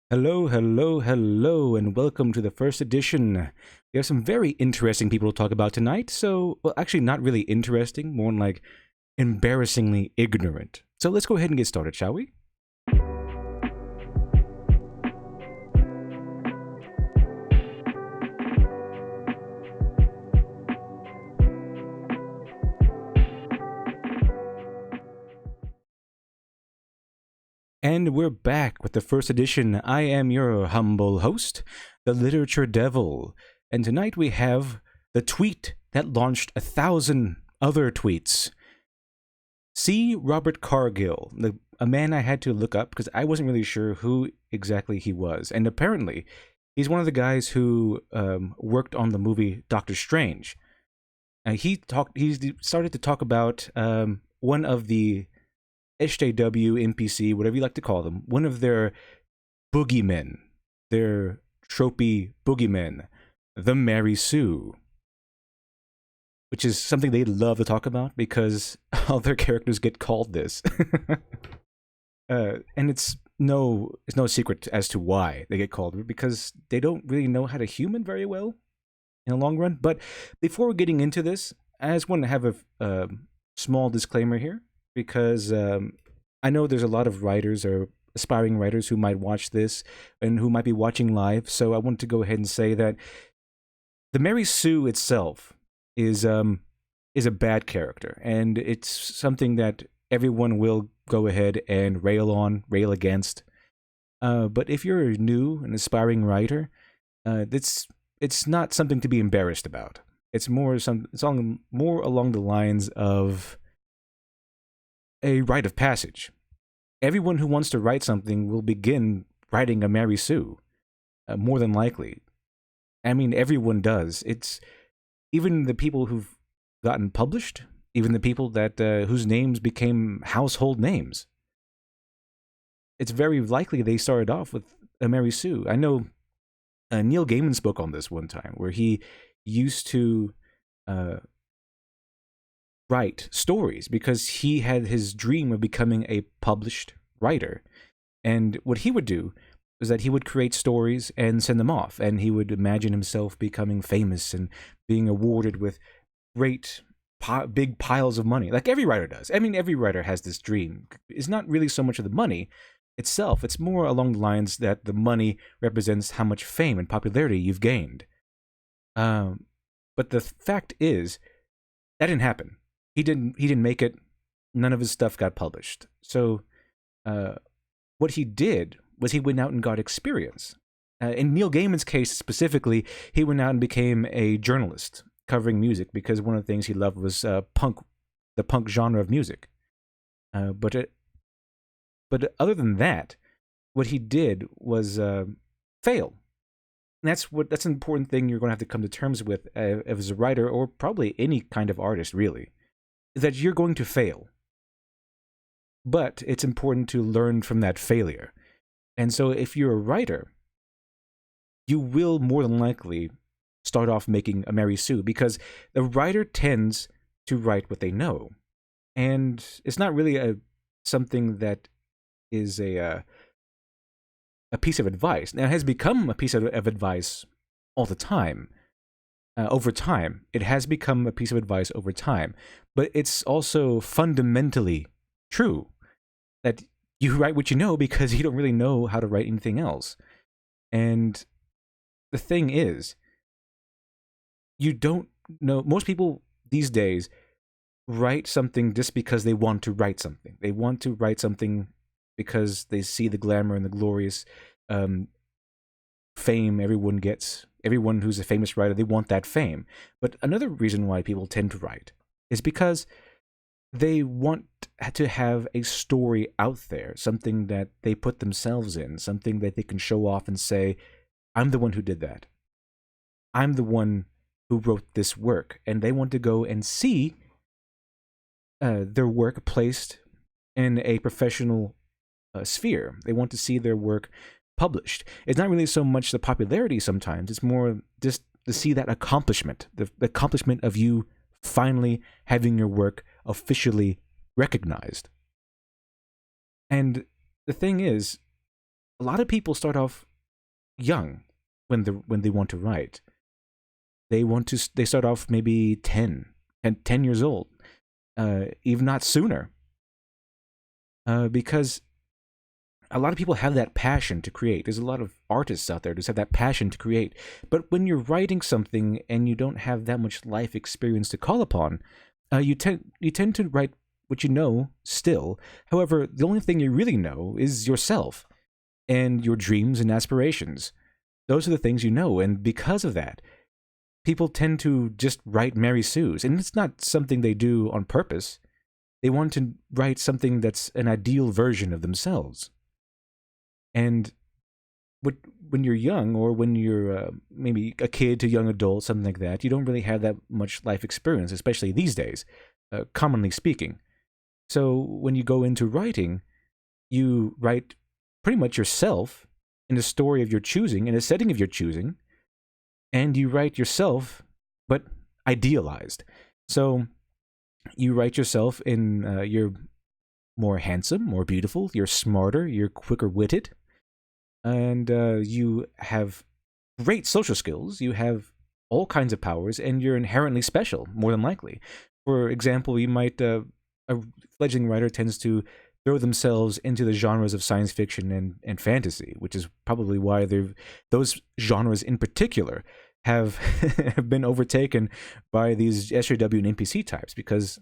Hello, hello, hello, and welcome to the first edition. We have some very interesting people to talk about tonight. Well, actually, not really interesting, more like embarrassingly ignorant. So let's go ahead and get started, shall we? And we're back with the first edition. I am your humble host, the Literature Devil. And tonight we have the tweet that launched 1,000 other tweets. C. Robert Cargill, a man I had to look up because I wasn't really sure who exactly he was. And apparently, he's one of the guys who worked on the movie Doctor Strange. He started to talk about one of the SJW, NPC, whatever you like to call them, one of their boogeymen, their tropey boogeymen, the Mary Sue, which is something they love to talk about because all their characters get called this. And it's no secret as to why they get called it, because they don't really know how to human very well in the long run. But before getting into this, I just want to have a small disclaimer here because I know there's a lot of writers or aspiring writers who might watch this and who might be watching live. So I want to go ahead and say that the Mary Sue itself is a bad character, and it's something that everyone will go ahead and rail against. But if you're a new and aspiring writer, it's not something to be embarrassed about. It's more along the lines of a rite of passage. Everyone who wants to write something will begin writing a Mary Sue, more than likely. I mean, everyone does. It's even the people who've gotten published, even the people that whose names became household names. It's very likely they started off with a Mary Sue. I know Neil Gaiman spoke on this one time, where he used to write stories because he had his dream of becoming a published writer. And what he would do was that he would create stories and send them off, and he would imagine himself becoming famous and being awarded with great big piles of money, like every writer does. I mean, every writer has this dream. It's not really so much of the money itself, it's more along the lines that the money represents how much fame and popularity you've gained. But the fact is, that didn't happen. He didn't make it. None of his stuff got published. So what he did was he went out and got experience. In Neil Gaiman's case specifically, he went out and became a journalist covering music because one of the things he loved was the punk genre of music. But other than that, what he did was fail. And that's an important thing you're going to have to come to terms with as a writer, or probably any kind of artist, really, is that you're going to fail. But it's important to learn from that failure. And so if you're a writer, you will more than likely start off making a Mary Sue, because the writer tends to write what they know. And it's not really something that is a piece of advice. Now, it has become a piece of advice all the time. Over time, it has become a piece of advice over time. But it's also fundamentally true that you write what you know because you don't really know how to write anything else. And the thing is, you don't know. Most people these days write something just because they want to write something. They want to write something because they see the glamour and the glorious fame everyone gets. Everyone who's a famous writer, they want that fame. But another reason why people tend to write is because they want to have a story out there, something that they put themselves in, something that they can show off and say, I'm the one who did that. I'm the one who wrote this work. And they want to go and see their work placed in a professional sphere. They want to see their work published. It's not really so much the popularity sometimes, it's more just to see that accomplishment, the accomplishment of you finally having your work officially recognized. And the thing is, a lot of people start off young when they want to write. They start off maybe 10 years old, even not sooner, because a lot of people have that passion to create. There's a lot of artists out there who just have that passion to create. But when you're writing something and you don't have that much life experience to call upon, you tend to write what you know still. However, the only thing you really know is yourself and your dreams and aspirations. Those are the things you know, and because of that, people tend to just write Mary Sue's, and it's not something they do on purpose. They want to write something that's an ideal version of themselves. And when you're young, or when you're maybe a kid to young adult, something like that, you don't really have that much life experience, especially these days, commonly speaking. So when you go into writing, you write pretty much yourself in a story of your choosing, in a setting of your choosing, and you write yourself, but idealized. So you write yourself in you're more handsome, more beautiful, you're smarter, you're quicker-witted, and you have great social skills, you have all kinds of powers, and you're inherently special, more than likely. For example, you might, a fledgling writer tends to throw themselves into the genres of science fiction and fantasy, which is probably why those genres in particular have been overtaken by these SJW and NPC types, because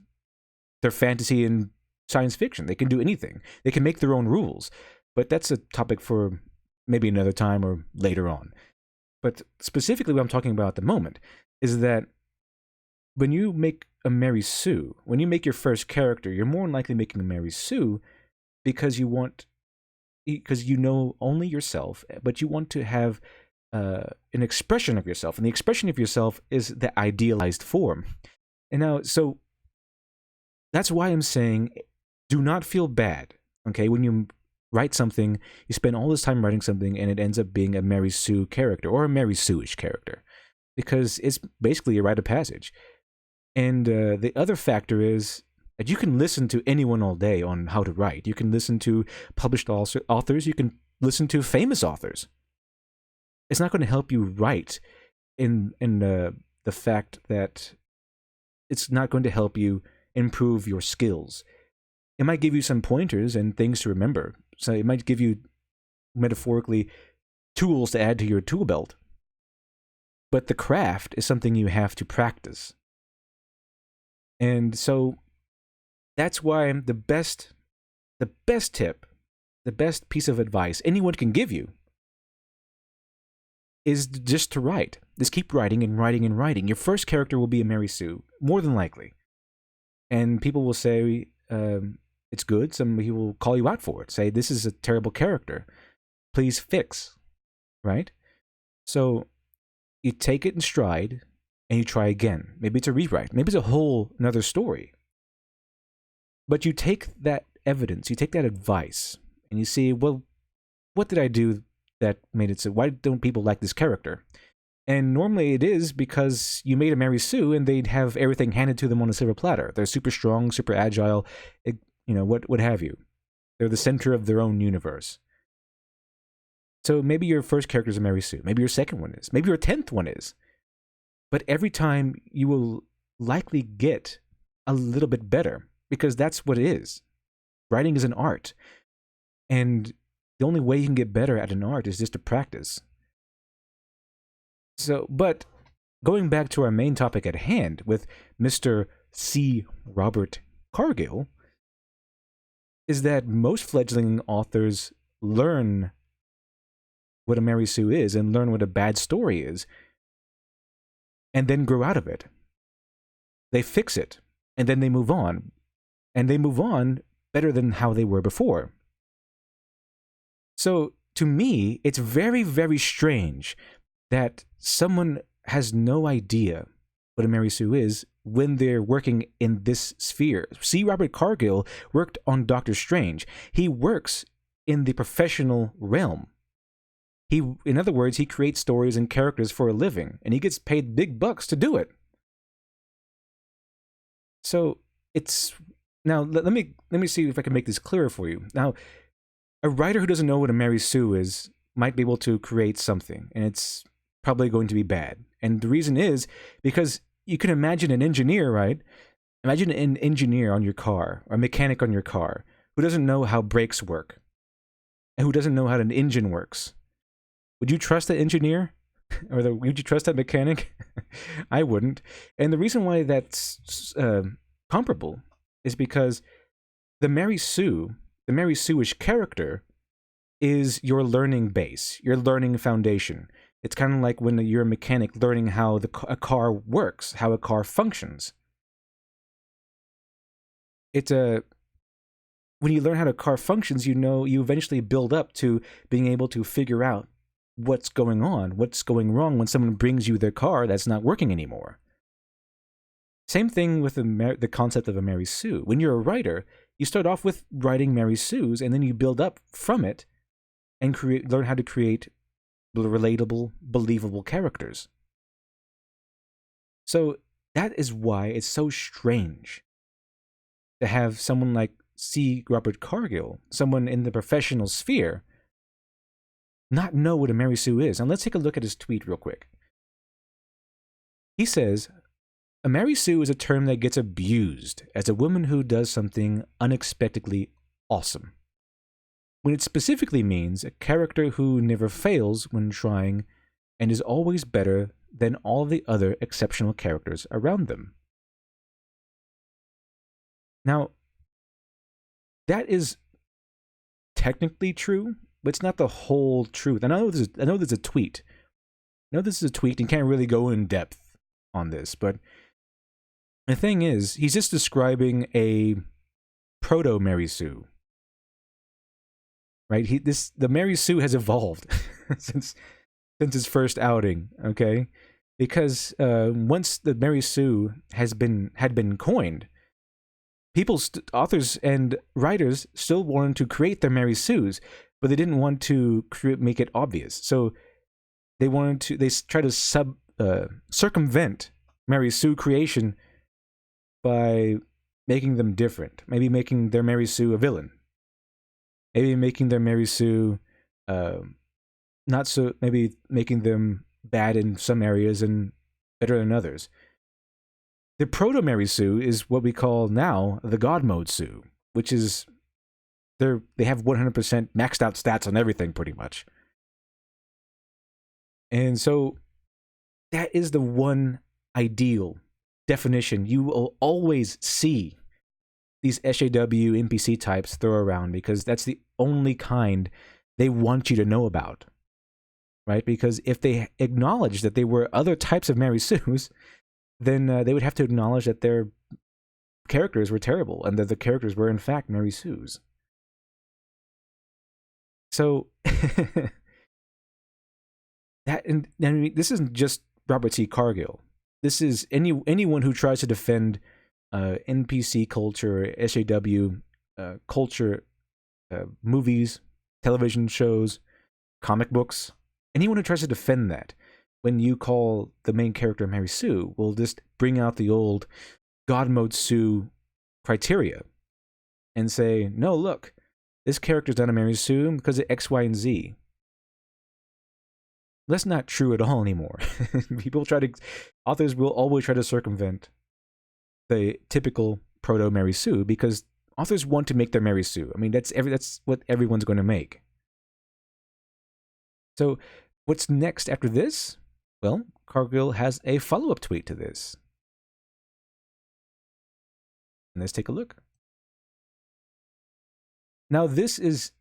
they're fantasy and science fiction. They can do anything. They can make their own rules. But that's a topic for maybe another time or later on. But specifically what I'm talking about at the moment is that when you make a Mary Sue, when you make your first character, you're more than likely making a Mary Sue because you know only yourself, but you want to have an expression of yourself. And the expression of yourself is the idealized form. And now, so that's why I'm saying, do not feel bad, okay? When you write something, you spend all this time writing something, and it ends up being a Mary Sue character, or a Mary Sue-ish character, because it's basically a rite of passage. And the other factor is that you can listen to anyone all day on how to write. You can listen to published authors. You can listen to famous authors. It's not going to help you write in the fact that it's not going to help you improve your skills. It might give you some pointers and things to remember. So it might give you, metaphorically, tools to add to your tool belt. But the craft is something you have to practice. And so that's why the best tip, the best piece of advice anyone can give you is just to write. Just keep writing and writing and writing. Your first character will be a Mary Sue, more than likely. And people will say, it's good. Some people will call you out for it. Say, this is a terrible character. Please fix. Right? So you take it in stride and you try again. Maybe it's a rewrite. Maybe it's a whole another story. But you take that evidence, you take that advice, and you see, well, what did I do that made it so? Why don't people like this character? And normally it is because you made a Mary Sue and they'd have everything handed to them on a silver platter. They're super strong, super agile, what have you. They're the center of their own universe. So maybe your first character is a Mary Sue. Maybe your second one is. Maybe your 10th one is. But every time you will likely get a little bit better, because that's what it is. Writing is an art. And the only way you can get better at an art is just to practice. So, but going back to our main topic at hand with Mr. C. Robert Cargill, is that most fledgling authors learn what a Mary Sue is and learn what a bad story is, and then grow out of it. They fix it, and then they move on. And they move on better than how they were before. So, to me, it's very, very strange that someone has no idea what a Mary Sue is when they're working in this sphere. C. Robert Cargill worked on Doctor Strange. He works in the professional realm. In other words, he creates stories and characters for a living, and he gets paid big bucks to do it. So, now, let me see if I can make this clearer for you. Now, A writer who doesn't know what a Mary Sue is might be able to create something, and it's probably going to be bad. And the reason is because you can imagine an engineer, right? Imagine an engineer on your car, or a mechanic on your car, who doesn't know how brakes work, and who doesn't know how an engine works. Would you trust that engineer? Would you trust that mechanic? I wouldn't. And the reason why that's comparable is because the Mary Sue-ish character is your learning base, your learning foundation. It's kind of like when you're a mechanic learning how a car works, how a car functions. When you learn how a car functions, you eventually build up to being able to figure out what's going on, what's going wrong when someone brings you their car that's not working anymore. Same thing with the concept of a Mary Sue. When you're a writer, you start off with writing Mary Sues, and then you build up from it and learn how to create relatable, believable characters. So that is why it's so strange to have someone like C. Robert Cargill, someone in the professional sphere, not know what a Mary Sue is. And let's take a look at his tweet real quick. He says, "A Mary Sue is a term that gets abused as a woman who does something unexpectedly awesome, when it specifically means a character who never fails when trying and is always better than all the other exceptional characters around them." Now, that is technically true, but it's not the whole truth. I know there's a tweet. I know this is a tweet and can't really go in depth on this, but the thing is, he's just describing a proto Mary Sue. Right? The Mary Sue has evolved since its first outing, okay? Because once the Mary Sue had been coined, authors and writers still wanted to create their Mary Sues, but they didn't want to make it obvious. So they tried to circumvent Mary Sue creation by making them different. Maybe making their Mary Sue a villain. Maybe making their Mary Sue maybe making them bad in some areas and better than others. The proto Mary Sue is what we call now the God Mode Sue, which is they have 100% maxed out stats on everything pretty much. And so that is the one ideal definition you will always see these SAW NPC types throw around, because that's the only kind they want you to know about, right? Because if they acknowledge that there were other types of Mary Sues, then they would have to acknowledge that their characters were terrible and that the characters were in fact Mary Sues. So this isn't just Robert T. Cargill. This is anyone who tries to defend NPC culture, SAW culture, movies, television shows, comic books. Anyone who tries to defend that, when you call the main character Mary Sue, will just bring out the old God Mode Sue criteria and say, no, look, this character's not a Mary Sue because of X, Y, and Z. That's not true at all anymore. Authors will always try to circumvent the typical proto Mary Sue because authors want to make their Mary Sue. I mean, that's what everyone's going to make. So, what's next after this? Well, Cargill has a follow-up tweet to this. And let's take a look. Now, this is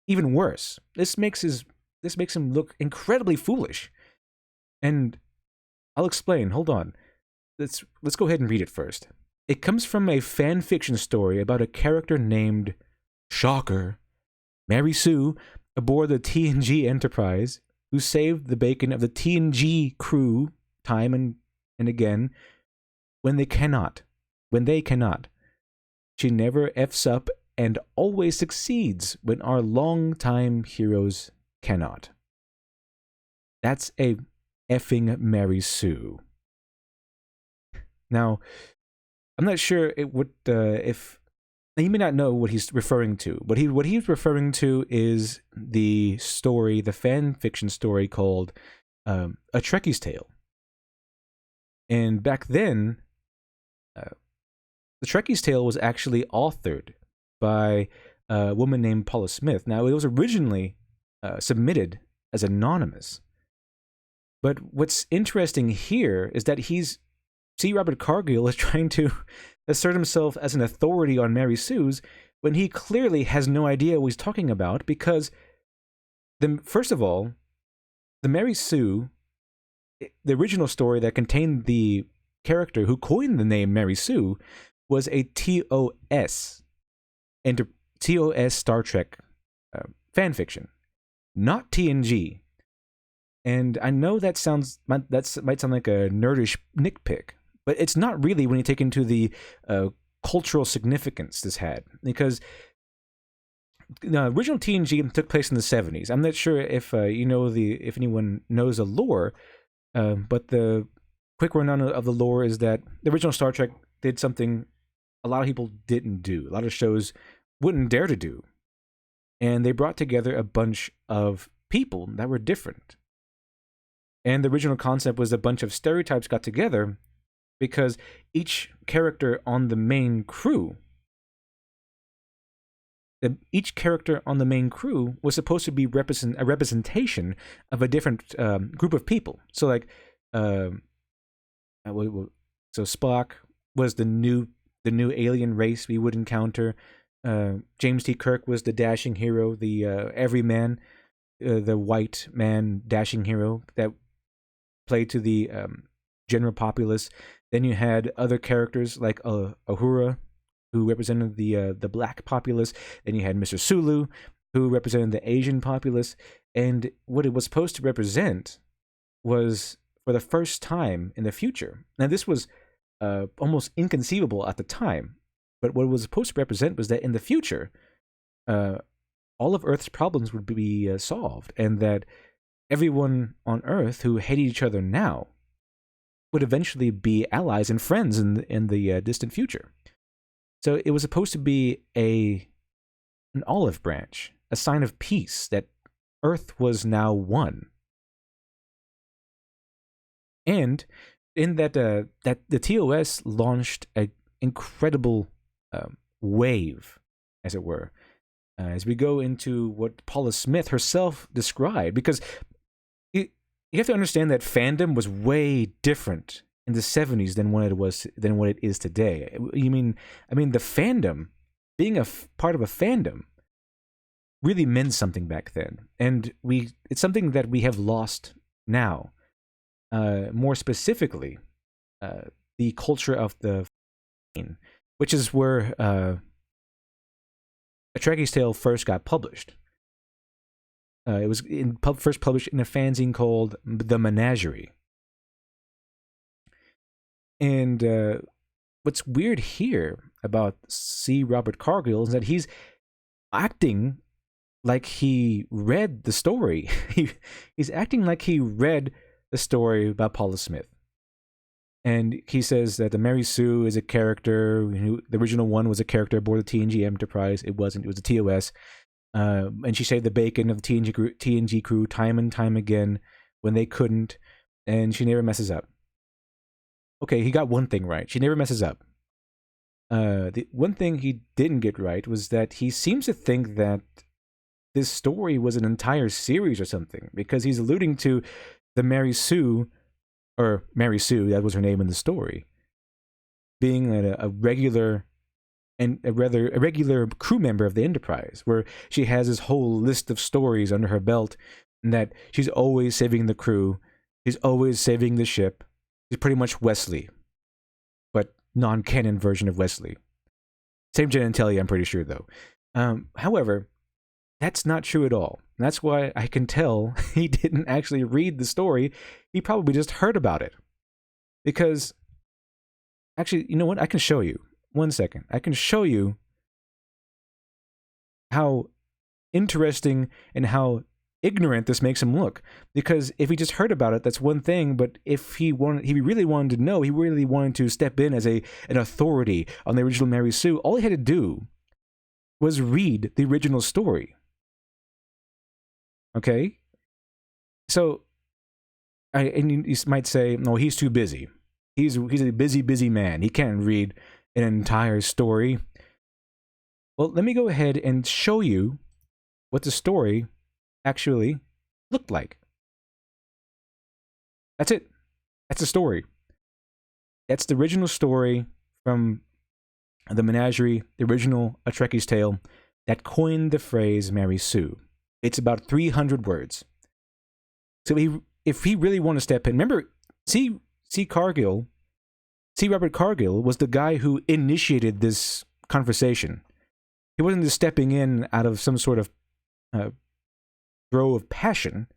even worse. This makes him look incredibly foolish. And I'll explain. Hold on. Let's go ahead and read it first. It comes from a fan fiction story about a character named Shocker, Mary Sue, aboard the TNG Enterprise, who saved the bacon of the TNG crew time and again when they cannot. She never F's up and always succeeds when our longtime heroes cannot. That's a effing Mary Sue. Now, I'm not sure if Now, you may not know what he's referring to. What he's referring to is the story, the fan fiction story called A Trekkie's Tale. And back then, The Trekkie's Tale was actually authored by a woman named Paula Smith. Now, it was originally submitted as anonymous. But what's interesting here is that C. Robert Cargill is trying to assert himself as an authority on Mary Sue's when he clearly has no idea what he's talking about, because, first of all, the Mary Sue, the original story that contained the character who coined the name Mary Sue, was a TOS Star Trek fan fiction, not TNG. And I know that might sound like a nerdish nitpick, but it's not really when you take into the cultural significance this had, because the original TNG took place in the 70s. I'm not sure if if anyone knows the lore, but the quick rundown of the lore is that the original Star Trek did something a lot of people didn't do, a lot of shows wouldn't dare to do, and they brought together a bunch of people that were different. And the original concept was a bunch of stereotypes got together because each character on the main crew was supposed to be a representation of a different group of people. So, like, so Spock was the new alien race we would encounter. James T. Kirk was the dashing hero, the everyman, the white man dashing hero that played to the general populace. Then you had other characters like Uhura, who represented the black populace. Then you had Mr. Sulu, who represented the Asian populace. And what it was supposed to represent was, for the first time in the future. Now, this was almost inconceivable at the time, but what it was supposed to represent was that in the future, all of Earth's problems would be solved, and that everyone on Earth who hated each other now would eventually be allies and friends in the distant future. So it was supposed to be an olive branch, a sign of peace, that Earth was now one. And in that the TOS launched an incredible wave, as it were, as we go into what Paula Smith herself described, because you have to understand that fandom was way different in the 70s than what it is today. I mean the fandom, being part of a fandom, really meant something back then, and it's something that we have lost now. More specifically, the culture of the which is where A Trekkie's Tale first got published. It was first published in a fanzine called The Menagerie. And what's weird here about C. Robert Cargill is that he's acting like he read the story. He's acting like he read the story about Paula Smith. And he says that the Mary Sue is a character. The original one was a character aboard the TNG Enterprise. It wasn't. It was a TOS. And she saved the bacon of the TNG crew time and time again when they couldn't. And she never messes up. Okay, he got one thing right. She never messes up. The one thing he didn't get right was that he seems to think that this story was an entire series or something, because he's alluding to the Mary Sue, that was her name in the story, being a regular crew member of the Enterprise, where she has this whole list of stories under her belt, and that she's always saving the crew, she's always saving the ship. She's pretty much Wesley, but non-canon version of Wesley. Same genitalia, I'm pretty sure, though. However, that's not true at all. That's why I can tell he didn't actually read the story. He probably just heard about it. Because, actually, you know what? I can show you. 1 second. I can show you how interesting and how ignorant this makes him look. Because if he just heard about it, that's one thing. But if he really wanted to know, he really wanted to step in as an authority on the original Mary Sue, all he had to do was read the original story. Okay? So, and you might say, no, he's too busy. He's a busy man. He can't read an entire story. Well, let me go ahead and show you what the story actually looked like. That's it. That's the story. That's the original story from the menagerie, the original A Trekkie's Tale, that coined the phrase Mary Sue. It's about 300 words. So if he really wanted to step in, remember, Cargill, Robert Cargill was the guy who initiated this conversation. He wasn't just stepping in out of some sort of throw of passion.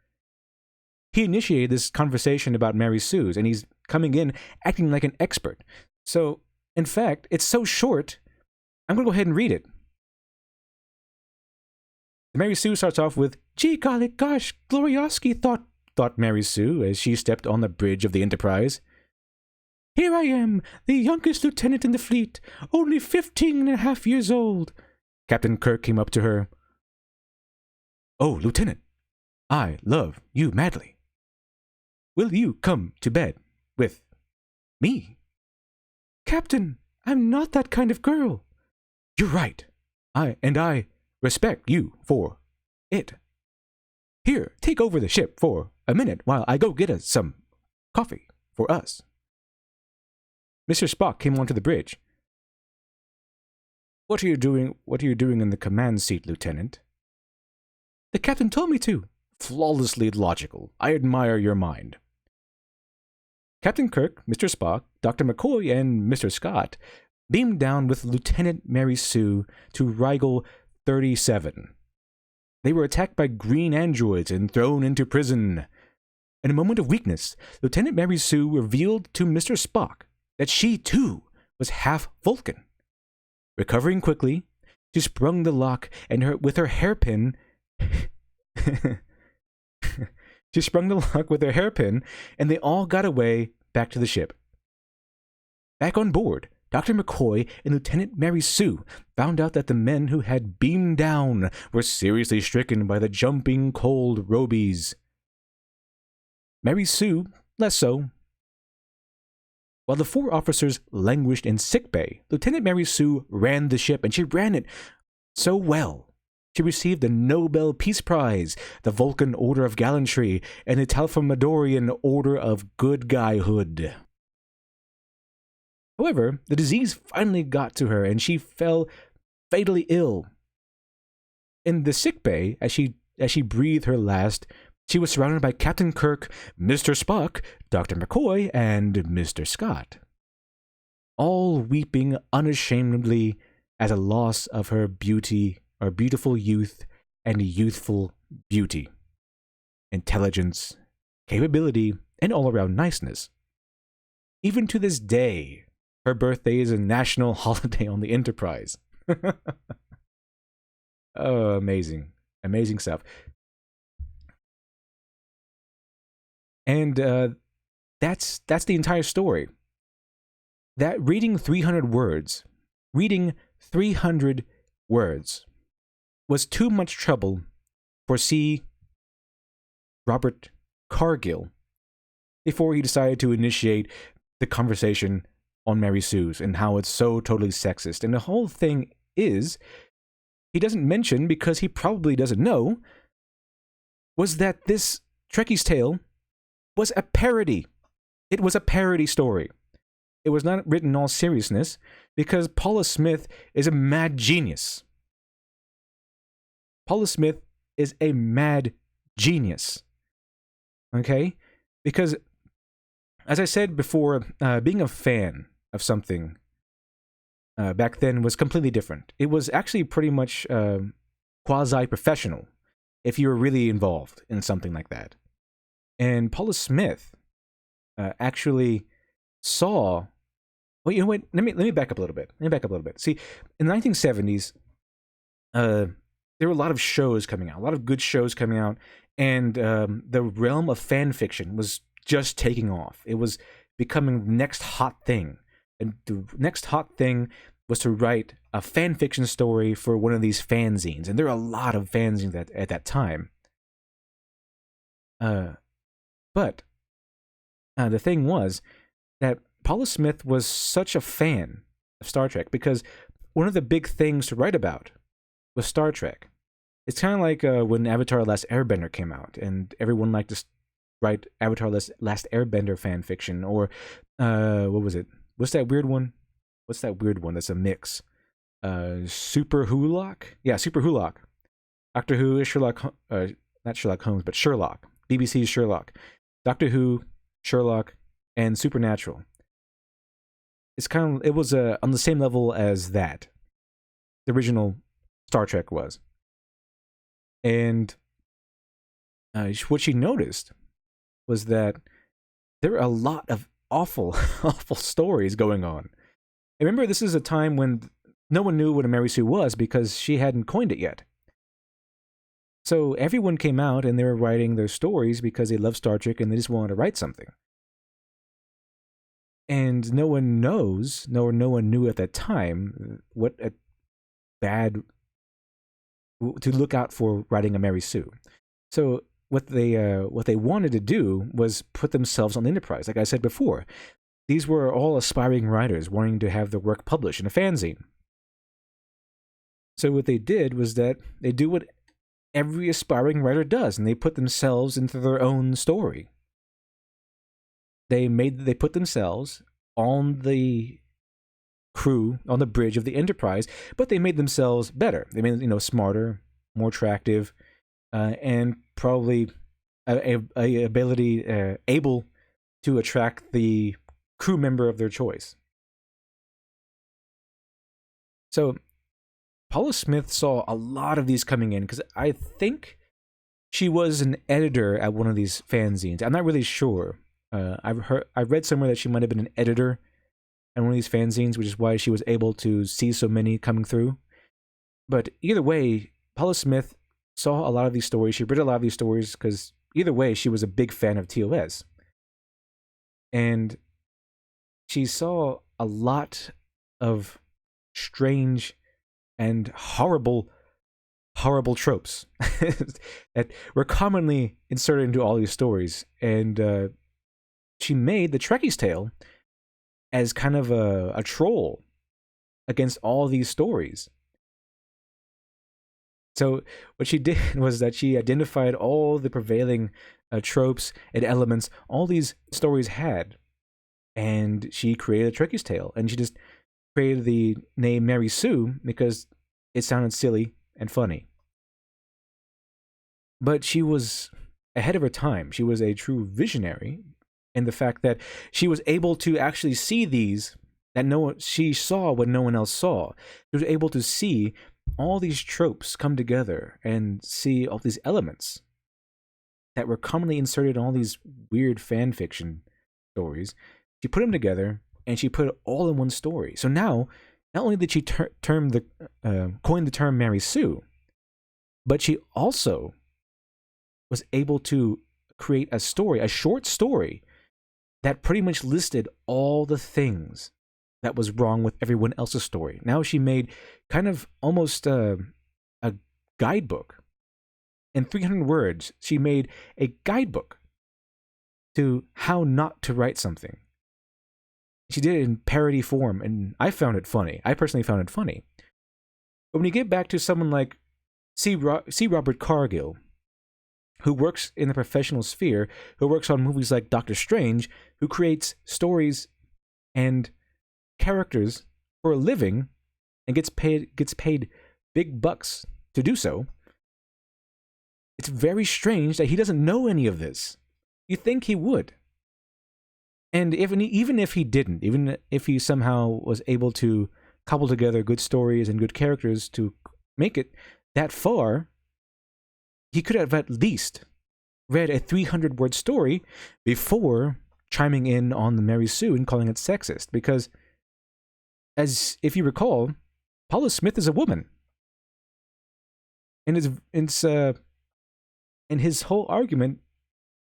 He initiated this conversation about Mary Sue's, and he's coming in acting like an expert. So, in fact, it's so short, I'm going to go ahead and read it. Mary Sue starts off with, "Gee golly gosh, Glorioski," thought Mary Sue as she stepped on the bridge of the Enterprise. "Here I am, the youngest lieutenant in the fleet, only 15.5 years old." Captain Kirk came up to her. "Oh, Lieutenant, I love you madly. Will you come to bed with me?" "Captain, I'm not that kind of girl." "You're right. I respect you for it. Here, take over the ship for a minute while I go get us some coffee for us." Mr. Spock came onto the bridge. What are you doing in the command seat, Lieutenant?" "The captain told me to." "Flawlessly logical. I admire your mind." Captain Kirk, Mr. Spock, Dr. McCoy, and Mr. Scott beamed down with Lieutenant Mary Sue to Rigel 37. They were attacked by green androids and thrown into prison. In a moment of weakness, Lieutenant Mary Sue revealed to Mr. Spock that she, too, was half Vulcan. Recovering quickly, she sprung the lock and with her hairpin... She sprung the lock with her hairpin, and they all got away back to the ship. Back on board, Dr. McCoy and Lieutenant Mary Sue found out that the men who had beamed down were seriously stricken by the jumping cold Robies. Mary Sue, less so. While the 4 officers languished in sickbay, Lieutenant Mary Sue ran the ship, and she ran it so well. She received the Nobel Peace Prize, the Vulcan Order of Gallantry, and the Talfamadorian Order of Good Guyhood. However, the disease finally got to her, and she fell fatally ill. In the sickbay, as she breathed her last, she was surrounded by Captain Kirk, Mr. Spock, Dr. McCoy, and Mr. Scott, all weeping unashamedly at a loss of her beauty, or beautiful youth, and youthful beauty, intelligence, capability, and all-around niceness. Even to this day, her birthday is a national holiday on the Enterprise. Oh, amazing. Amazing stuff. And that's the entire story. That reading 300 words was too much trouble for C. Robert Cargill before he decided to initiate the conversation on Mary Sue's and how it's so totally sexist. And the whole thing is, he doesn't mention, because he probably doesn't know, was that this Trekkie's Tale was a parody. It was a parody story. It was not written in all seriousness, because Paula Smith is a mad genius. Paula Smith is a mad genius. Okay? Because, as I said before, being a fan of something back then was completely different. It was actually pretty much quasi-professional if you were really involved in something like that. And Paula Smith actually saw... Well, you know what? Let me back up a little bit. See, in the 1970s, there were a lot of shows coming out, a lot of good shows coming out, and the realm of fan fiction was just taking off. It was becoming the next hot thing. And the next hot thing was to write a fan fiction story for one of these fanzines, and there are a lot of fanzines at that time. But the thing was that Paula Smith was such a fan of Star Trek because one of the big things to write about was Star Trek. It's kind of like when Avatar: Last Airbender came out, and everyone liked to write Avatar: Last Airbender fan fiction, or what was it? What's that weird one? What's that weird one that's a mix? Super Wholock? Yeah, Super Wholock. Doctor Who, Sherlock, not Sherlock Holmes, but Sherlock. BBC's Sherlock. Doctor Who, Sherlock, and Supernatural. It was on the same level as that. The original Star Trek was. And what she noticed was that there were a lot of awful, awful stories going on. I remember this is a time when no one knew what a Mary Sue was because she hadn't coined it yet. So everyone came out and they were writing their stories because they loved Star Trek and they just wanted to write something. And no one knew at that time what a bad to look out for writing a Mary Sue. So what they wanted to do was put themselves on the Enterprise. Like I said before, these were all aspiring writers wanting to have their work published in a fanzine. So what they did was that they do what every aspiring writer does, and they put themselves into their own story. They put themselves on the crew, on the bridge of the Enterprise, but they made themselves better. They made smarter, more attractive, and probably able to attract the crew member of their choice. So Paula Smith saw a lot of these coming in because I think she was an editor at one of these fanzines. I'm not really sure. I've read somewhere that she might have been an editor at one of these fanzines, which is why she was able to see so many coming through. But either way, Paula Smith saw a lot of these stories. She read a lot of these stories because either way, she was a big fan of TOS. And she saw a lot of strange and horrible tropes that were commonly inserted into all these stories. And she made the Trekkie's Tale as kind of a troll against all these stories. So what she did was that she identified all the prevailing tropes and elements all these stories had, and she created a Trekkie's Tale, and she just created the name Mary Sue because it sounded silly and funny. But she was ahead of her time. She was a true visionary in the fact that she was able to actually see these she saw what no one else saw. She was able to see all these tropes come together and see all these elements that were commonly inserted in all these weird fan fiction stories. She put them together and she put it all in one story. So now, not only did she coin the term Mary Sue, but she also was able to create a short story, that pretty much listed all the things that was wrong with everyone else's story. Now she made kind of almost a guidebook. In 300 words, she made a guidebook to how not to write something. She did it in parody form, and I found it funny. I personally found it funny. But when you get back to someone like C. Robert Cargill, who works in the professional sphere, who works on movies like Doctor Strange, who creates stories and characters for a living and gets paid big bucks to do so, it's very strange that he doesn't know any of this. You think he would. And even if he didn't, even if he somehow was able to cobble together good stories and good characters to make it that far, he could have at least read a 300-word story before chiming in on the Mary Sue and calling it sexist. Because, as if you recall, Paula Smith is a woman, and his whole argument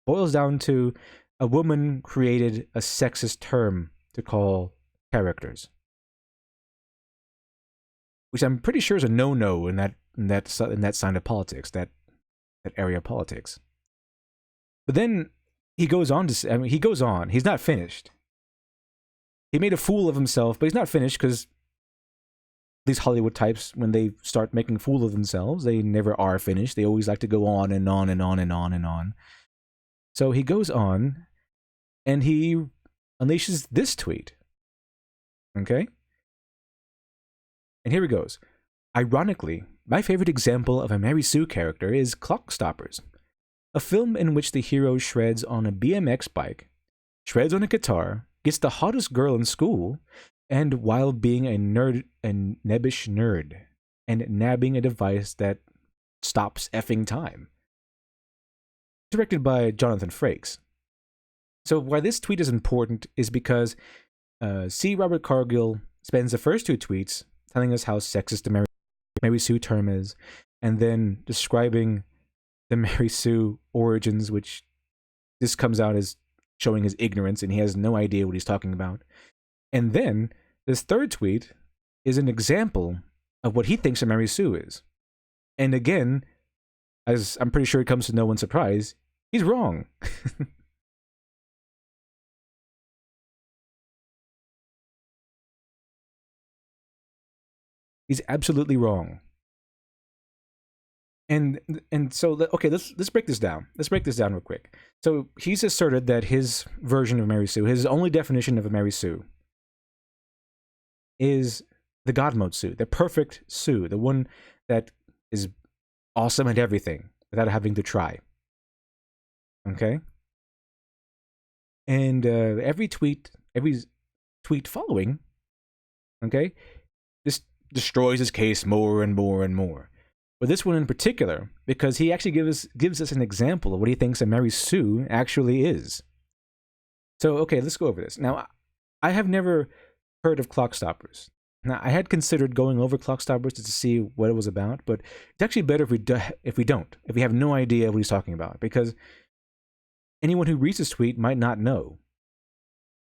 boils down to a woman created a sexist term to call characters. which I'm pretty sure is a no-no in that side of politics, that area of politics. But then he goes on to, I mean, he goes on. He's not finished. He made a fool of himself, but he's not finished because these Hollywood types, when they start making fool of themselves, they never are finished. They always like to go on and on and on and on and on. So he goes on, and he unleashes this tweet. Okay? And here he goes. Ironically, my favorite example of a Mary Sue character is Clock Stoppers, a film in which the hero shreds on a BMX bike, shreds on a guitar, gets the hottest girl in school, and while being a nebbish nerd, and nabbing a device that stops effing time. Directed by Jonathan Frakes. So why this tweet is important is because C. Robert Cargill spends the first two tweets telling us how sexist the Mary Sue term is, and then describing the Mary Sue origins, which this comes out as showing his ignorance, and he has no idea what he's talking about. And then this third tweet is an example of what he thinks a Mary Sue is. And again, as I'm pretty sure it comes to no one's surprise, he's wrong. He's absolutely wrong. And so, okay, let's break this down. Let's break this down real quick. So he's asserted that his version of Mary Sue, his only definition of a Mary Sue, is the God mode Sue, the perfect Sue, the one that is awesome at everything without having to try. Okay? And every tweet following, okay, this destroys his case more and more and more. But this one in particular, because he actually gives us an example of what he thinks a Mary Sue actually is. So, okay, let's go over this. Now, I have never heard of Clock Stoppers. Now, I had considered going over Clock Stoppers to see what it was about, but it's actually better if we have no idea what he's talking about, because anyone who reads this tweet might not know.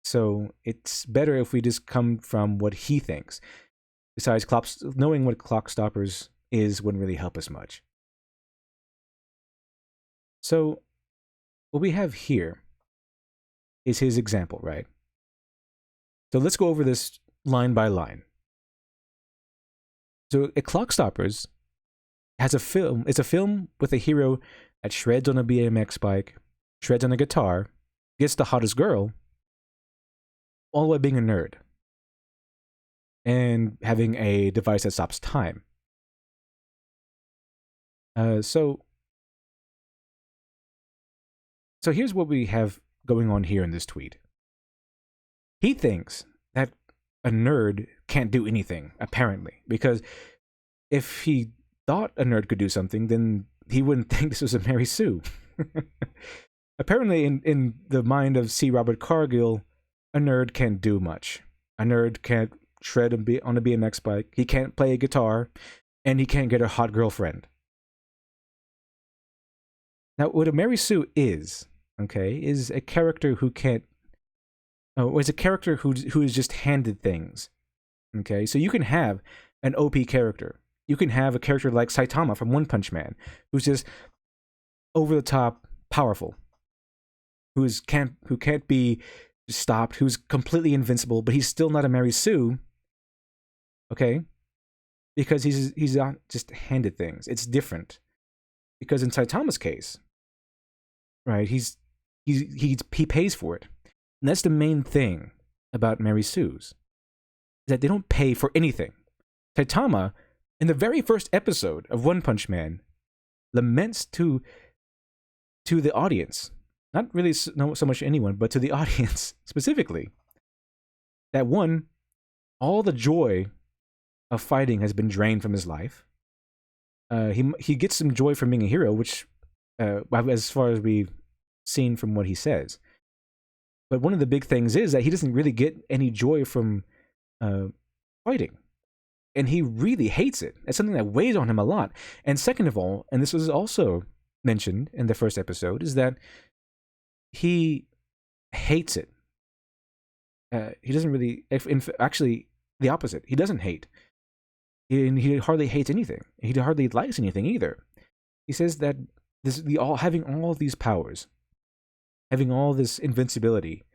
So it's better if we just come from what he thinks. Besides, knowing what Clock Stoppers is wouldn't really help us much. So what we have here is his example, right? So let's go over this line by line. So a Clock Stoppers has a film. It's a film with a hero that shreds on a BMX bike, shreds on a guitar, gets the hottest girl, all while being a nerd and having a device that stops time. So here's what we have going on here in this tweet. He thinks that a nerd can't do anything, apparently, because if he thought a nerd could do something, then he wouldn't think this was a Mary Sue. Apparently, in the mind of C. Robert Cargill, a nerd can't do much. A nerd can't shred on a BMX bike, he can't play a guitar, and he can't get a hot girlfriend. Now, what a Mary Sue is, okay, is a character who can't, is a character who is just handed things, okay? So you can have an OP character. You can have a character like Saitama from One Punch Man, who's just over-the-top powerful, who can't be stopped, who's completely invincible, but he's still not a Mary Sue, okay? Because he's not just handed things. It's different. Because in Saitama's case, right, he pays for it. And that's the main thing about Mary Sue's, is that they don't pay for anything. Saitama, in the very first episode of One Punch Man, laments to the audience, not really so much anyone, but to the audience specifically, that one, all the joy of fighting has been drained from his life. He gets some joy from being a hero, which, as far as we've seen from what he says. But one of the big things is that he doesn't really get any joy from fighting. And he really hates it. It's something that weighs on him a lot. And second of all, and this was also mentioned in the first episode, is that he hates it. He doesn't really, actually the opposite. He doesn't hate. And he hardly hates anything. He hardly likes anything either. He says that having all these powers, having all this invincibility,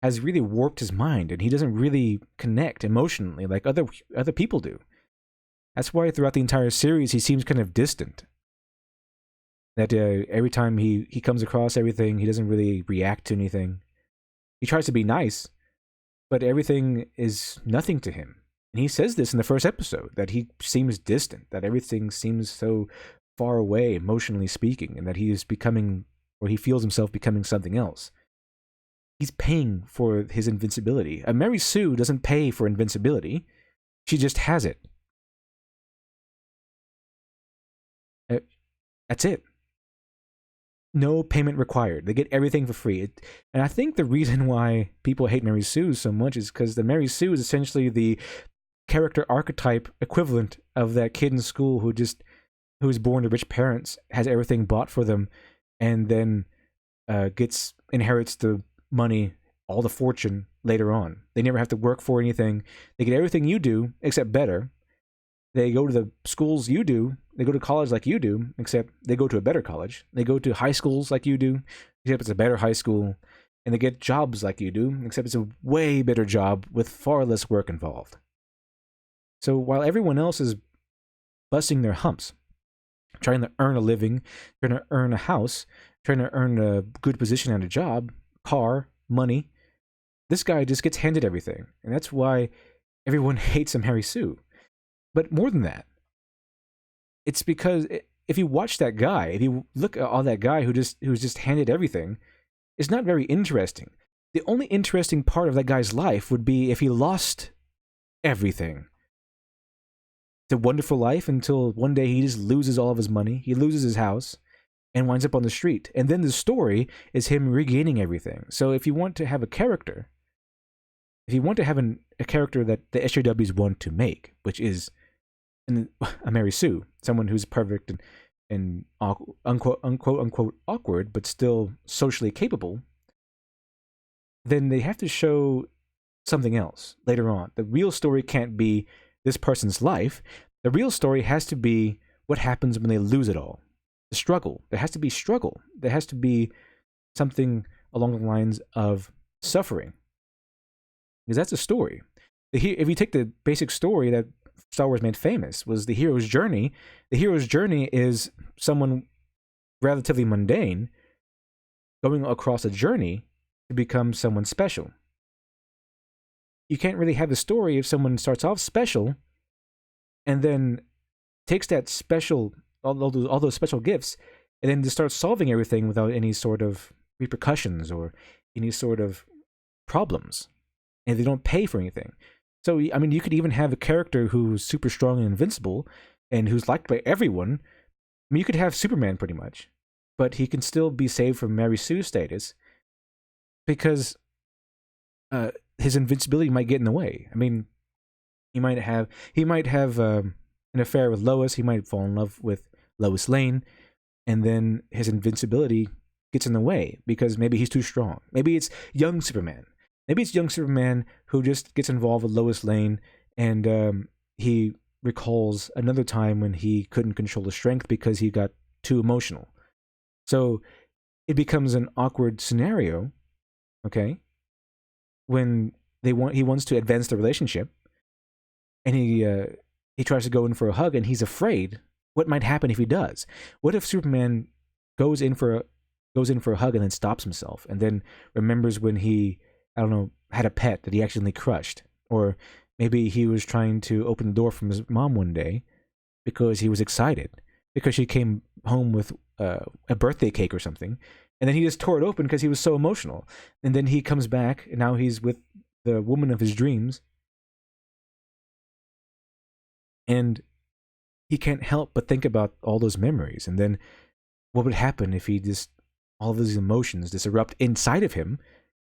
has really warped his mind, and he doesn't really connect emotionally like other people do. That's why throughout the entire series he seems kind of distant. That every time he comes across everything, he doesn't really react to anything. He tries to be nice, but everything is nothing to him. And he says this in the first episode, that he seems distant, that everything seems so far away, emotionally speaking, and that he is becoming, or he feels himself becoming something else. He's paying for his invincibility. Mary Sue doesn't pay for invincibility. She just has it. That's it. No payment required. They get everything for free. And I think the reason why people hate Mary Sue so much is because the Mary Sue is essentially the character archetype equivalent of that kid in school who is born to rich parents, has everything bought for them, and then inherits the money, all the fortune later on. They never have to work for anything. They get everything you do, except better. They go to the schools you do. They go to college like you do, except they go to a better college. They go to high schools like you do, except it's a better high school. And they get jobs like you do, except it's a way better job with far less work involved. So while everyone else is busting their humps, trying to earn a living, trying to earn a house, trying to earn a good position at a job, car, money, this guy just gets handed everything. And that's why everyone hates Mary Sue. But more than that, it's because if you watch that guy, if you look at all that guy who's just handed everything, it's not very interesting. The only interesting part of that guy's life would be if he lost everything. It's a wonderful life until one day he just loses all of his money, he loses his house, and winds up on the street. And then the story is him regaining everything. So if you want to have a character, if you want to have a character that the SJWs want to make, which is a Mary Sue, someone who's perfect and unquote awkward, but still socially capable, then they have to show something else later on. The real story can't be this person's life. The real story has to be what happens when they lose it all. The struggle. There has to be struggle. There has to be something along the lines of suffering. Because that's a story. If you take the basic story that Star Wars made famous, was the hero's journey. The hero's journey is someone relatively mundane going across a journey to become someone special. You can't really have a story if someone starts off special and then takes that special, all those special gifts, and then just starts solving everything without any sort of repercussions or any sort of problems, and they don't pay for anything. So, I mean, you could even have a character who's super strong and invincible and who's liked by everyone. I mean, you could have Superman pretty much, but he can still be saved from Mary Sue status because his invincibility might get in the way. I mean, he might have an affair with Lois. He might fall in love with Lois Lane, and then his invincibility gets in the way because maybe he's too strong. Maybe it's young Superman. Maybe it's young Superman who just gets involved with Lois Lane, and he recalls another time when he couldn't control his strength because he got too emotional. So it becomes an awkward scenario, okay, when he wants to advance the relationship, and he tries to go in for a hug, and he's afraid what might happen if he does. What if Superman goes in for a hug and then stops himself, and then remembers when he, I don't know, had a pet that he accidentally crushed, or maybe he was trying to open the door from his mom one day because he was excited because she came home with a birthday cake or something, and then he just tore it open because he was so emotional. And then he comes back, and now he's with the woman of his dreams, and he can't help but think about all those memories. And then what would happen if all of these emotions just erupt inside of him,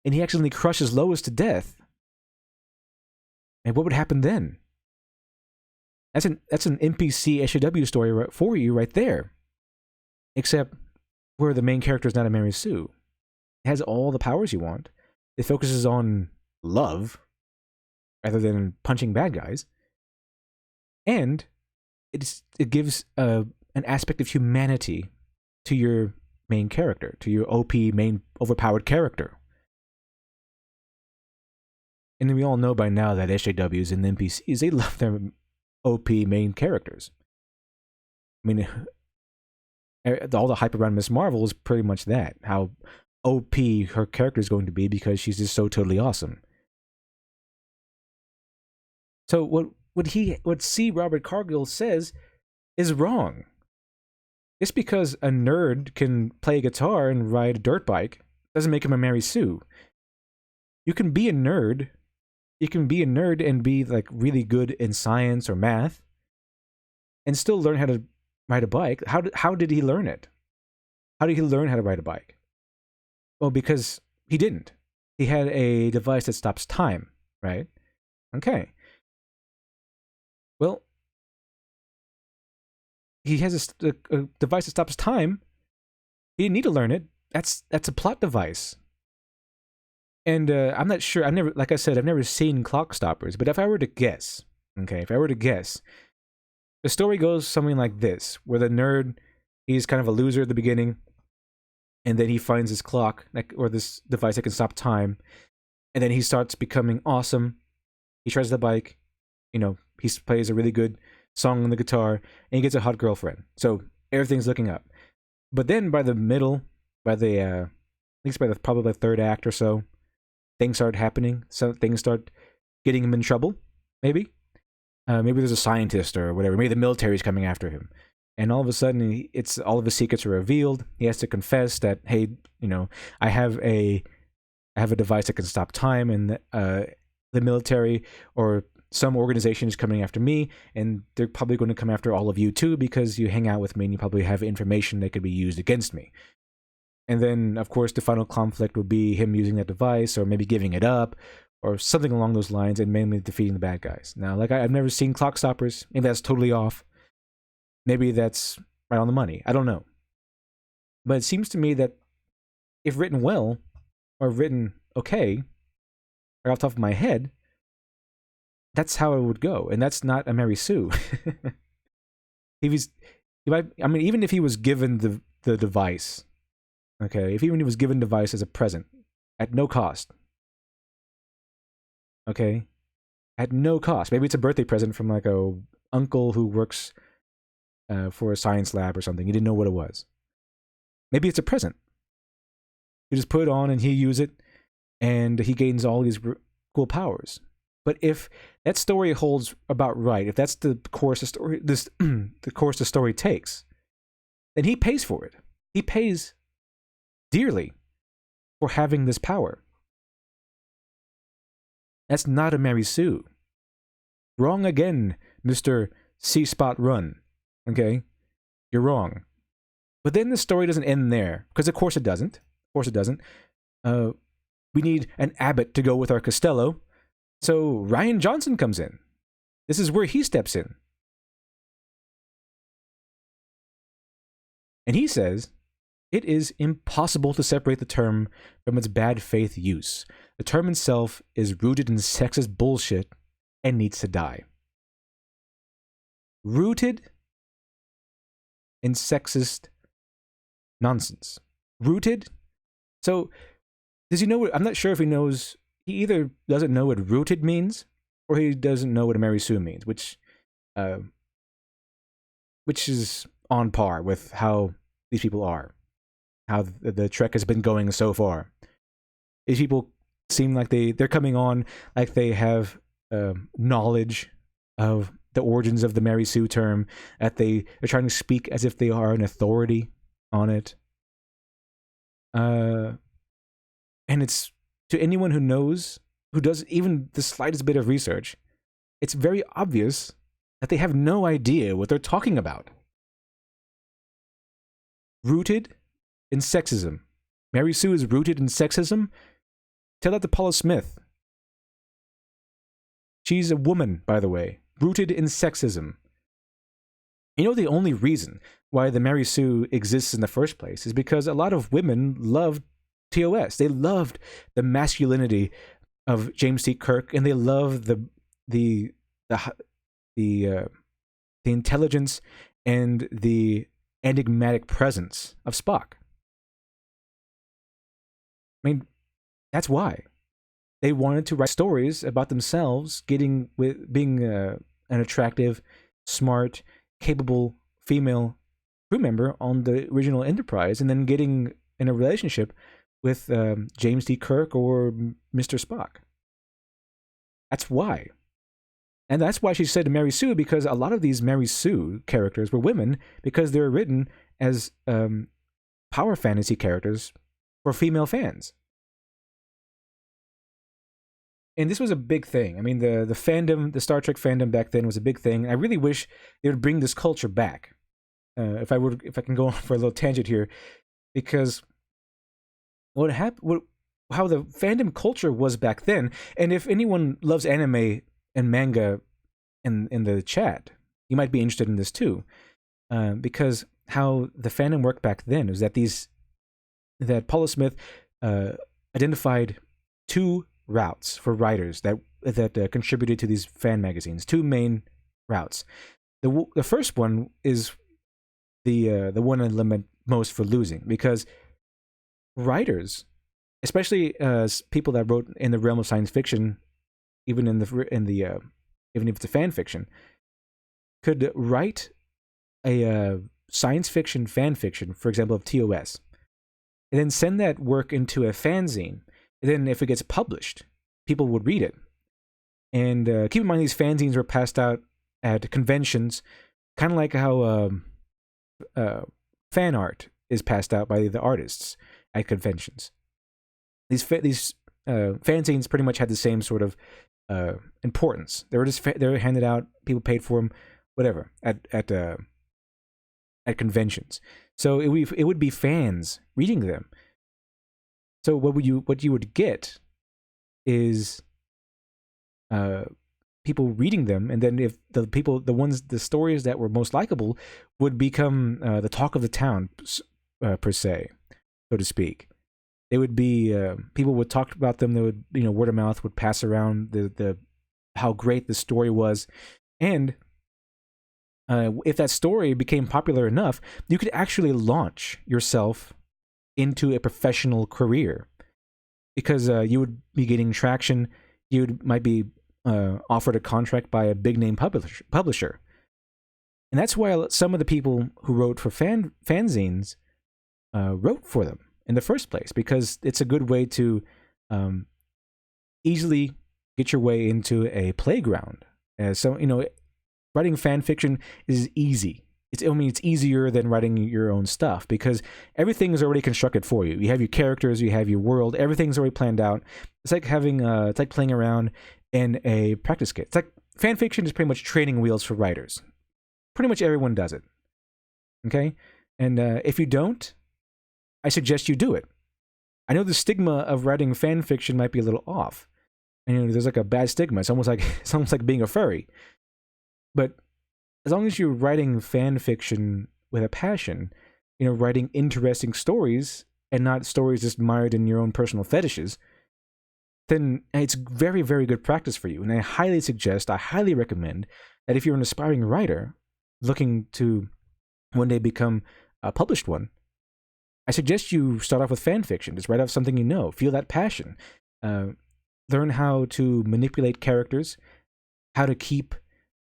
and he accidentally crushes Lois to death? And what would happen then? That's an NPC SJW story for you right there. Except where the main character is not a Mary Sue. It has all the powers you want. It focuses on love rather than punching bad guys. and it gives an aspect of humanity to your main character, to your OP main overpowered character. And we all know by now that SJWs and NPCs, they love their OP main characters. I mean, all the hype around Miss Marvel is pretty much that. How OP her character is going to be because she's just so totally awesome. So what C. Robert Cargill says is wrong. Just because a nerd can play guitar and ride a dirt bike doesn't make him a Mary Sue. You can be a nerd. You can be a nerd and be like really good in science or math and still learn how to ride a bike. How did he learn it? How did he learn how to ride a bike? Well, because he didn't. He had a device that stops time, right? Okay. Well, he has a device that stops time. He didn't need to learn it. That's a plot device. And I'm not sure. Like I said, I've never seen Clock Stoppers. But if I were to guess, the story goes something like this: where the nerd, he's kind of a loser at the beginning, and then he finds this clock or this device that can stop time, and then he starts becoming awesome. He tries the bike, he plays a really good song on the guitar, and he gets a hot girlfriend. So everything's looking up. But then by the middle, at least by probably the third act or so, things start happening. So things start getting him in trouble. Maybe there's a scientist or whatever. Maybe the military's coming after him, and all of a sudden, all of his secrets are revealed. He has to confess that, hey, I have a device that can stop time, and the military or some organization is coming after me, and they're probably going to come after all of you too because you hang out with me and you probably have information that could be used against me. And then, of course, the final conflict would be him using that device or maybe giving it up or something along those lines, and mainly defeating the bad guys. Now, I've never seen Clock Stoppers. Maybe that's totally off. Maybe that's right on the money. I don't know. But it seems to me that if written well or written okay, right off the top of my head, that's how it would go, and that's not a Mary Sue. Even if he was given the device, okay, if even he was given device as a present at no cost, okay, at no cost. Maybe it's a birthday present from like a uncle who works for a science lab or something. He didn't know what it was. Maybe it's a present. You just put it on and he use it, and he gains all these cool powers. But if that story holds about right, if that's the course the story the course the story takes, then he pays for it. He pays dearly for having this power. That's not a Mary Sue. Wrong again, Mr. C-Spot Run. Okay? You're wrong. But then the story doesn't end there, because of course it doesn't. We need an Abbott to go with our Costello. So Rian Johnson comes in. This is where he steps in. And he says, it is impossible to separate the term from its bad faith use. The term itself is rooted in sexist bullshit and needs to die. Rooted in sexist nonsense. Rooted? So, does he know? I'm not sure if he knows. He either doesn't know what rooted means, or he doesn't know what a Mary Sue means, which is on par with how these people are, how the trek has been going so far. These people seem like they're coming on like they have knowledge of the origins of the Mary Sue term, that they're trying to speak as if they are an authority on it. And it's, to anyone who knows, who does even the slightest bit of research, it's very obvious that they have no idea what they're talking about. Rooted in sexism. Mary Sue is rooted in sexism? Tell that to Paula Smith. She's a woman, by the way, rooted in sexism. The only reason why the Mary Sue exists in the first place is because a lot of women loved TOS. They loved the masculinity of James T. Kirk, and they loved the the intelligence and the enigmatic presence of Spock. I mean, that's why they wanted to write stories about themselves being an attractive, smart, capable female crew member on the original Enterprise, and then getting in a relationship with James D. Kirk or Mr. Spock. That's why. And that's why she said to Mary Sue, because a lot of these Mary Sue characters were women, because they're written as power fantasy characters for female fans. And this was a big thing. I mean, the fandom, the Star Trek fandom back then was a big thing. I really wish they would bring this culture back. If I can go on for a little tangent here, because how the fandom culture was back then, and if anyone loves anime and manga in the chat, you might be interested in this too, because how the fandom worked back then is that Paula Smith identified two routes for writers that contributed to these fan magazines. Two main routes. The first one is the one I lament most for losing, because writers, especially people that wrote in the realm of science fiction, even if it's a fan fiction, could write a science fiction fan fiction, for example, of TOS, and then send that work into a fanzine. And then if it gets published, people would read it. And keep in mind, these fanzines were passed out at conventions, kind of like how fan art is passed out by the artists at conventions. These fanzines pretty much had the same sort of importance. They were handed out, people paid for them, whatever, at conventions. So it would be fans reading them. So what you would get is people reading them, and then if the stories that were most likable would become the talk of the town, per se, so to speak. They would be people would talk about them. They would, word of mouth would pass around the how great the story was, and if that story became popular enough, you could actually launch yourself into a professional career, because you would be getting traction. You might be offered a contract by a big name publisher, and that's why some of the people who wrote for fanzines wrote for them in the first place, because it's a good way to easily get your way into a playground. So writing fan fiction is easy. It's easier than writing your own stuff, because everything is already constructed for you. You have your characters, you have your world, everything's already planned out. It's like it's like playing around in a practice kit. It's like fan fiction is pretty much training wheels for writers. Pretty much everyone does it. Okay, and if you don't, I suggest you do it. I know the stigma of writing fan fiction might be a little off. And there's like a bad stigma. It's almost like being a furry. But as long as you're writing fan fiction with a passion, writing interesting stories and not stories just mired in your own personal fetishes, then it's very, very good practice for you. And I highly recommend that if you're an aspiring writer looking to one day become a published one, I suggest you start off with fan fiction. Just write off something feel that passion, learn how to manipulate characters, how to keep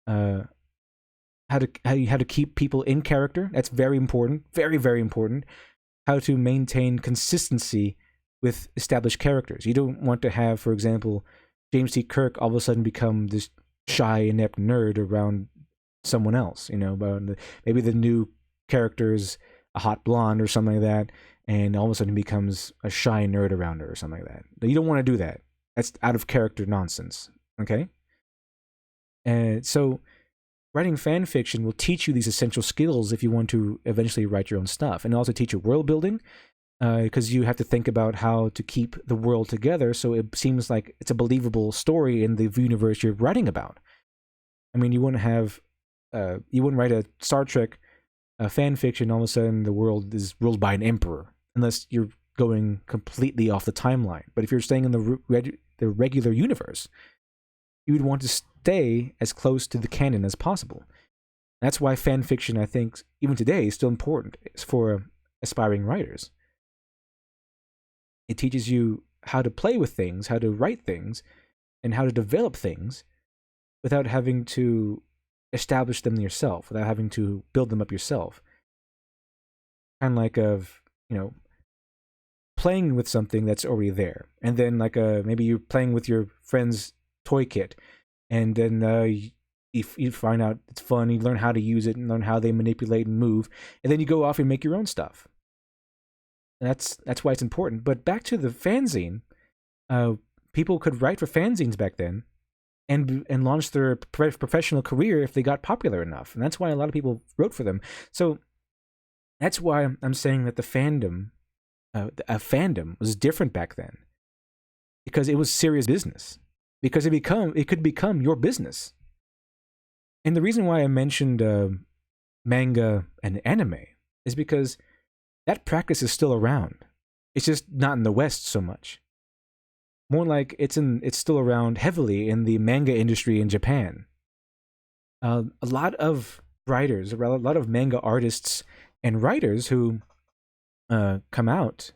how to keep people in character. That's very important, very, very important. How to maintain consistency with established characters. You don't want to have, for example, James T. Kirk all of a sudden become this shy, inept nerd around someone else. Maybe the new character's a hot blonde or something like that, and all of a sudden becomes a shy nerd around her or something like that. You don't want to do that. That's out of character nonsense. Okay? And so writing fan fiction will teach you these essential skills if you want to eventually write your own stuff, and also teach you world building, because you have to think about how to keep the world together so it seems like it's a believable story in the universe you're writing about. I mean, you wouldn't write a Star Trek fan fiction, all of a sudden the world is ruled by an emperor, unless you're going completely off the timeline. But if you're staying in the regular universe, you would want to stay as close to the canon as possible. That's why fan fiction, I think, even today, is still important for aspiring writers. It teaches you how to play with things, how to write things, and how to develop things without having to establish them yourself, without having to build them up yourself. Kind of like playing with something that's already there, and then maybe you're playing with your friend's toy kit, and then you find out it's fun. You learn how to use it and learn how they manipulate and move, and then you go off and make your own stuff. And that's why it's important. But back to the fanzine, people could write for fanzines back then, and launch their professional career if they got popular enough, and that's why a lot of people wrote for them. So that's why I'm saying that the fandom, a fandom, was different back then, because it was serious business. Because it could become your business. And the reason why I mentioned manga and anime is because that practice is still around. It's just not in the West so much. More like it's still around heavily in the manga industry in Japan. A lot of writers, a lot of manga artists and writers who come out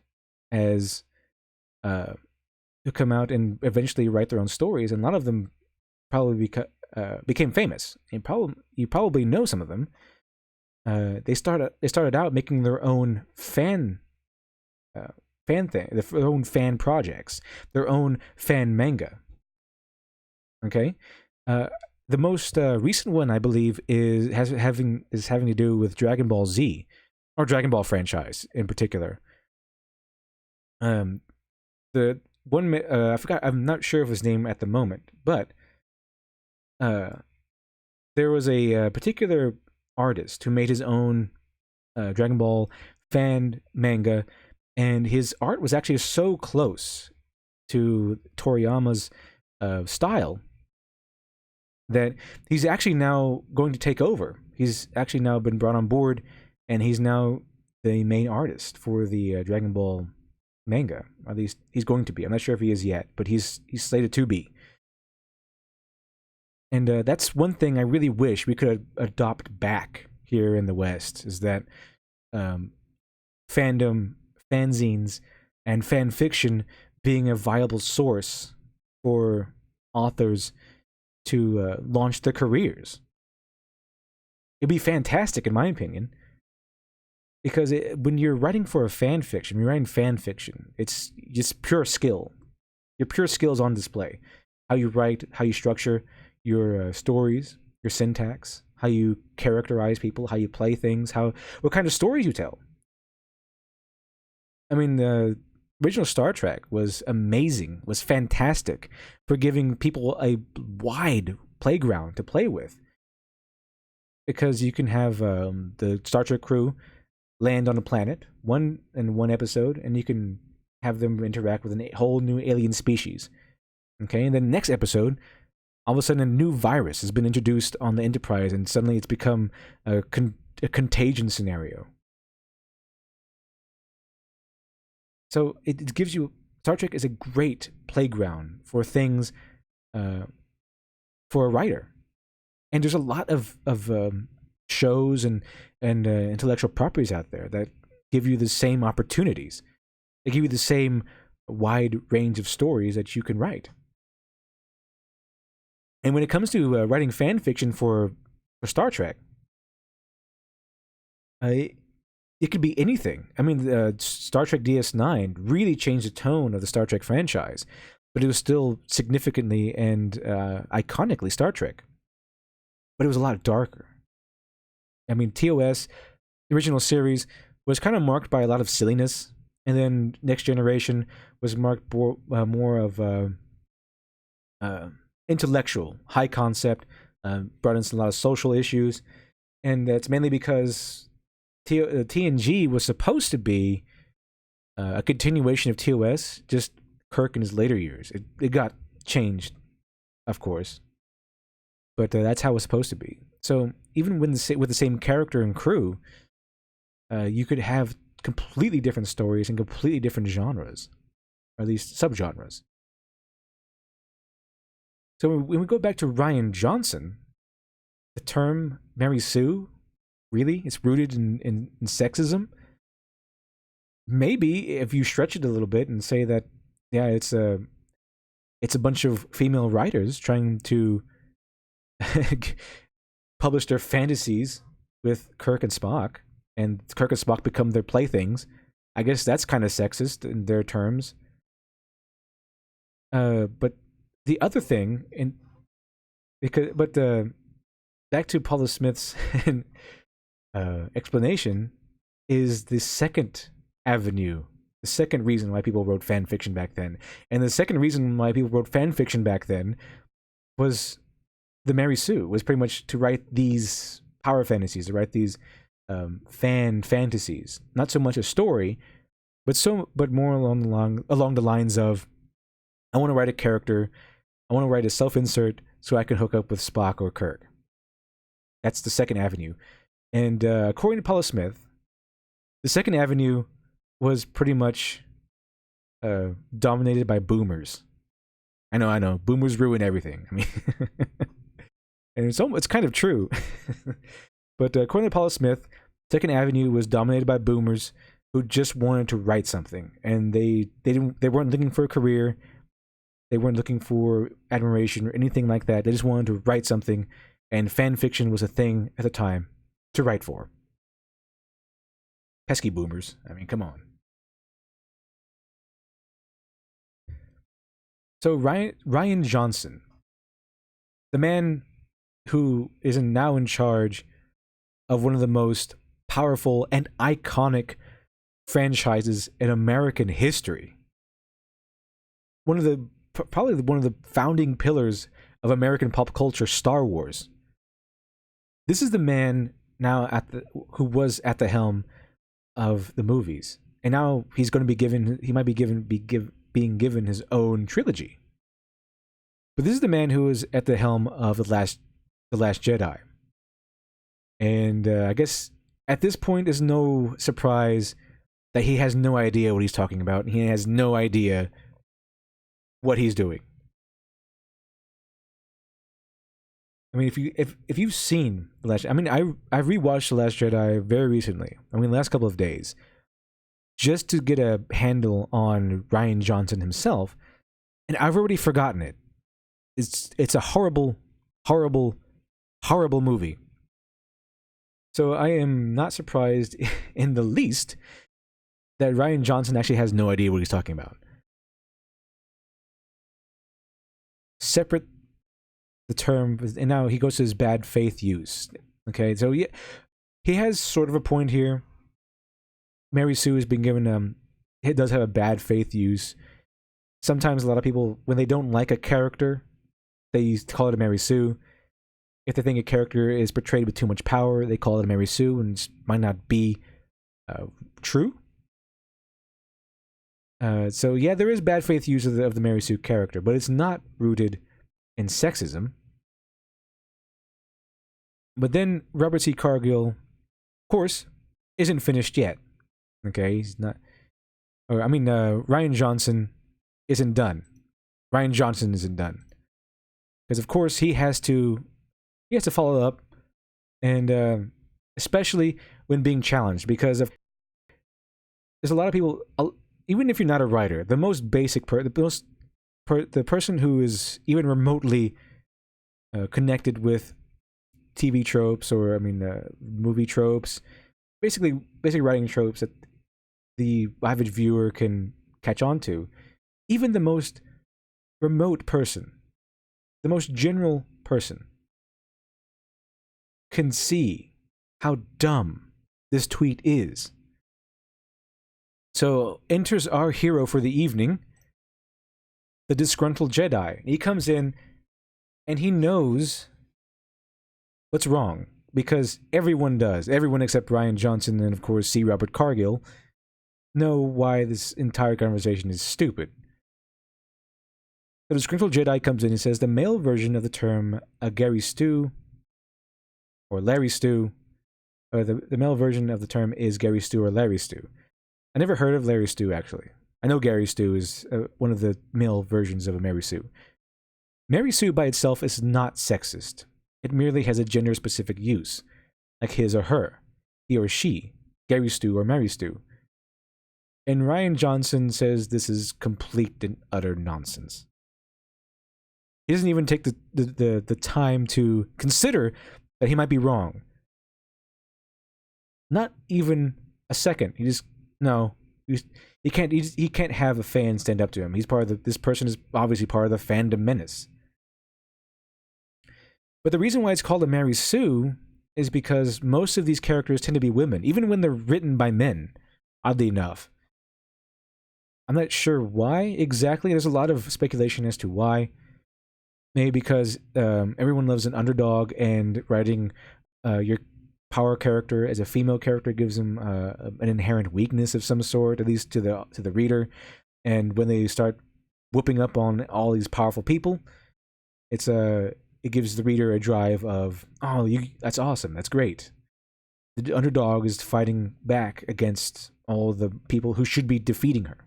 and eventually write their own stories, and a lot of them probably became famous. And you probably know some of them. They started out making their own fan thing, their own fan projects, their own fan manga. Okay, the most recent one, I believe, is having to do with Dragon Ball Z, or Dragon Ball franchise in particular. The one I forgot. I'm not sure of his name at the moment, but there was a particular artist who made his own Dragon Ball fan manga, and his art was actually so close to Toriyama's style that he's actually now going to take over. He's actually now been brought on board, and he's now the main artist for the Dragon Ball manga. At least he's going to be. I'm not sure if he is yet, but he's slated to be. And that's one thing I really wish we could adopt back here in the West, is that fandom, fanzines, and fan fiction being a viable source for authors to launch their careers. It'd be fantastic, in my opinion, because when you're writing for a fan fiction, when you're writing fan fiction, it's just pure skill. Your pure skills on display. How you write, how you structure your stories, your syntax, how you characterize people, how you play things, what kind of stories you tell. I mean, the original Star Trek was amazing, was fantastic for giving people a wide playground to play with. Because you can have the Star Trek crew land on a planet, one episode, and you can have them interact with a whole new alien species. Okay, and then next episode, all of a sudden a new virus has been introduced on the Enterprise, and suddenly it's become a contagion scenario. So it gives you, Star Trek is a great playground for things, for a writer. And there's a lot of shows and intellectual properties out there that give you the same opportunities. They give you the same wide range of stories that you can write. And when it comes to writing fan fiction for Star Trek, it could be anything. I mean, Star Trek DS9 really changed the tone of the Star Trek franchise, but it was still significantly and iconically Star Trek. But it was a lot darker. I mean, TOS, the original series, was kind of marked by a lot of silliness, and then Next Generation was marked more of intellectual, high concept, brought in a lot of social issues, and that's mainly because TNG was supposed to be a continuation of TOS, just Kirk in his later years. It got changed, of course, but that's how it was supposed to be. So even with the same character and crew, you could have completely different stories and completely different genres, or at least subgenres. So when we go back to Rian Johnson, the term Mary Sue, really, it's rooted in sexism. Maybe if you stretch it a little bit and say that, yeah, it's a bunch of female writers trying to publish their fantasies with Kirk and Spock, and Kirk and Spock become their playthings. I guess that's kind of sexist in their terms. But the other thing, back to Paula Smith's explanation, is the second avenue, the second reason why people wrote fan fiction back then. And the second reason why people wrote fan fiction back then was the Mary Sue, was pretty much to write these power fantasies, to write these fan fantasies. Not so much a story, but more along the lines of, I want to write a character, I want to write a self-insert so I can hook up with Spock or Kirk. That's the second avenue. And according to Paula Smith, the second avenue was pretty much dominated by boomers. I know. Boomers ruin everything. I mean, and it's kind of true. But according to Paula Smith, second avenue was dominated by boomers who just wanted to write something, and they weren't looking for a career. They weren't looking for admiration or anything like that. They just wanted to write something, and fan fiction was a thing at the time to write for. Pesky boomers. I mean, come on. So Rian Johnson, the man who is now in charge of one of the most powerful and iconic franchises in American history, probably one of the founding pillars of American pop culture, Star Wars. This is the man now who was at the helm of the movies, and now he's going to be given. He might be being given his own trilogy. But this is the man who is at the helm of the Last Jedi, and I guess at this point, there's no surprise that he has no idea what he's talking about, and he has no idea what he's doing. I mean, if you've seen the Last, I mean, I rewatched the Last Jedi very recently. I mean, the last couple of days, just to get a handle on Rian Johnson himself, and I've already forgotten it. It's a horrible, horrible, horrible movie. So I am not surprised in the least that Rian Johnson actually has no idea what he's talking about. Separate the term, and now he goes to his bad faith use. Okay, so yeah, he has sort of a point here. Mary Sue has been given it does have a bad faith use. Sometimes a lot of people, when they don't like a character, they call it a Mary Sue. If they think a character is portrayed with too much power, they call it a Mary Sue, and it might not be true. So yeah, there is bad faith use of the Mary Sue character, but it's not rooted in sexism. But then Robert C. Cargill, of course, isn't finished yet. Okay, he's not. Or I mean, Rian Johnson isn't done. Rian Johnson isn't done because, of course, he has to follow up, and especially when being challenged, because there's a lot of people. Even if you're not a writer, the most basic the person who is even remotely connected with TV tropes, or I mean movie tropes, basically writing tropes that the average viewer can catch on to. Even the most remote person, the most general person, can see how dumb this tweet is. So enters our hero for the evening, the disgruntled Jedi. He comes in and he knows what's wrong, because everyone does. Everyone except Rian Johnson and, of course, C. Robert Cargill know why this entire conversation is stupid. The disgruntled Jedi comes in and says the male version of the term Gary Stu, or Larry Stu, or the male version of the term is Gary Stu or Larry Stu. I never heard of Larry Stu, actually. I know Gary Stu is one of the male versions of a Mary Sue. Mary Sue by itself is not sexist. It merely has a gender-specific use, like his or her, he or she, Gary Stu or Mary Stu. And Rian Johnson says this is complete and utter nonsense. He doesn't even take the time to consider that he might be wrong. Not even a second. He just, no. He can't have a fan stand up to him. He's part of this person is obviously part of the fandom menace. But the reason why it's called a Mary Sue is because most of these characters tend to be women, even when they're written by men, oddly enough. I'm not sure why exactly. There's a lot of speculation as to why. Maybe because everyone loves an underdog, and writing your power character as a female character gives them an inherent weakness of some sort, at least to the reader. And when they start whooping up on all these powerful people, it gives the reader a drive of, oh, that's awesome, that's great. The underdog is fighting back against all the people who should be defeating her.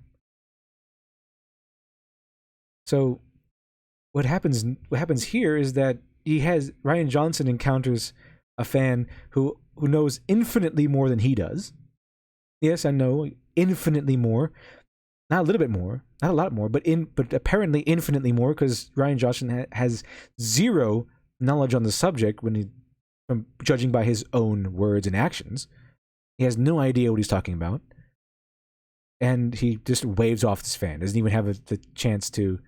So what happens here is that Rian Johnson encounters a fan who knows infinitely more than he does. Yes, I know, infinitely more. Not a little bit more, not a lot more, but apparently infinitely more, because Rian Johnson has zero knowledge on the subject from judging by his own words and actions. He has no idea what he's talking about, and he just waves off this fan. Doesn't even have the chance to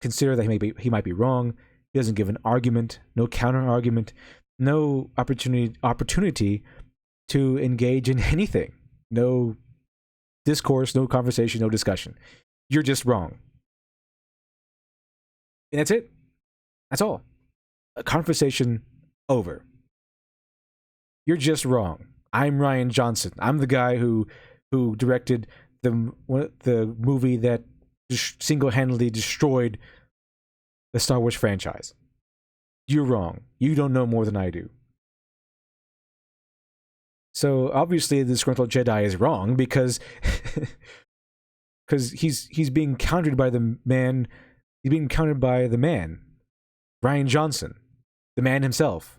consider that he might be wrong. He doesn't give an argument, no counter argument, no opportunity to engage in anything. No discourse, no conversation, no discussion. You're just wrong. And that's it. That's all. A conversation over. You're just wrong. I'm Rian Johnson. I'm the guy who directed the movie that single-handedly destroyed the Star Wars franchise. You're wrong. You don't know more than I do. So obviously the disgruntled Jedi is wrong because he's being countered by the man. He's being countered by the man, Rian Johnson, the man himself.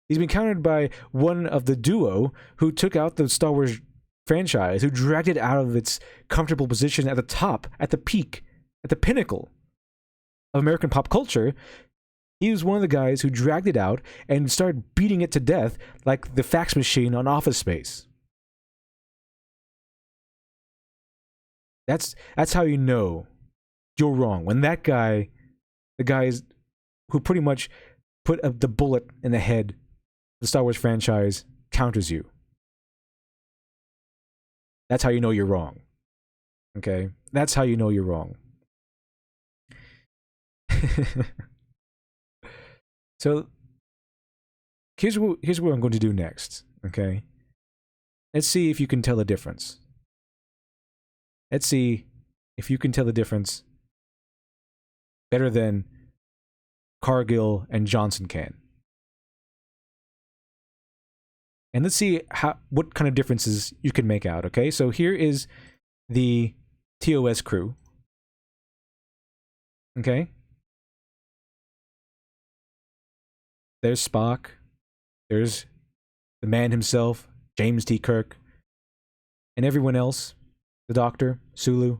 He's been countered by one of the duo who took out the Star Wars franchise, who dragged it out of its comfortable position at the top, at the peak, at the pinnacle of American pop culture. He was one of the guys who dragged it out and started beating it to death like the fax machine on Office Space. That's how you know you're wrong. When that guy, the guys who pretty much put the bullet in the head of the Star Wars franchise, counters you. That's how you know you're wrong. Okay? That's how you know you're wrong. So here's what I'm going to do next, okay? Let's see if you can tell the difference. Let's see if you can tell the difference better than Cargill and Johnson can. And let's see what kind of differences you can make out, okay? So here is the TOS crew. Okay? There's Spock. There's the man himself, James T. Kirk. And everyone else. The Doctor, Sulu,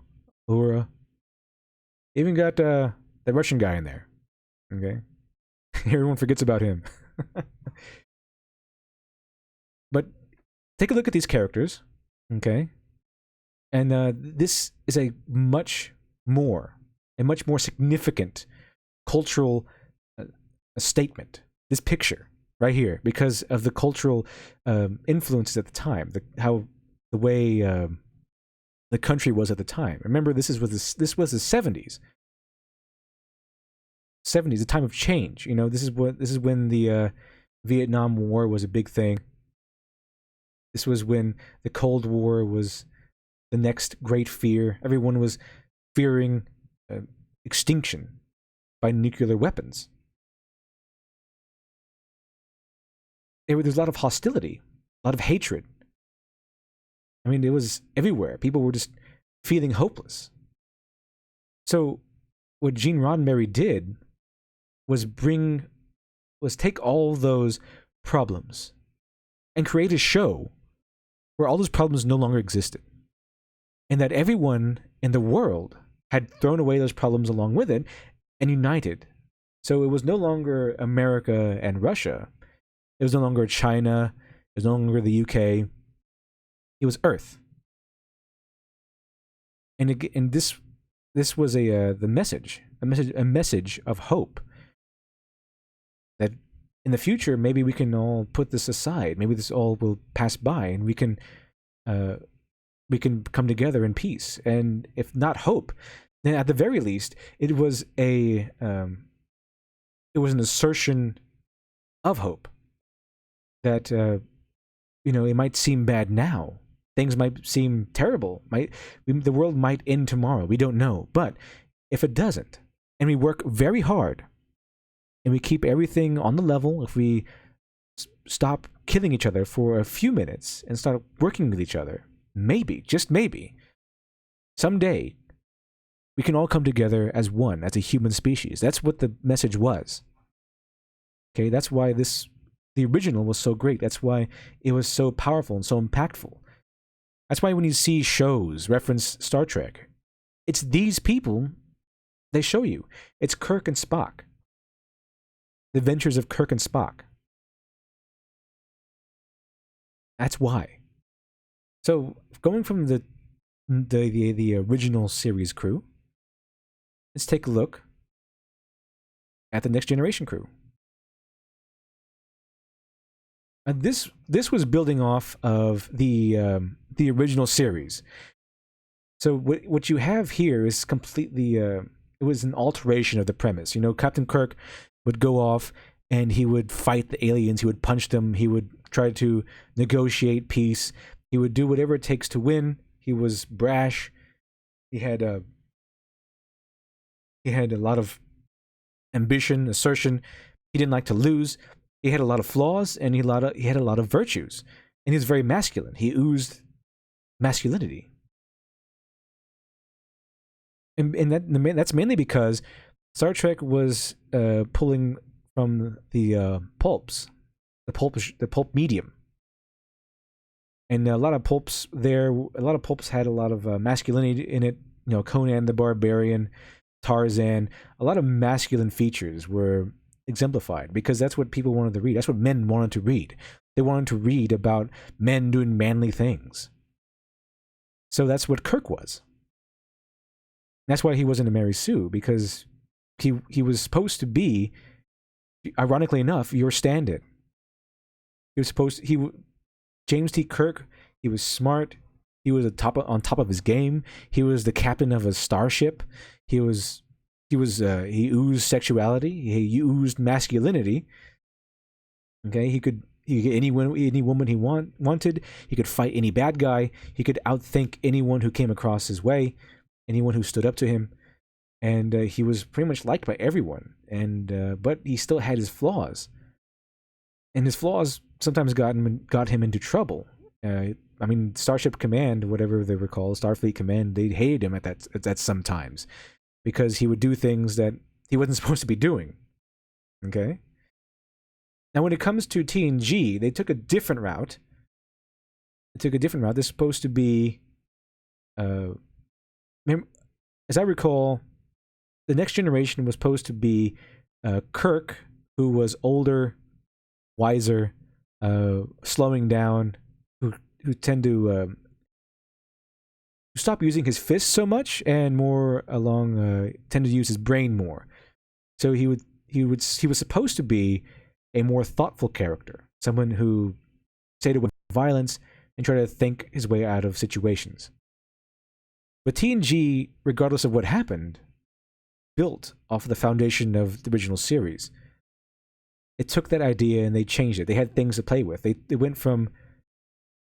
Uhura. Even got the Russian guy in there. Okay? Everyone forgets about him. But take a look at these characters. Okay? And this is a much more significant cultural statement. This picture right here, because of the cultural influences at the time, the way the country was at the time. Remember, this was the 70s. 70s, a time of change. You know, this is when the Vietnam War was a big thing. This was when the Cold War was the next great fear. Everyone was fearing extinction by nuclear weapons. There's a lot of hostility, a lot of hatred. I mean, it was everywhere. People were just feeling hopeless. So what Gene Roddenberry did was bring was take all those problems and create a show where all those problems no longer existed, and that everyone in the world had thrown away those problems along with it and united. So it was no longer America and Russia. It was no longer China. It was no longer the UK. It was Earth. And this was the message, a message of hope, that in the future maybe we can all put this aside. Maybe this all will pass by, and we can come together in peace. And if not hope, then at the very least, it was an assertion of hope that it might seem bad now. Things might seem terrible. The world might end tomorrow. We don't know. But if it doesn't, and we work very hard, and we keep everything on the level, if we stop killing each other for a few minutes and start working with each other, maybe, just maybe, someday, we can all come together as one, as a human species. That's what the message was. Okay, that's why the original was so great. That's why it was so powerful and so impactful. That's why when you see shows reference Star Trek, it's these people they show you. It's Kirk and Spock. The Adventures of Kirk and Spock. That's why. So, going from the original series crew, let's take a look at the Next Generation crew. This was building off of the original series. So what you have here is completely it was an alteration of the premise. Captain Kirk would go off and he would fight the aliens. He would punch them. He would try to negotiate peace. He would do whatever it takes to win. He was brash. He had a lot of ambition, assertion. He didn't like to lose. He had a lot of flaws, and he had a lot of virtues, and he was very masculine. He oozed masculinity, and that's mainly because Star Trek was pulling from the pulps, the pulp medium, and a lot of pulps had a lot of masculinity in it. Conan the Barbarian, Tarzan, a lot of masculine features were exemplified because that's what people wanted to read. That's what men wanted to read. They wanted to read about men doing manly things. So that's what Kirk was. That's why he wasn't a Mary Sue, because he was supposed to be, ironically enough, your stand-in. James T. Kirk, he was smart. He was on top of his game. He was the captain of a starship. He oozed sexuality. He oozed masculinity. Okay, he could get any woman he wanted. He could fight any bad guy. He could outthink anyone who came across his way, anyone who stood up to him, and he was pretty much liked by everyone. And but he still had his flaws, and his flaws sometimes got him into trouble. Starship Command, whatever they were called, Starfleet Command, they hated him at that sometimes, because he would do things that he wasn't supposed to be doing. Okay? Now, when it comes to TNG, they took a different route. They're supposed to be, as I recall, the Next Generation was supposed to be Kirk, who was older, wiser, slowing down, who tend to stop using his fists so much and more tend to use his brain more. So he was supposed to be a more thoughtful character, someone who stayed away from violence and try to think his way out of situations. But TNG, regardless of what happened, built off of the foundation of the original series. It took that idea and they changed it. They had things to play with. They went from,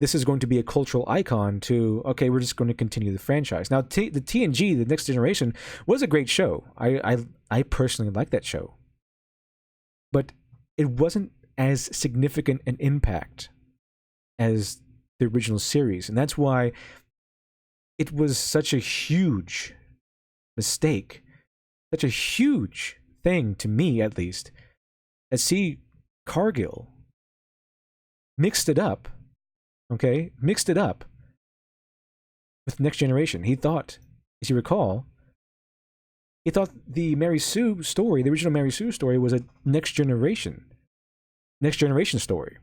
this is going to be a cultural icon, to, okay, we're just going to continue the franchise. Now, the TNG, the Next Generation, was a great show. I personally like that show. But it wasn't as significant an impact as the original series. And that's why it was such a huge mistake, such a huge thing, to me at least, to see Cargill mixed it up, okay? Mixed it up with Next Generation. He thought, as you recall, he thought the Mary Sue story, the original Mary Sue story, was a Next Generation story.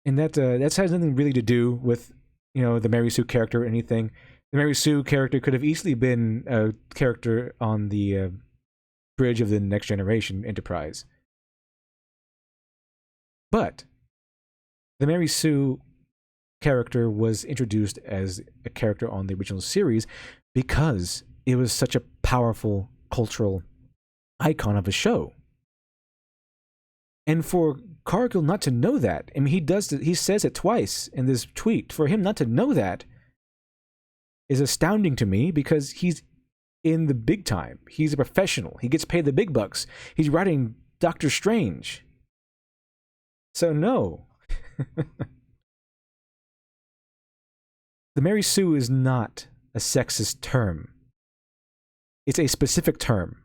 And that has nothing really to do with, the Mary Sue character or anything. The Mary Sue character could have easily been a character on the bridge of the Next Generation Enterprise. But the Mary Sue character was introduced as a character on the original series because it was such a powerful cultural icon of a show. And for Cargill not to know that, I mean, he says it twice in this tweet. For him not to know that is astounding to me, because he's in the big time. He's a professional. He gets paid the big bucks. He's writing Doctor Strange. So no. The Mary Sue is not a sexist term. It's a specific term.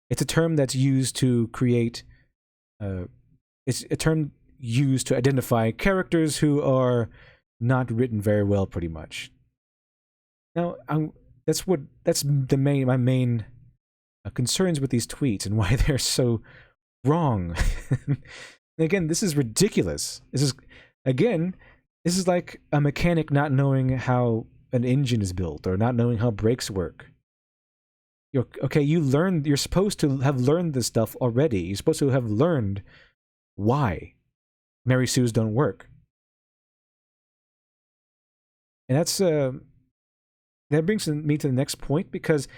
It's a term that's used to create... it's a term used to identify characters who are not written very well, pretty much. Now, that's my main concerns with these tweets and why they're so wrong. Again, this is ridiculous. This is like a mechanic not knowing how an engine is built or not knowing how brakes work. You're supposed to have learned this stuff already. You're supposed to have learned why Mary Sue's don't work. And that brings me to the next point, because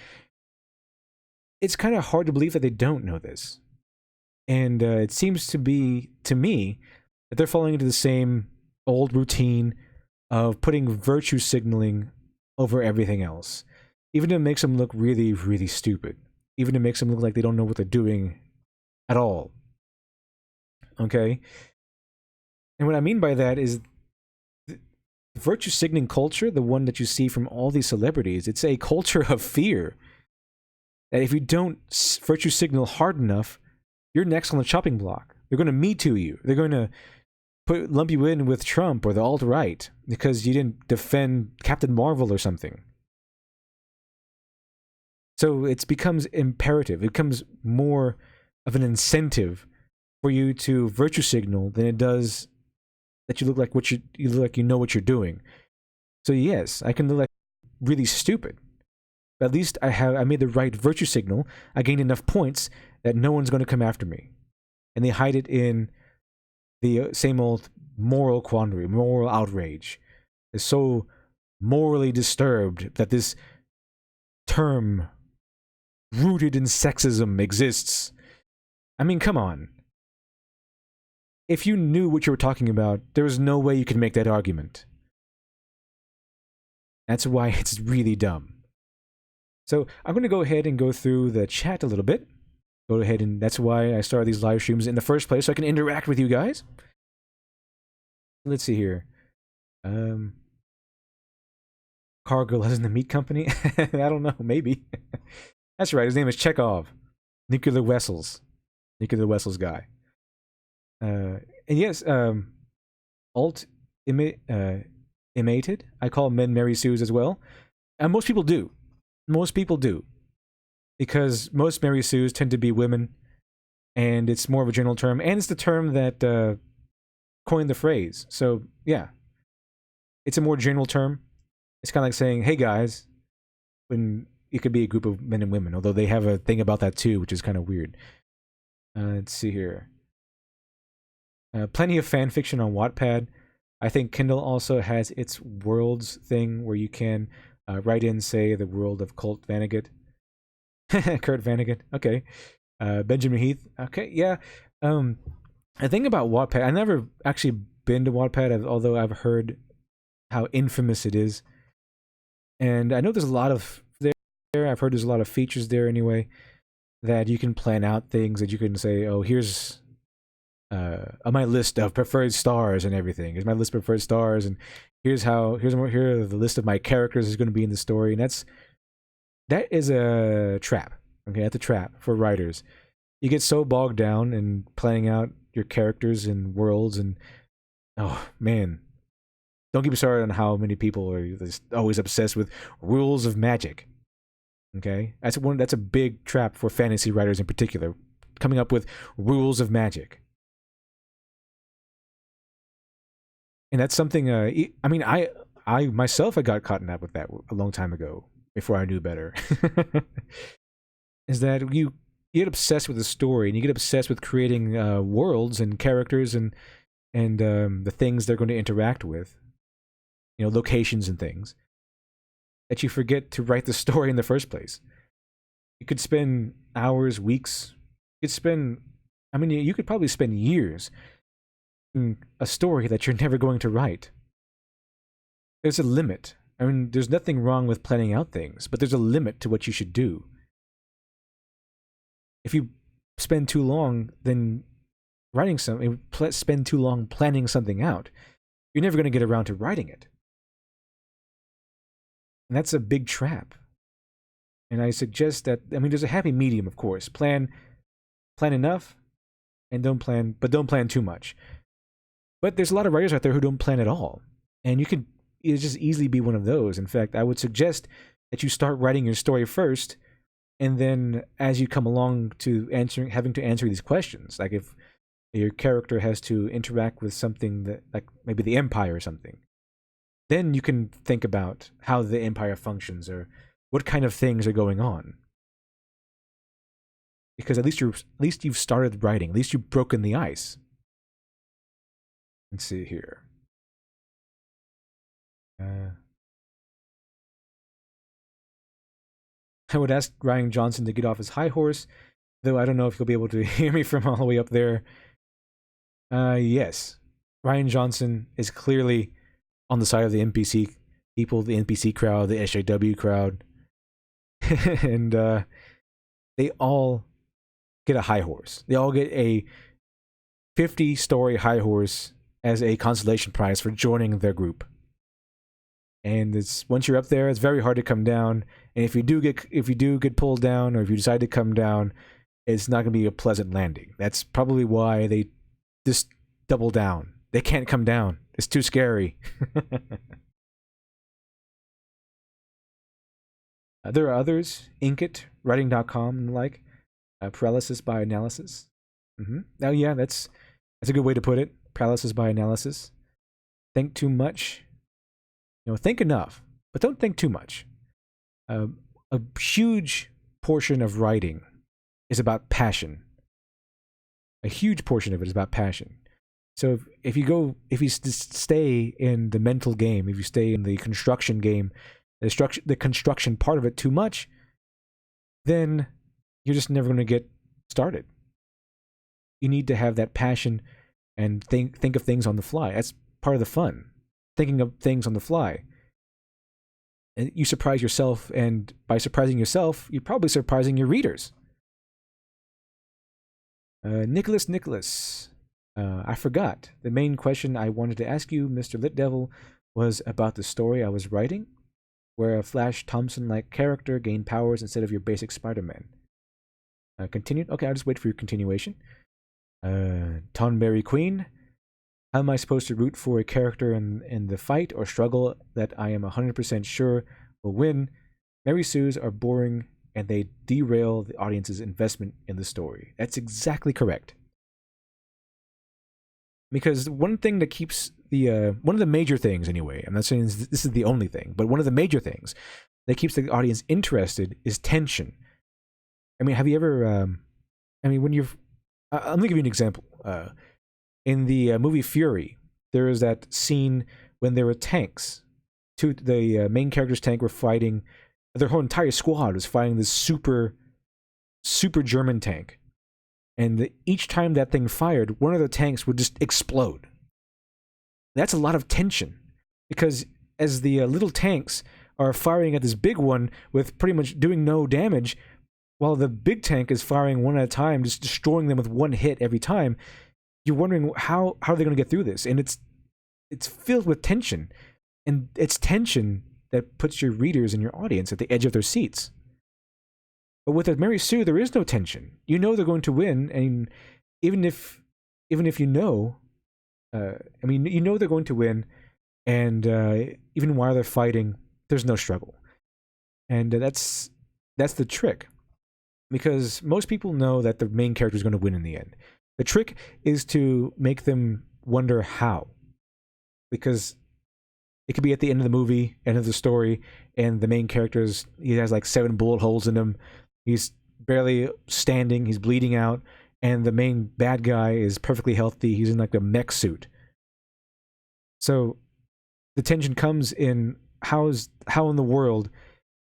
it's kind of hard to believe that they don't know this. And it seems to be, to me, that they're falling into the same old routine of putting virtue signaling over everything else. Even if it makes them look really, really stupid. Even if it makes them look like they don't know what they're doing at all. Okay? And what I mean by that is the virtue signaling culture, the one that you see from all these celebrities, it's a culture of fear. That if you don't virtue signal hard enough, you're next on the chopping block. They're going to Me Too you. They're going to lump you in with Trump or the alt-right because you didn't defend Captain Marvel or something. So it becomes imperative. It becomes more of an incentive for you to virtue signal than it does that you look like you look like you know what you're doing. So yes, I can look like really stupid. But at least I made the right virtue signal. I gained enough points that no one's going to come after me. And they hide it in the same old moral quandary, moral outrage. It's so morally disturbed that this term rooted in sexism exists. I mean, come on. If you knew what you were talking about, there was no way you could make that argument. That's why it's really dumb. So I'm going to go ahead and go through the chat a little bit. Go ahead, and that's why I started these live streams in the first place, so I can interact with you guys. Let's see here. Cargill as in the meat company? I don't know, maybe. That's right, his name is Chekhov. Nuclear Vessels guy. And yes, Imated. I call men Mary Sues as well. And most people do. Because most Mary Sues tend to be women, and it's more of a general term, and it's the term that coined the phrase. So, yeah. It's a more general term. It's kind of like saying, hey guys, when it could be a group of men and women, although they have a thing about that too, which is kind of weird. Let's see here. Plenty of fan fiction on Wattpad. I think Kindle also has its worlds thing where you can write in, say, the world of Colt Vonnegut. Kurt Vonnegut. Okay. Benjamin Heath. Okay, yeah. The thing about Wattpad, I've never actually been to Wattpad, although I've heard how infamous it is. And I know there's a lot of there. I've heard there's a lot of features there anyway, that you can plan out things that you can say, oh, here's my list of preferred stars and everything. Here's my list of preferred stars, and here are the list of my characters is going to be in the story. And that is a trap. Okay, that's a trap for writers. you get so bogged down in planning out your characters and worlds, and oh man, don't get me started on how many people are just always obsessed with rules of magic. Okay, that's a big trap for fantasy writers in particular, coming up with rules of magic. And that's something. I mean, I myself, I got caught up with that a long time ago before I knew better. Is that you get obsessed with the story, and you get obsessed with creating worlds and characters and the things they're going to interact with, locations and things, that you forget to write the story in the first place. You could spend hours, weeks. You could probably spend years in a story that you're never going to write. There's a limit. I mean, there's nothing wrong with planning out things, but there's a limit to what you should do. If you spend too long then writing something, spend too long planning something out, you're never going to get around to writing it. And that's a big trap. And I suggest that, there's a happy medium, of course. Plan enough, and don't plan too much. But there's a lot of writers out there who don't plan at all. And you could just easily be one of those. In fact, I would suggest that you start writing your story first, and then as you come along to having to answer these questions, like if your character has to interact with something that, like maybe the Empire or something, then you can think about how the Empire functions or what kind of things are going on. Because at least you've started writing. At least you've broken the ice. Let's see here. I would ask Rian Johnson to get off his high horse, though I don't know if he'll be able to hear me from all the way up there. Yes. Rian Johnson is clearly on the side of the NPC people, the NPC crowd, the SJW crowd. And they all get a high horse. They all get a 50-story high horse as a consolation prize for joining their group. And once you're up there, it's very hard to come down. And if you do get pulled down, or if you decide to come down, it's not going to be a pleasant landing. That's probably why they just double down. They can't come down. It's too scary. There are others, Inkit, writing.com, and the like. Paralysis by analysis. Oh yeah, that's a good way to put it. Paralysis by analysis. Think too much. Think enough, but don't think too much. A huge portion of writing is about passion. A huge portion of it is about passion. So if you stay in the mental game, if you stay in the construction game, the construction part of it too much, then you're just never going to get started. You need to have that passion and think of things on the fly. That's part of the fun. Thinking of things on the fly. And you surprise yourself, and by surprising yourself, you're probably surprising your readers. Nicholas, I forgot. The main question I wanted to ask you, Mr. Lit Devil, was about the story I was writing, where a Flash Thompson-like character gained powers instead of your basic Spider-Man. Continued? Okay, I'll just wait for your continuation. Tonberry Queen. How am I supposed to root for a character in the fight or struggle that I am 100% sure will win? Mary Sue's are boring, and they derail the audience's investment in the story. That's exactly correct. Because one thing that keeps one of the major things anyway, I'm not saying this is the only thing, but one of the major things that keeps the audience interested is tension. Have you ever, when you're, I'm going to give you an example. In the movie Fury, there is that scene when there were tanks. The main character's tank were fighting, their whole entire squad was fighting this super German tank. And each time that thing fired, one of the tanks would just explode. That's a lot of tension, because as the little tanks are firing at this big one with pretty much doing no damage, while the big tank is firing one at a time, just destroying them with one hit every time, you're wondering how are they going to get through this? And it's filled with tension. And it's tension that puts your readers and your audience at the edge of their seats. But with a Mary Sue, there is no tension. You know they're going to win, and even if you know, I mean, you know they're going to win, and even while they're fighting, there's no struggle, and that's the trick, because most people know that the main character is going to win in the end. The trick is to make them wonder how, because it could be at the end of the movie, end of the story, and the main character's he has like 7 bullet holes in him. He's barely standing. He's bleeding out, and the main bad guy is perfectly healthy. He's in like a mech suit. So the tension comes in how in the world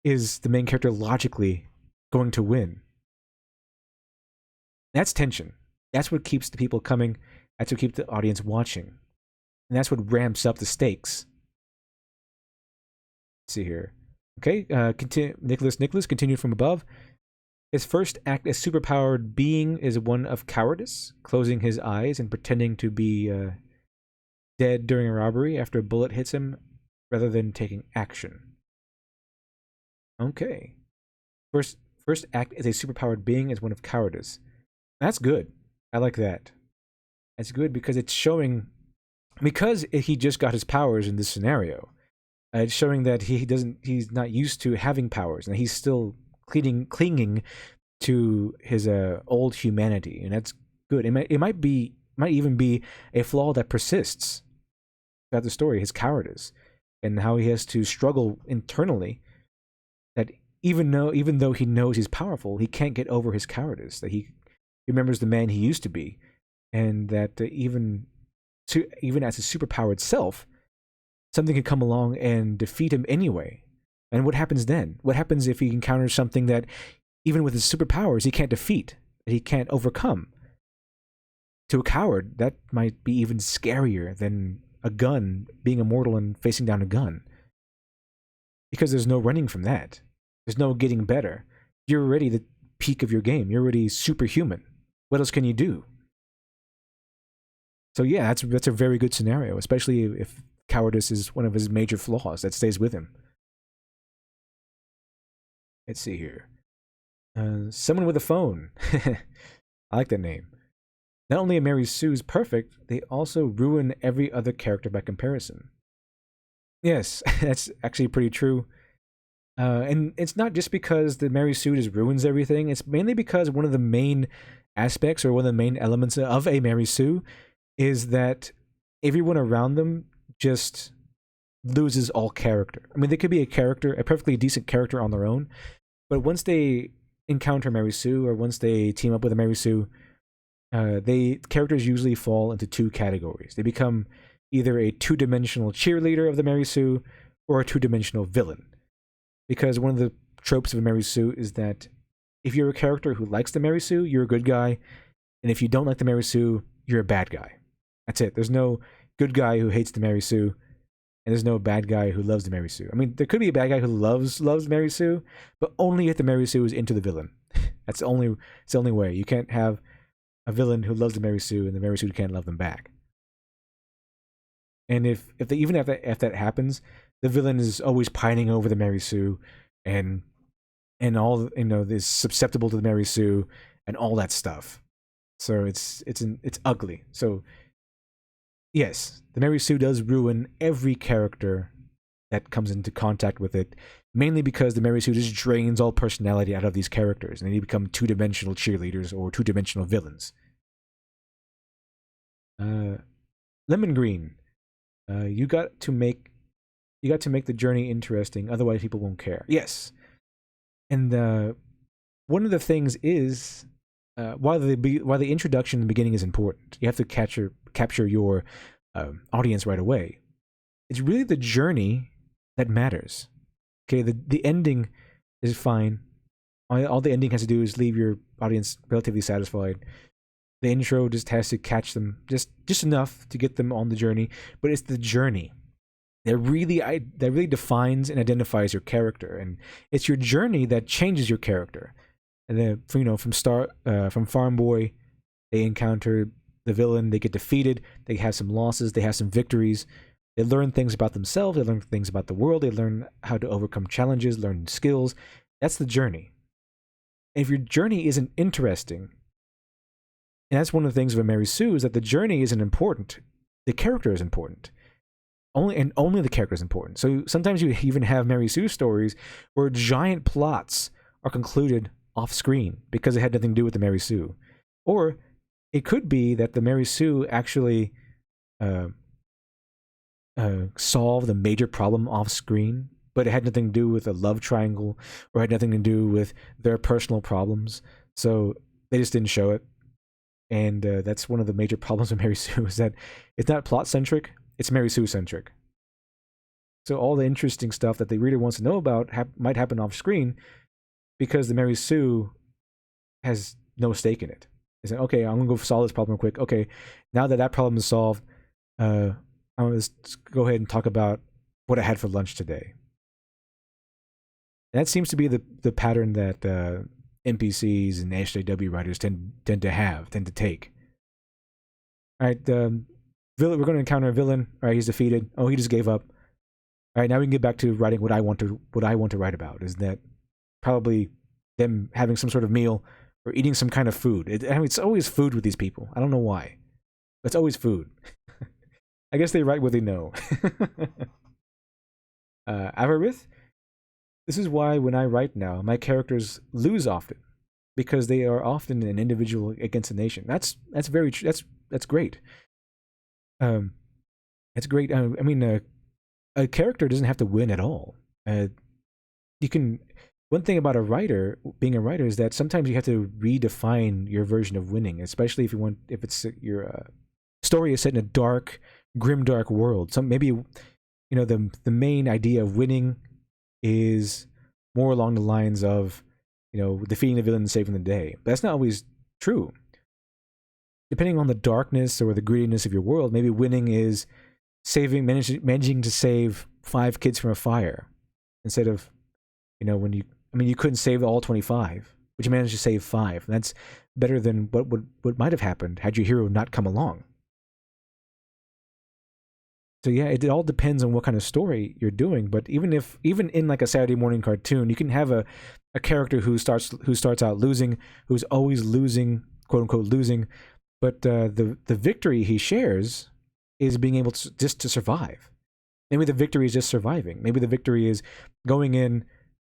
is the main character logically going to win? That's tension. That's what keeps the people coming. That's what keeps the audience watching. And that's what ramps up the stakes. Let's see here. Okay, Nicholas continued from above. His first act as superpowered being is one of cowardice, closing his eyes and pretending to be dead during a robbery after a bullet hits him, rather than taking action. Okay. First act as a superpowered being is one of cowardice. That's good. I like that. That's good because it's showing, because he just got his powers in this scenario. It's showing that he's not used to having powers, and he's still clinging to his old humanity, and that's good. It might even be a flaw that persists throughout the story, his cowardice, and how he has to struggle internally. That even though he knows he's powerful, he can't get over his cowardice. That he remembers the man he used to be, and that even as his superpowered self, something can come along and defeat him anyway. And what happens then? What happens if he encounters something that, even with his superpowers, he can't defeat, that he can't overcome? To a coward, that might be even scarier than a gun, being immortal and facing down a gun. Because there's no running from that. There's no getting better. You're already the peak of your game. You're already superhuman. What else can you do? So yeah, that's a very good scenario, especially if cowardice is one of his major flaws that stays with him. Let's see here. Someone with a phone. I like that name. Not only are Mary Sue's perfect, they also ruin every other character by comparison. Yes, that's actually pretty true. And it's not just because the Mary Sue just ruins everything. It's mainly because one of the main aspects, or one of the main elements of a Mary Sue, is that everyone around them just loses all character. I mean, they could be a perfectly decent character on their own, but once they encounter Mary Sue, or once they team up with a Mary Sue, characters usually fall into 2 categories. They become either a 2-dimensional cheerleader of the Mary Sue, or a 2-dimensional villain. Because one of the tropes of a Mary Sue is that if you're a character who likes the Mary Sue, you're a good guy, and if you don't like the Mary Sue, you're a bad guy. That's it. There's no good guy who hates the Mary Sue, and there's no bad guy who loves the Mary Sue. I mean, there could be a bad guy who loves Mary Sue, but only if the Mary Sue is into the villain. It's the only way. You can't have a villain who loves the Mary Sue, and the Mary Sue can't love them back. And if that happens, the villain is always pining over the Mary Sue, and all, is susceptible to the Mary Sue and all that stuff. So it's ugly. So yes, the Mary Sue does ruin every character that comes into contact with it, mainly because the Mary Sue just drains all personality out of these characters, and they become 2-dimensional cheerleaders or 2-dimensional villains. Lemon Green, you got to make the journey interesting, otherwise people won't care. Yes, and one of the things is, while the introduction in the beginning is important, you have to capture your audience right away. It's really the journey that matters. Okay, the ending is fine. All the ending has to do is leave your audience relatively satisfied. The intro just has to catch them just enough to get them on the journey, but it's the journey that really defines and identifies your character, and it's your journey that changes your character. And then, from Farm Boy, they encounter the villain, they get defeated, they have some losses, they have some victories, they learn things about themselves, they learn things about the world, they learn how to overcome challenges, learn skills. That's the journey. And if your journey isn't interesting, and that's one of the things of a Mary Sue, is that the journey isn't important. The character is important. Only the character is important. So sometimes you even have Mary Sue stories where giant plots are concluded off screen because it had nothing to do with the Mary Sue. Or it could be that the Mary Sue actually solved a major problem off screen, but it had nothing to do with a love triangle or had nothing to do with their personal problems. So they just didn't show it. And that's one of the major problems with Mary Sue, is that it's not plot-centric, it's Mary Sue-centric. So all the interesting stuff that the reader wants to know about might happen off screen because the Mary Sue has no stake in it. It's like, okay, I'm going to go solve this problem real quick. Okay, now that that problem is solved, I'm going to go ahead and talk about what I had for lunch today. And that seems to be the pattern that NPCs and SJW writers tend to take. All right, villain. We're going to encounter a villain. All right, he's defeated. Oh, he just gave up. All right, now we can get back to writing what I want to write about. Is that probably them having some sort of meal or eating some kind of food? It's always food with these people. I don't know why. It's always food. I guess they write what they know. Avarith. This is why when I write now, my characters lose often, because they are often an individual against a nation. That's very true. That's great. That's great. I mean, a character doesn't have to win at all. You can. One thing about being a writer, is that sometimes you have to redefine your version of winning, especially if it's your story is set in a dark, grimdark world. Maybe the main idea of winning is more along the lines of, defeating the villain and saving the day. But that's not always true. Depending on the darkness or the grittiness of your world, maybe winning is managing to save 5 kids from a fire, instead of, you couldn't save all 25, but you managed to save 5. And that's better than what might have happened had your hero not come along. So yeah, it all depends on what kind of story you're doing. But even in like a Saturday morning cartoon, you can have a character who starts out losing, who's always losing, quote unquote losing, but the victory he shares is being able to survive. Maybe the victory is just surviving. Maybe the victory is going in,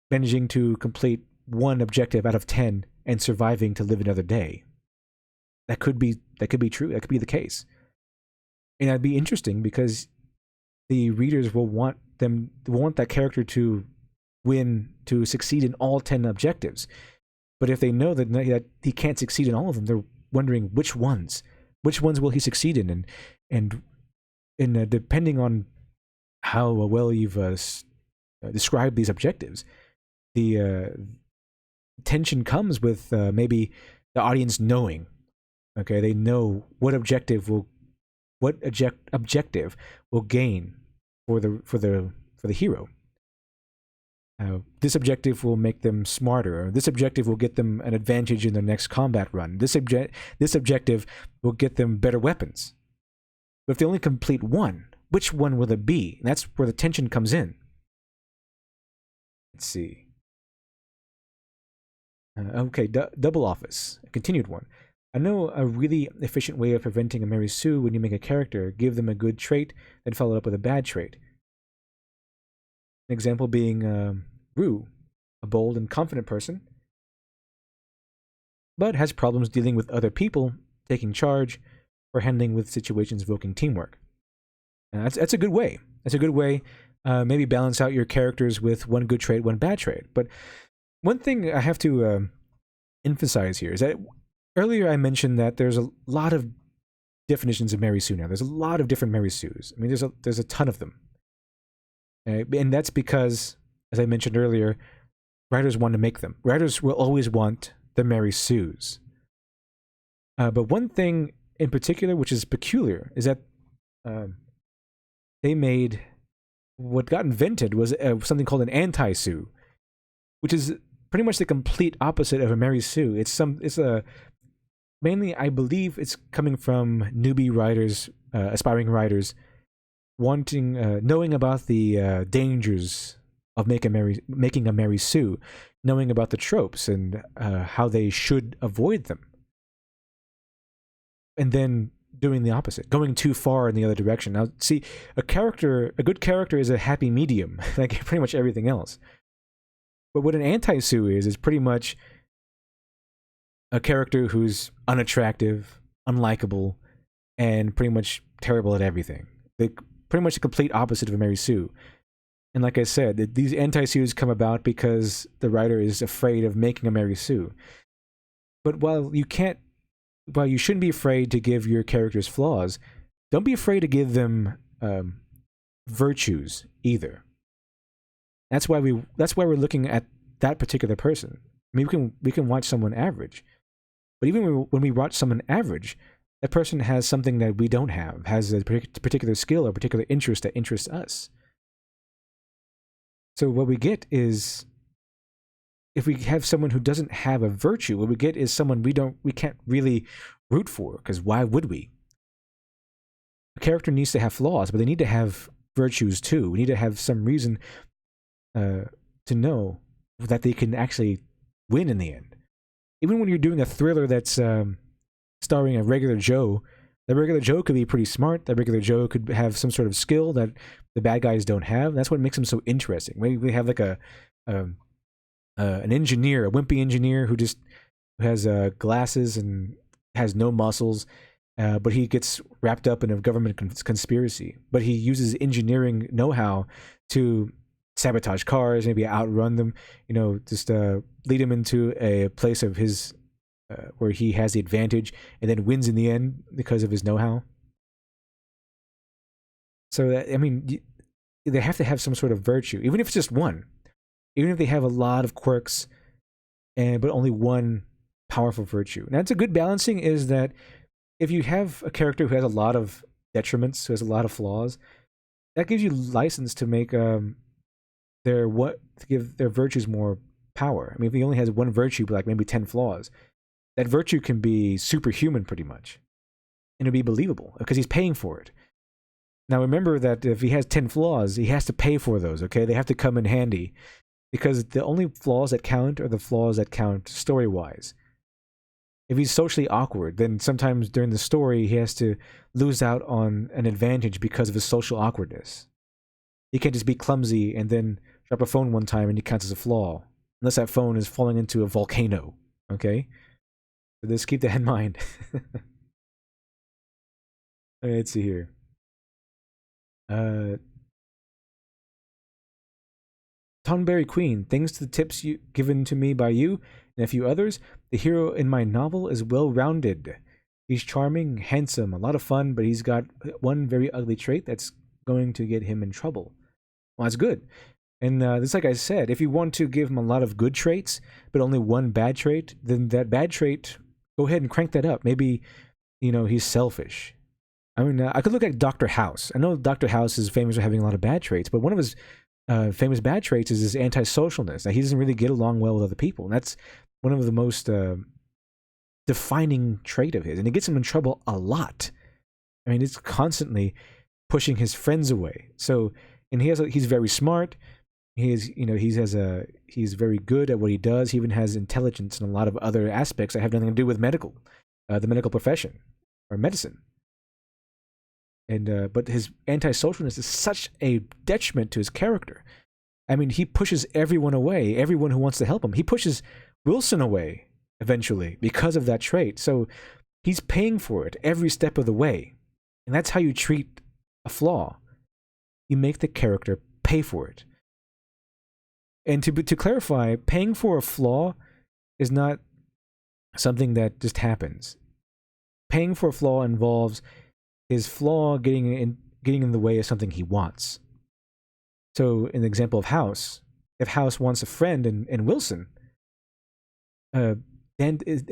managing to complete 1 objective out of 10, and surviving to live another day. That could be true. That could be the case. And that'd be interesting because the readers will want that character to win, to succeed in all 10 objectives. But if they know that he can't succeed in all of them, they're wondering which ones will he succeed in, and depending on how well you've described these objectives, the tension comes with maybe the audience knowing. Okay, they know what objective will gain for the hero. This objective will make them smarter, or this objective will get them an advantage in their next combat run. This objective will get them better weapons. But if they only complete 1, which one will it be? And that's where the tension comes in. Let's see. Okay, double office, a continued one. I know a really efficient way of preventing a Mary Sue when you make a character. Give them a good trait, then follow it up with a bad trait. An example being Rue, a bold and confident person, but has problems dealing with other people, taking charge, or handling with situations invoking teamwork. That's a good way. That's a good way. Maybe balance out your characters with 1 good trait, 1 bad trait. But one thing I have to emphasize here is that earlier I mentioned that there's a lot of definitions of Mary Sue now. There's a lot of different Mary Sues. I mean, there's a ton of them. And that's because, as I mentioned earlier, writers want to make them. Writers will always want the Mary Sues. But one thing in particular, which is peculiar, is that they made, what got invented was something called an anti-Sue, which is pretty much the complete opposite of a Mary Sue. Mainly, I believe it's coming from newbie writers, aspiring writers, knowing about the dangers of making a Mary Sue, knowing about the tropes and how they should avoid them, and then doing the opposite, going too far in the other direction. Now, see, a good character is a happy medium, like pretty much everything else. But what an anti-Sue is pretty much a character who's unattractive, unlikable, and pretty much terrible at everything. They pretty much the complete opposite of a Mary Sue. And like I said, these anti-Sues come about because the writer is afraid of making a Mary Sue. But while you shouldn't be afraid to give your characters flaws, don't be afraid to give them virtues either. That's why we're looking at that particular person. I mean, we can watch someone average, but even when we watch someone average, that person has something that we don't have, has a particular skill or particular interest that interests us. So what we get is, if we have someone who doesn't have a virtue, what we get is someone we can't really root for, because why would we? A character needs to have flaws, but they need to have virtues too. We need to have some reason to know that they can actually win in the end. Even when you're doing a thriller that's starring a regular Joe, that regular Joe could be pretty smart. That regular Joe could have some sort of skill that the bad guys don't have. That's what makes them so interesting. Maybe we have like an engineer, a wimpy engineer who has glasses and has no muscles, but he gets wrapped up in a government conspiracy. But he uses engineering know-how to sabotage cars, maybe outrun them, just lead him into a place of his where he has the advantage, and then wins in the end because of his know-how. So they have to have some sort of virtue, even if it's just one. Even if they have a lot of quirks, but only one powerful virtue. Now, it's a good balancing is that if you have a character who has a lot of detriments, who has a lot of flaws, that gives you license to make give their virtues more power. I mean, if he only has one virtue, but like maybe 10 flaws, that virtue can be superhuman pretty much, and it'll be believable because he's paying for it. Now, remember that if he has 10 flaws, he has to pay for those. Okay, they have to come in handy. Because the only flaws that count are the flaws that count story-wise. If he's socially awkward, then sometimes during the story he has to lose out on an advantage because of his social awkwardness. He can't just be clumsy and then drop a phone one time and he counts as a flaw. Unless that phone is falling into a volcano. Okay? So just keep that in mind. Let's see here. Tonberry Queen, thanks to the tips given to me by you and a few others, the hero in my novel is well-rounded. He's charming, handsome, a lot of fun, but he's got one very ugly trait that's going to get him in trouble. Well, that's good. And it's like I said, if you want to give him a lot of good traits, but only one bad trait, then that bad trait, go ahead and crank that up. Maybe, he's selfish. I mean, I could look at Dr. House. I know Dr. House is famous for having a lot of bad traits, but one of his famous bad traits is his antisocialness. Now, he doesn't really get along well with other people. And that's one of the most defining trait of his. And it gets him in trouble a lot. I mean, it's constantly pushing his friends away. So, and he's very smart. He's very good at what he does. He even has intelligence in a lot of other aspects that have nothing to do with the medical profession or medicine. And but his antisocialness is such a detriment to his character. I mean, he pushes everyone away, everyone who wants to help him. He pushes Wilson away eventually because of that trait. So he's paying for it every step of the way. And that's how you treat a flaw. You make the character pay for it. And to clarify, paying for a flaw is not something that just happens. Paying for a flaw involves his flaw getting in the way of something he wants. So, in the example of House, if House wants a friend in Wilson, and his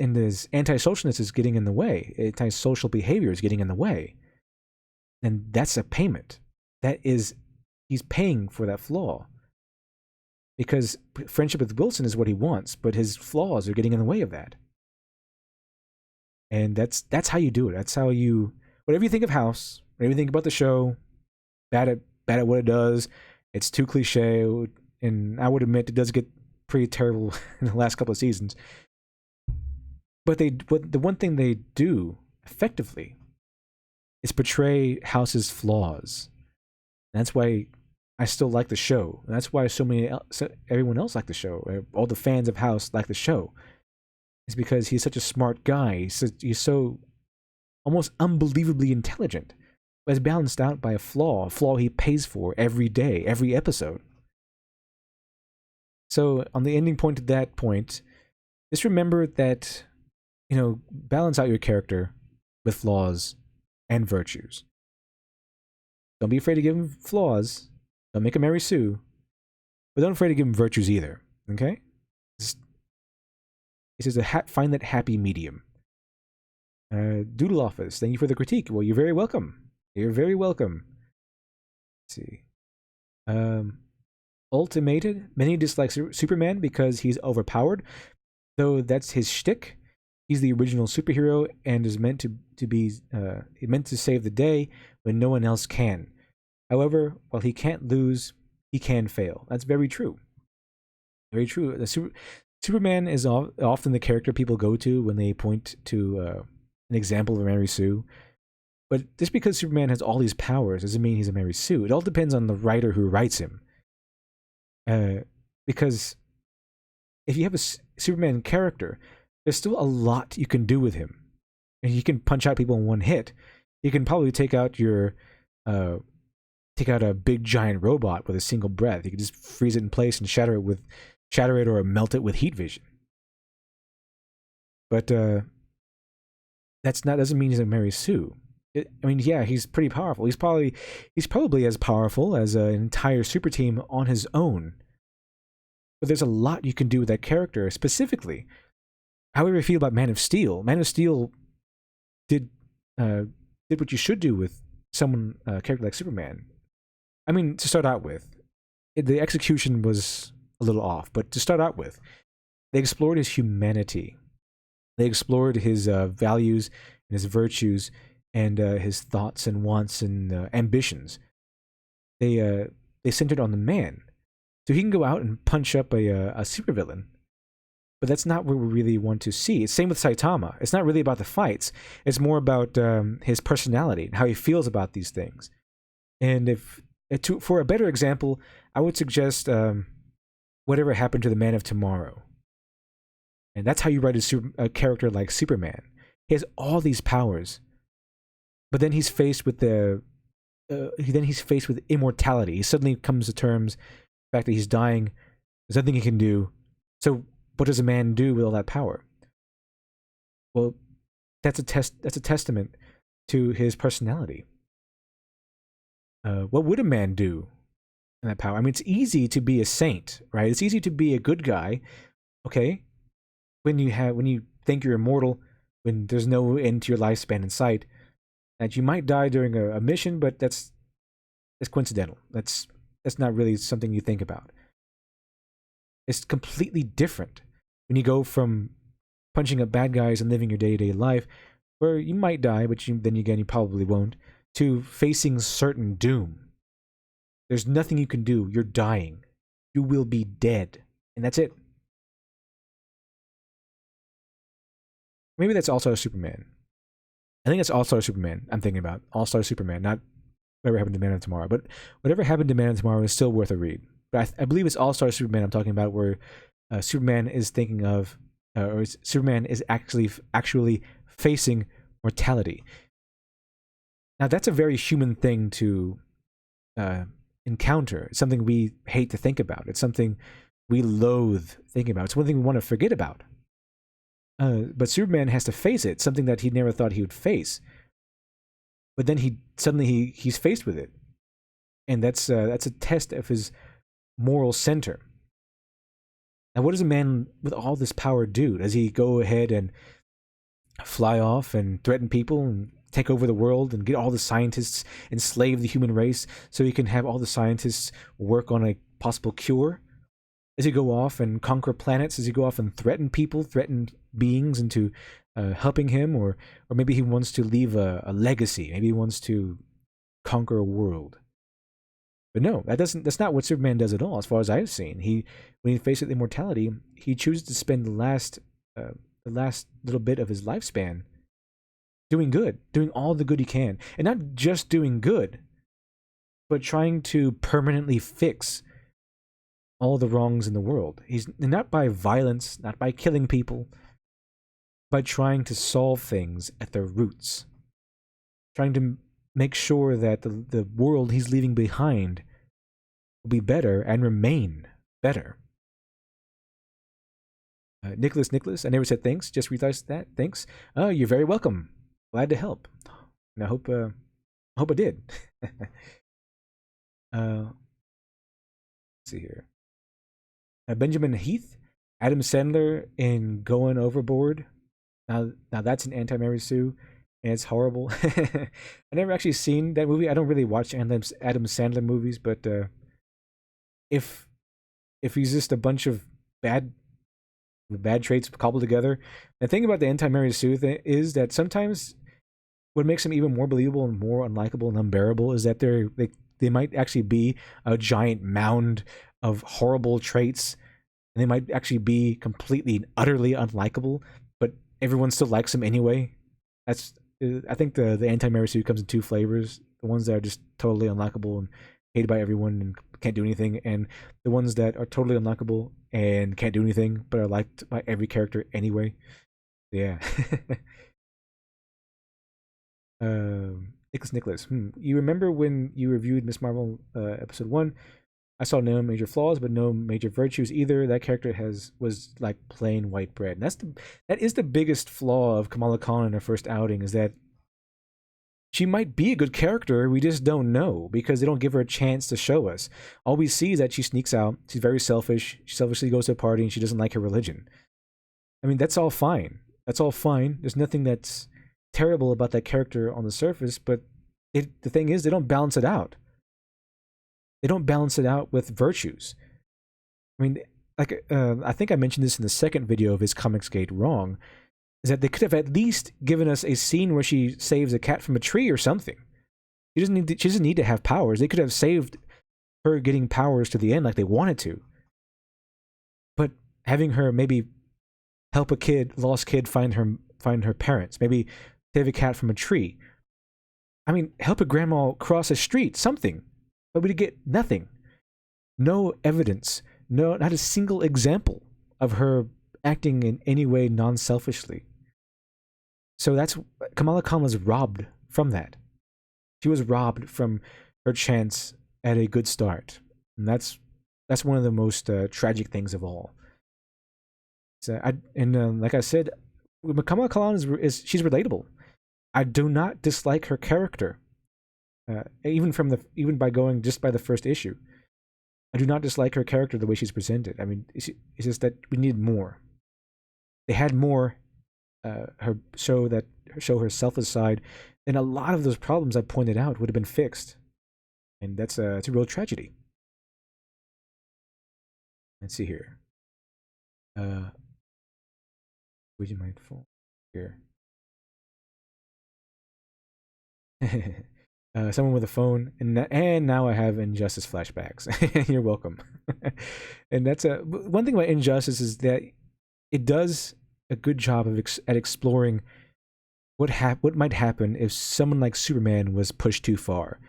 antisocialness is getting in the way, antisocial behavior is getting in the way, then that's a payment. He's paying for that flaw. Because friendship with Wilson is what he wants, but his flaws are getting in the way of that. And that's how you do it. That's how you... Whatever you think of House, whatever you think about the show, bad at what it does, it's too cliche, and I would admit it does get pretty terrible in the last couple of seasons. But the one thing they do effectively is portray House's flaws. And that's why I still like the show. And that's why everyone else liked the show. All the fans of House like the show. It's because he's such a smart guy. He's so almost unbelievably intelligent, but it's balanced out by a flaw he pays for every day, every episode. So on the ending point of that point, just remember that, balance out your character with flaws and virtues. Don't be afraid to give him flaws. Don't make him Mary Sue. But don't be afraid to give him virtues either. Okay? It says find that happy medium. Doodle Office, thank you for the critique. Well, you're very welcome. You're very welcome. Let's see. Ultimated. Many dislike Superman because he's overpowered. Though that's his shtick. He's the original superhero and is meant to be meant to save the day when no one else can. However, while he can't lose, he can fail. That's very true. Very true. Superman is often the character people go to when they point to an example of a Mary Sue. But just because Superman has all these powers doesn't mean he's a Mary Sue. It all depends on the writer who writes him. Because if you have a Superman character, there's still a lot you can do with him. And you can punch out people in one hit. You can probably take out a big giant robot with a single breath. You can just freeze it in place and shatter it or melt it with heat vision. But doesn't mean he's a Mary Sue. Yeah, he's pretty powerful. He's probably as powerful as an entire super team on his own. But there's a lot you can do with that character. Specifically, however you feel about Man of Steel. Man of Steel did what you should do with a character like Superman. To start out with, the execution was a little off, but to start out with, they explored his humanity. They explored his values and his virtues and his thoughts and wants and ambitions. They centered on the man. So he can go out and punch up a supervillain, but that's not what we really want to see. Same with Saitama. It's not really about the fights. It's more about his personality and how he feels about these things. And for a better example, I would suggest Whatever Happened to the Man of Tomorrow. And that's how you write a character like Superman. He has all these powers, but then he's faced with immortality. He suddenly comes to terms with the fact that he's dying. There's nothing he can do. So what does a man do with all that power? Well, that's a testament to his personality. What would a man do in that power? It's easy to be a saint, right? It's easy to be a good guy, okay? When you think you're immortal, when there's no end to your lifespan in sight, that you might die during a mission, but that's coincidental. That's not really something you think about. It's completely different when you go from punching up bad guys and living your day-to-day life, where you might die, but then again you probably won't, to facing certain doom. There's nothing you can do. You're dying. You will be dead. And that's it. Maybe that's All-Star Superman. I think that's All-Star Superman I'm thinking about. All-Star Superman, not Whatever Happened to Man of Tomorrow. But Whatever Happened to Man of Tomorrow is still worth a read. But I believe it's All-Star Superman I'm talking about, where Superman is thinking of, or Superman is actually facing mortality. Now, that's a very human thing to encounter. It's something we hate to think about. It's something we loathe thinking about. It's one thing we want to forget about. But Superman has to face it, something that he never thought he would face. But then he's faced with it, and that's a test of his moral center. Now, what does a man with all this power do? Does he go ahead and fly off and threaten people and take over the world and get all the scientists, enslave the human race, so he can have all the scientists work on a possible cure? Does he go off and conquer planets? Does he go off and threaten people, threaten beings into helping him? Or maybe he wants to leave a legacy. Maybe he wants to conquer a world. But no, that's not what Superman does at all, as far as I've seen. When he faces immortality, he chooses to spend the last little bit of his lifespan doing good, doing all the good he can, and not just doing good, but trying to permanently fix all the wrongs in the world. He's not by violence, not by killing people, by trying to solve things at their roots, trying to make sure that the world he's leaving behind will be better and remain better. Nicholas, I never said thanks. Just realized that. Thanks. Oh, you're very welcome. Glad to help. And I hope I did. Let's see here. Benjamin Heath, Adam Sandler in Going Overboard. Now that's an anti-Mary Sue, and it's horrible. I never actually seen that movie. I don't really watch Adam Sandler movies, but if he's just a bunch of bad traits cobbled together, the thing about the anti-Mary Sue thing is that sometimes what makes them even more believable and more unlikable and unbearable is that they might actually be a giant mound of horrible traits, and they might actually be completely and utterly unlikable, but everyone still likes them anyway. I think the anti-Mary Sue comes in two flavors: the ones that are just totally unlikable and hated by everyone and can't do anything, and the ones that are totally unlikable and can't do anything but are liked by every character anyway. Yeah. Nicholas. You remember when you reviewed Miss Marvel episode 1? I saw no major flaws, but no major virtues either. That character was like plain white bread. And that is the biggest flaw of Kamala Khan in her first outing, is that she might be a good character, we just don't know, because they don't give her a chance to show us. All we see is that she sneaks out, she's very selfish, she selfishly goes to a party, and she doesn't like her religion. I mean, that's all fine. That's all fine. There's nothing that's terrible about that character on the surface, but the thing is, they don't balance it out. They don't balance it out with virtues. I mean, like, I think I mentioned this in the second video of his Comicsgate wrong, is that they could have at least given us a scene where she saves a cat from a tree or something. She doesn't need to have powers. They could have saved her getting powers to the end like they wanted to. But having her maybe help a lost kid find her parents, maybe save a cat from a tree. I mean, help a grandma cross a street, something. But we get nothing. No evidence. No, not a single example of her acting in any way non-selfishly. So Kamala Khan was robbed from that. She was robbed from her chance at a good start. And that's one of the most tragic things of all. So like I said, Kamala Khan she's relatable. I do not dislike her character. Even by going just by the first issue, I do not dislike her character the way she's presented. I mean, it's just that we need more. They had more show her selfless side, and a lot of those problems I pointed out would have been fixed, and it's a real tragedy. Let's see here. Would you mind phone here? Someone with a phone, and now I have Injustice flashbacks. You're welcome. And that's one thing about Injustice is that it does a good job at exploring what might happen if someone like Superman was pushed too far.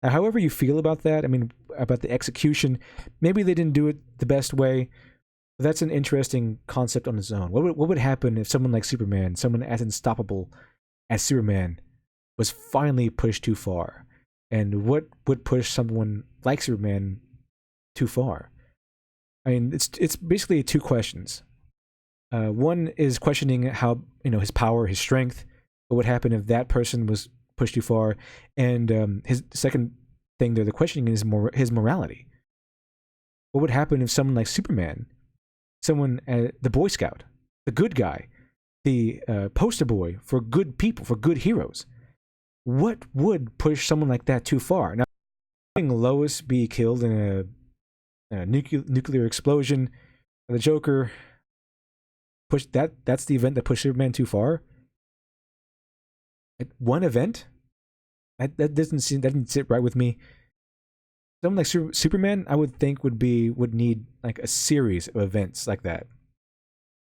Now, however you feel about that, I mean, about the execution, maybe they didn't do it the best way. But that's an interesting concept on its own. What would happen if someone like Superman, someone as unstoppable as Superman, was finally pushed too far? And what would push someone like Superman too far? I mean, it's basically two questions. One is questioning how, his power, his strength. What would happen if that person was pushed too far? And his second thing there, the questioning is his morality. What would happen if someone like Superman, someone, the Boy Scout, the good guy, the poster boy for good people, for good heroes, what would push someone like that too far? Now, having Lois be killed in a nuclear explosion, the Joker that's the event that pushed Superman too far. One event that didn't sit right with me. Someone like Superman, I would think would need like a series of events like that.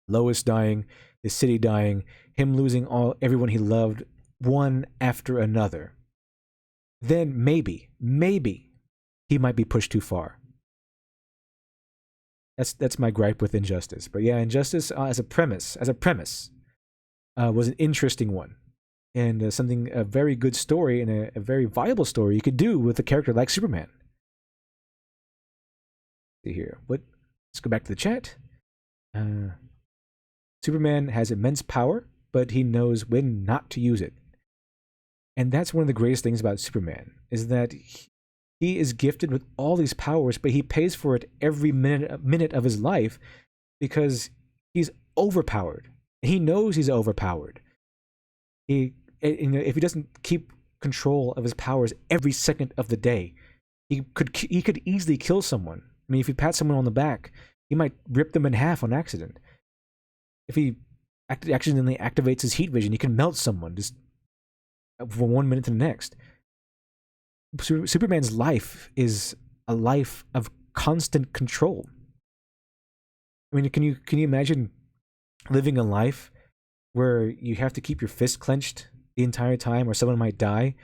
Lois dying, the city dying, him losing everyone he loved, one after another. Then maybe he might be pushed too far. That's my gripe with Injustice. But yeah, Injustice as a premise, was an interesting one, and something a very good story and a very viable story you could do with a character like Superman. See here, let's go back to the chat. Superman has immense power, but he knows when not to use it, and that's one of the greatest things about Superman is that he is gifted with all these powers, but he pays for it every minute of his life because he's overpowered. He knows he's overpowered. If he doesn't keep control of his powers every second of the day, he could easily kill someone. I mean, if he pats someone on the back, he might rip them in half on accident. If he accidentally activates his heat vision, he can melt someone just from 1 minute to the next. Superman's life is a life of constant control. I mean, can you imagine living a life where you have to keep your fist clenched the entire time, or someone might die,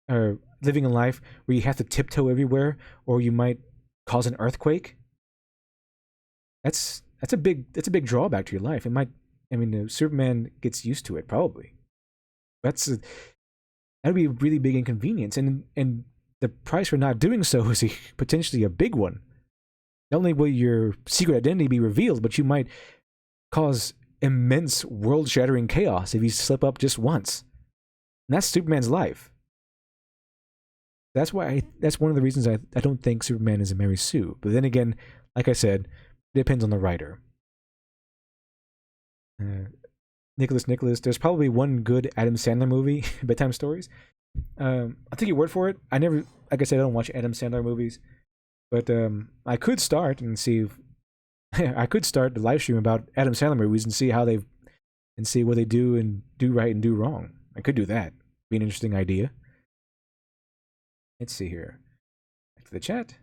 or living a life where you have to tiptoe everywhere, or you might cause an earthquake? That's a big drawback to your life. It might. I mean, Superman gets used to it probably. That'd be a really big inconvenience, and the price for not doing so is potentially a big one. Not only will your secret identity be revealed, but you might cause immense world-shattering chaos if you slip up just once. And that's Superman's life. That's one of the reasons I don't think Superman is a Mary Sue. But then again, like I said, it depends on the writer. Nicholas, there's probably one good Adam Sandler movie, Bedtime Stories. I'll take your word for it. I never, like I said, I don't watch Adam Sandler movies, but I could start and see. I could start the live stream about Adam Sandler movies and see what they do and do right and do wrong. I could do that. Be an interesting idea. Let's see here. Back to the chat.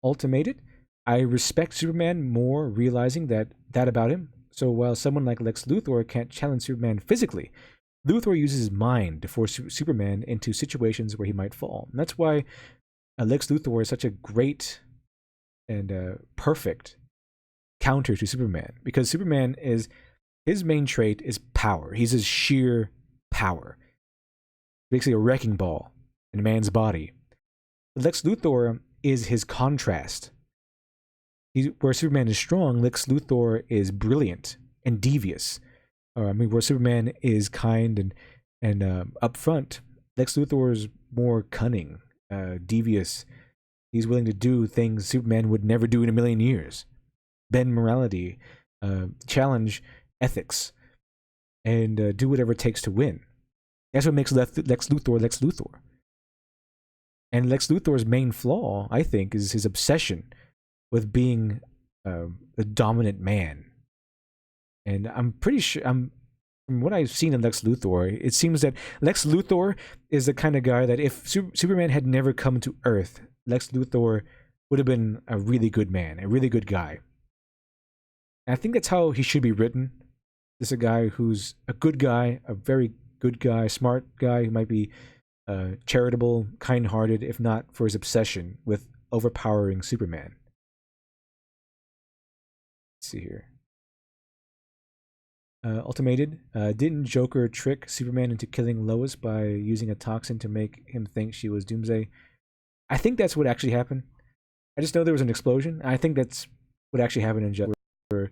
Ultimated. I respect Superman more, realizing that about him. So while someone like Lex Luthor can't challenge Superman physically, Luthor uses his mind to force Superman into situations where he might fall. And that's why Lex Luthor is such a great and perfect counter to Superman. Because Superman his main trait is power. He's his sheer power. Basically a wrecking ball in a man's body. Lex Luthor is his contrast. Where Superman is strong, Lex Luthor is brilliant and devious. Where Superman is kind and upfront, Lex Luthor is more cunning, devious. He's willing to do things Superman would never do in a million years. Bend morality, challenge ethics, and do whatever it takes to win. That's what makes Lex Luthor Lex Luthor. And Lex Luthor's main flaw, I think, is his obsession with being the dominant man. And I'm pretty sure, from what I've seen in Lex Luthor, it seems that Lex Luthor is the kind of guy that if Superman had never come to Earth, Lex Luthor would have been a really good man, a really good guy. And I think that's how he should be written. This is a guy who's a good guy, a very good guy, smart guy, who might be charitable, kind-hearted, if not for his obsession with overpowering Superman. Let's see here. Ultimated. Didn't Joker trick Superman into killing Lois by using a toxin to make him think she was Doomsday? I think that's what actually happened. I just know there was an explosion. I think that's what actually happened in Justice, where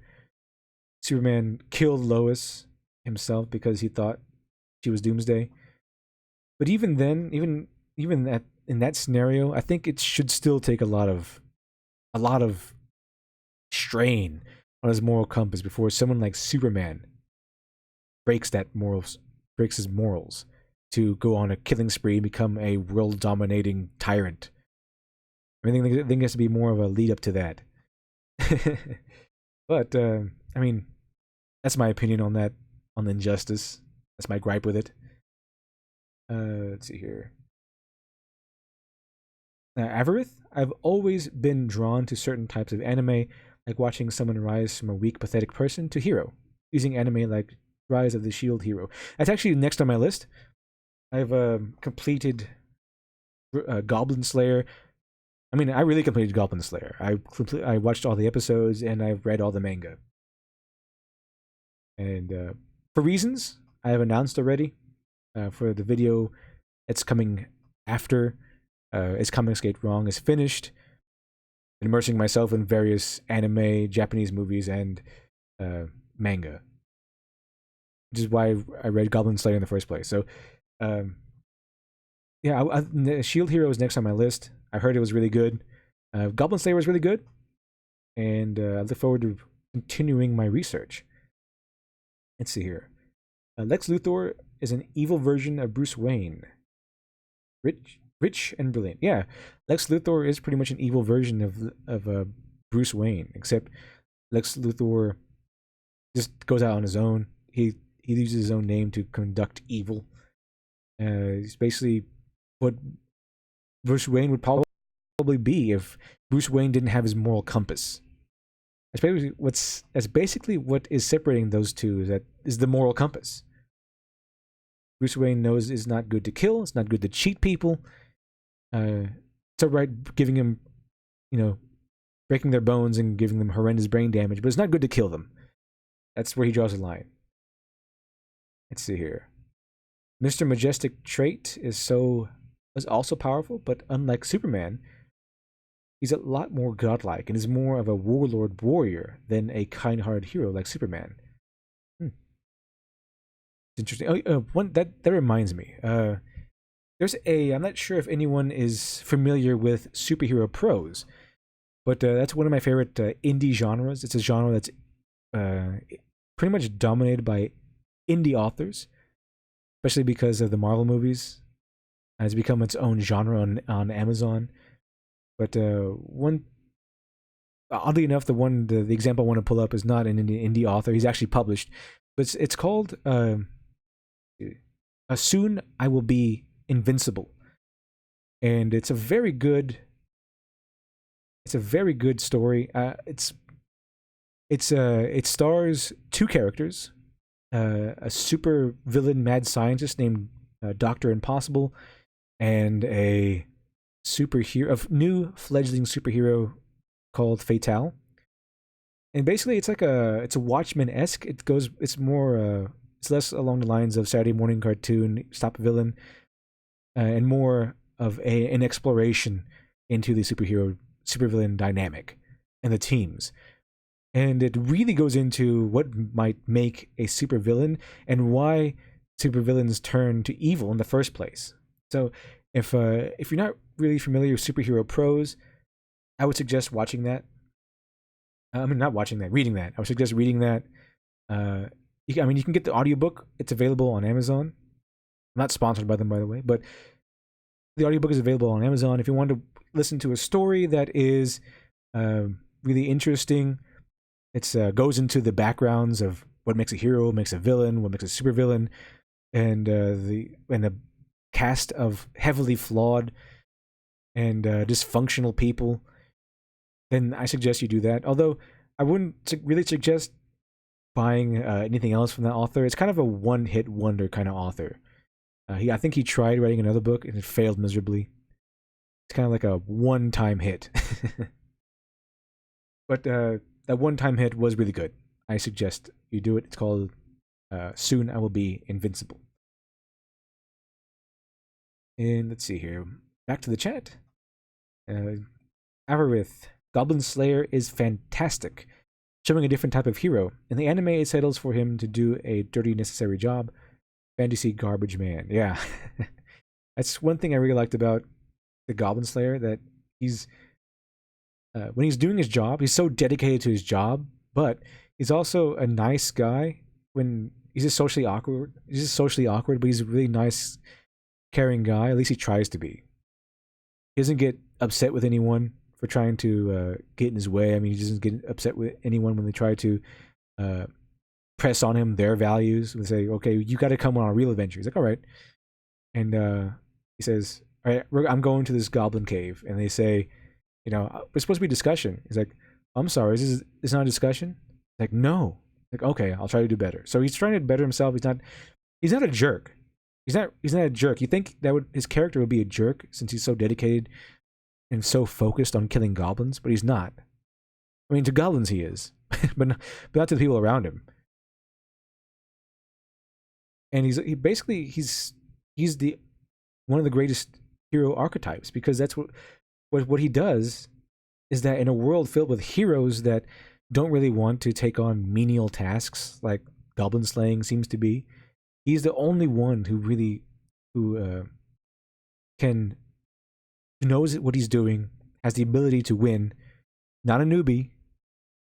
Superman killed Lois himself because he thought she was Doomsday. But even then, even in that scenario, I think it should still take a lot of strain on his moral compass before someone like Superman breaks his morals to go on a killing spree and become a world-dominating tyrant. I think there has to be more of a lead up to that. But I mean, that's my opinion on that, on Injustice. That's my gripe with it. Let's see here. Avarith, I've always been drawn to certain types of anime, like watching someone rise from a weak, pathetic person to hero, using anime like Rise of the Shield Hero. That's actually next on my list. I've completed Goblin Slayer. I mean, I really completed Goblin Slayer. I watched all the episodes and I've read all the manga. And for reasons I have announced already, for the video that's coming after Is Comics Gate Wrong is finished, immersing myself in various anime, Japanese movies, and manga, which is why I read Goblin Slayer in the first place. So, yeah, Shield Hero is next on my list. I heard it was really good. Goblin Slayer was really good, and I look forward to continuing my research. Let's see here. Lex Luthor is an evil version of Bruce Wayne. Rich and brilliant. Yeah, Lex Luthor is pretty much an evil version of Bruce Wayne, except Lex Luthor just goes out on his own. He uses his own name to conduct evil. He's basically what Bruce Wayne would probably be if Bruce Wayne didn't have his moral compass. That's basically what is separating those two. Is the moral compass. Bruce Wayne knows it's not good to kill. It's not good to cheat people. It's alright giving him, breaking their bones and giving them horrendous brain damage, but it's not good to kill them. That's where he draws the line. Let's see here. Mr. Majestic trait is also powerful, but unlike Superman, he's a lot more godlike and is more of a warlord warrior than a kind-hearted hero like Superman. Interesting. That reminds me. I'm not sure if anyone is familiar with superhero prose, but that's one of my favorite indie genres. It's a genre that's pretty much dominated by indie authors, especially because of the Marvel movies. It has become its own genre on Amazon. But oddly enough, the example I want to pull up is not an indie author. He's actually published, but it's called Soon I Will Be Invincible, and it's a very good story. It stars two characters, a super villain mad scientist named Dr. Impossible, and a new fledgling superhero called Fatale. And basically it's a Watchmen-esque. It's less along the lines of Saturday morning cartoon, stop a villain, and more of an exploration into the supervillain dynamic and the teams. And it really goes into what might make a supervillain and why supervillains turn to evil in the first place. So if you're not really familiar with superhero prose, I would suggest watching that. Not watching that, reading that. I would suggest reading that. You can get the audiobook. It's available on Amazon. I'm not sponsored by them, by the way, but the audiobook is available on Amazon. If you want to listen to a story that is really interesting, it goes into the backgrounds of what makes a hero, what makes a villain, what makes a supervillain, and a cast of heavily flawed and dysfunctional people, then I suggest you do that. Although I wouldn't really suggest buying anything else from that author. It's kind of a one-hit wonder kind of author. I think he tried writing another book and it failed miserably. It's kind of like a one-time hit. But that one-time hit was really good. I suggest you do it. It's called Soon I Will Be Invincible. And let's see here. Back to the chat. Avarith, Goblin Slayer is fantastic, showing a different type of hero. In the anime, it settles for him to do a dirty, necessary job. Fantasy garbage man. Yeah. That's one thing I really liked about the Goblin Slayer, that he's when he's doing his job, he's so dedicated to his job, but he's also a nice guy when he's just socially awkward. He's just socially awkward, but he's a really nice, caring guy. At least he tries to be. He doesn't get upset with anyone for trying to get in his way. I mean, he doesn't get upset with anyone when they try to press on him their values and say, okay, you got to come on a real adventure. He's like, all right. And he says, "All right, I'm going to this goblin cave." And they say, "It's supposed to be discussion." He's like, "I'm sorry, is not a discussion?" Like, "No." Like, "Okay, I'll try to do better." So he's trying to better himself. He's not a jerk. He's not a jerk. You think that his character would be a jerk since he's so dedicated and so focused on killing goblins, but he's not. I mean, to goblins he is, but not to the people around him. And he's the one of the greatest hero archetypes, because that's what he does is that in a world filled with heroes that don't really want to take on menial tasks like goblin slaying seems to be, he's the only one who can who knows what he's doing, has the ability to win, not a newbie,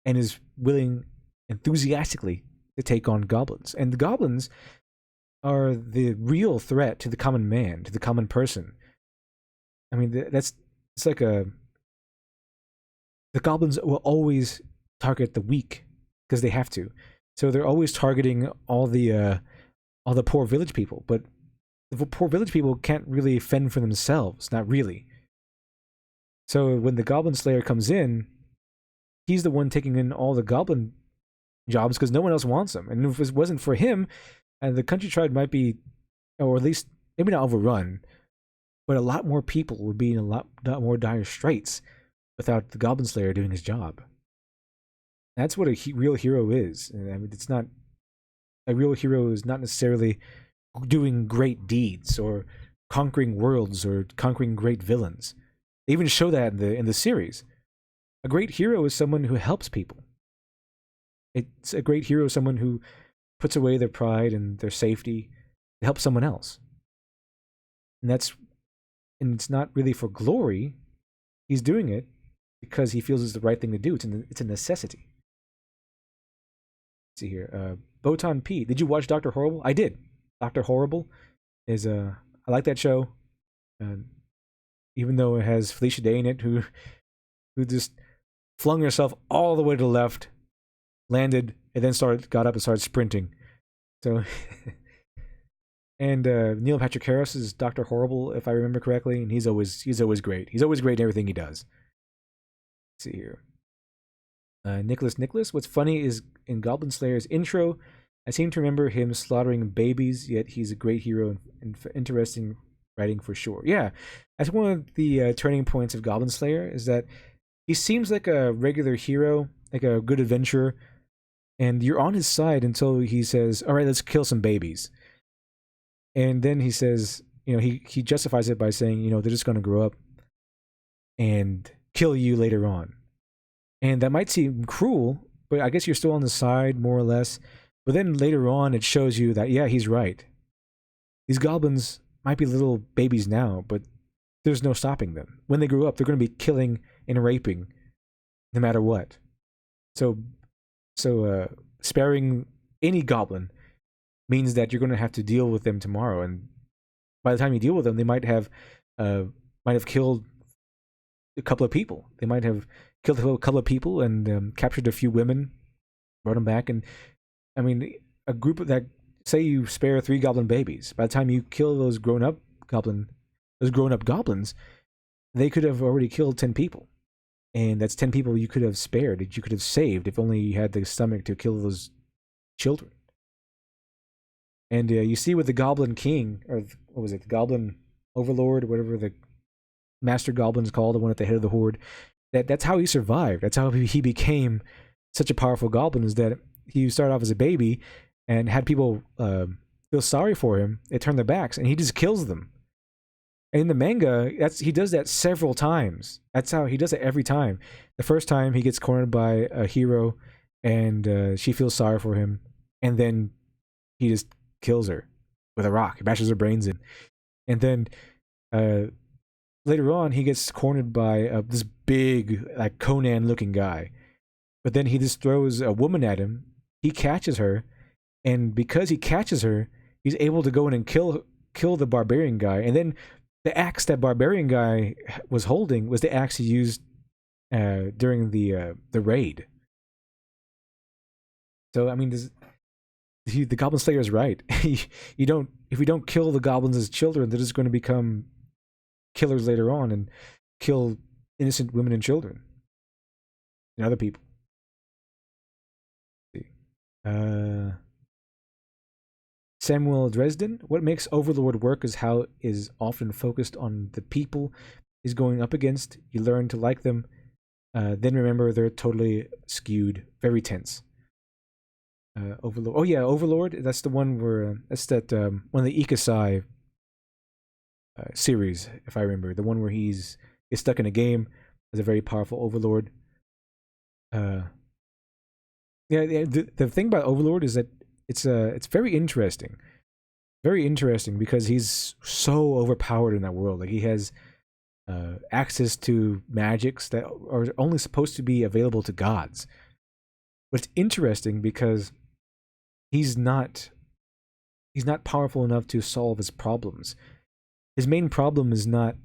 and is willing enthusiastically to take on goblins. And the goblins are the real threat to the common man, to the common person. I mean, it's like the goblins will always target the weak because they have to. So they're always targeting all the poor village people, but the poor village people can't really fend for themselves, not really. So when the Goblin Slayer comes in, he's the one taking in all the goblin jobs because no one else wants them. And if it wasn't for him, and the countryside might be, or at least maybe not overrun, but a lot more people would be in a lot more dire straits without the Goblin Slayer doing his job. That's what a real hero is. And I mean, it's not a real hero is not necessarily doing great deeds or conquering worlds or conquering great villains. They even show that in the series. A great hero is someone who helps people. It's a great hero, someone who puts away their pride and their safety to help someone else. And it's not really for glory. He's doing it because he feels it's the right thing to do. It's a necessity. Let's see here. Botan P. Did you watch Dr. Horrible? I did. Dr. Horrible is I like that show. Even though it has Felicia Day in it, who just flung herself all the way to the left, landed, and then got up and started sprinting. So, and Neil Patrick Harris is Dr. Horrible, if I remember correctly, and he's always great. He's always great in everything he does. Let's see here. Nicholas. What's funny is in Goblin Slayer's intro, I seem to remember him slaughtering babies, yet he's a great hero and interesting writing for sure. Yeah, that's one of the turning points of Goblin Slayer, is that he seems like a regular hero, like a good adventurer, and you're on his side until he says, "All right, let's kill some babies." And then he says, he justifies it by saying, they're just going to grow up and kill you later on. And that might seem cruel, but I guess you're still on the side, more or less. But then later on, it shows you that, yeah, he's right. These goblins might be little babies now, but there's no stopping them. When they grow up, they're going to be killing and raping no matter what. So sparing any goblin means that you're going to have to deal with them tomorrow. And by the time you deal with them, they might have killed a couple of people. They might have killed a couple of people and captured a few women, brought them back. And I mean, a group of that, say you spare 3 goblin babies. By the time you kill those grown-up goblins, they could have already killed 10 people. And that's 10 people you could have spared, that you could have saved, if only you had the stomach to kill those children. And you see with the Goblin King, or what was it, the Goblin Overlord, whatever the Master Goblin's called, the one at the head of the horde, that's how he survived. That's how he became such a powerful goblin, is that he started off as a baby and had people feel sorry for him. They turn their backs, and he just kills them. And in the manga, he does that several times. That's how he does it every time. The first time, he gets cornered by a hero, and she feels sorry for him, and then he just kills her with a rock. He bashes her brains in. And then later on, he gets cornered by this big, like Conan-looking guy. But then he just throws a woman at him. He catches her, and because he catches her, he's able to go in and kill the barbarian guy. And then the axe that barbarian guy was holding was the axe he used during the raid. So I mean, the Goblin Slayer is right. You don't if we don't kill the goblins as children, they're just going to become killers later on and kill innocent women and children and other people. Let's see. Samuel Dresden. What makes Overlord work is how it is often focused on the people he's going up against. You learn to like them, then remember they're totally skewed, very tense. Overlord. Oh yeah, Overlord. That's the one where that's that one of the Ikasai series, if I remember. The one where he's stuck in a game as a very powerful Overlord. Yeah. The thing about Overlord is that it's very interesting because he's so overpowered in that world. Like he has access to magics that are only supposed to be available to gods. But it's interesting because he's not powerful enough to solve his problems. His main problem is not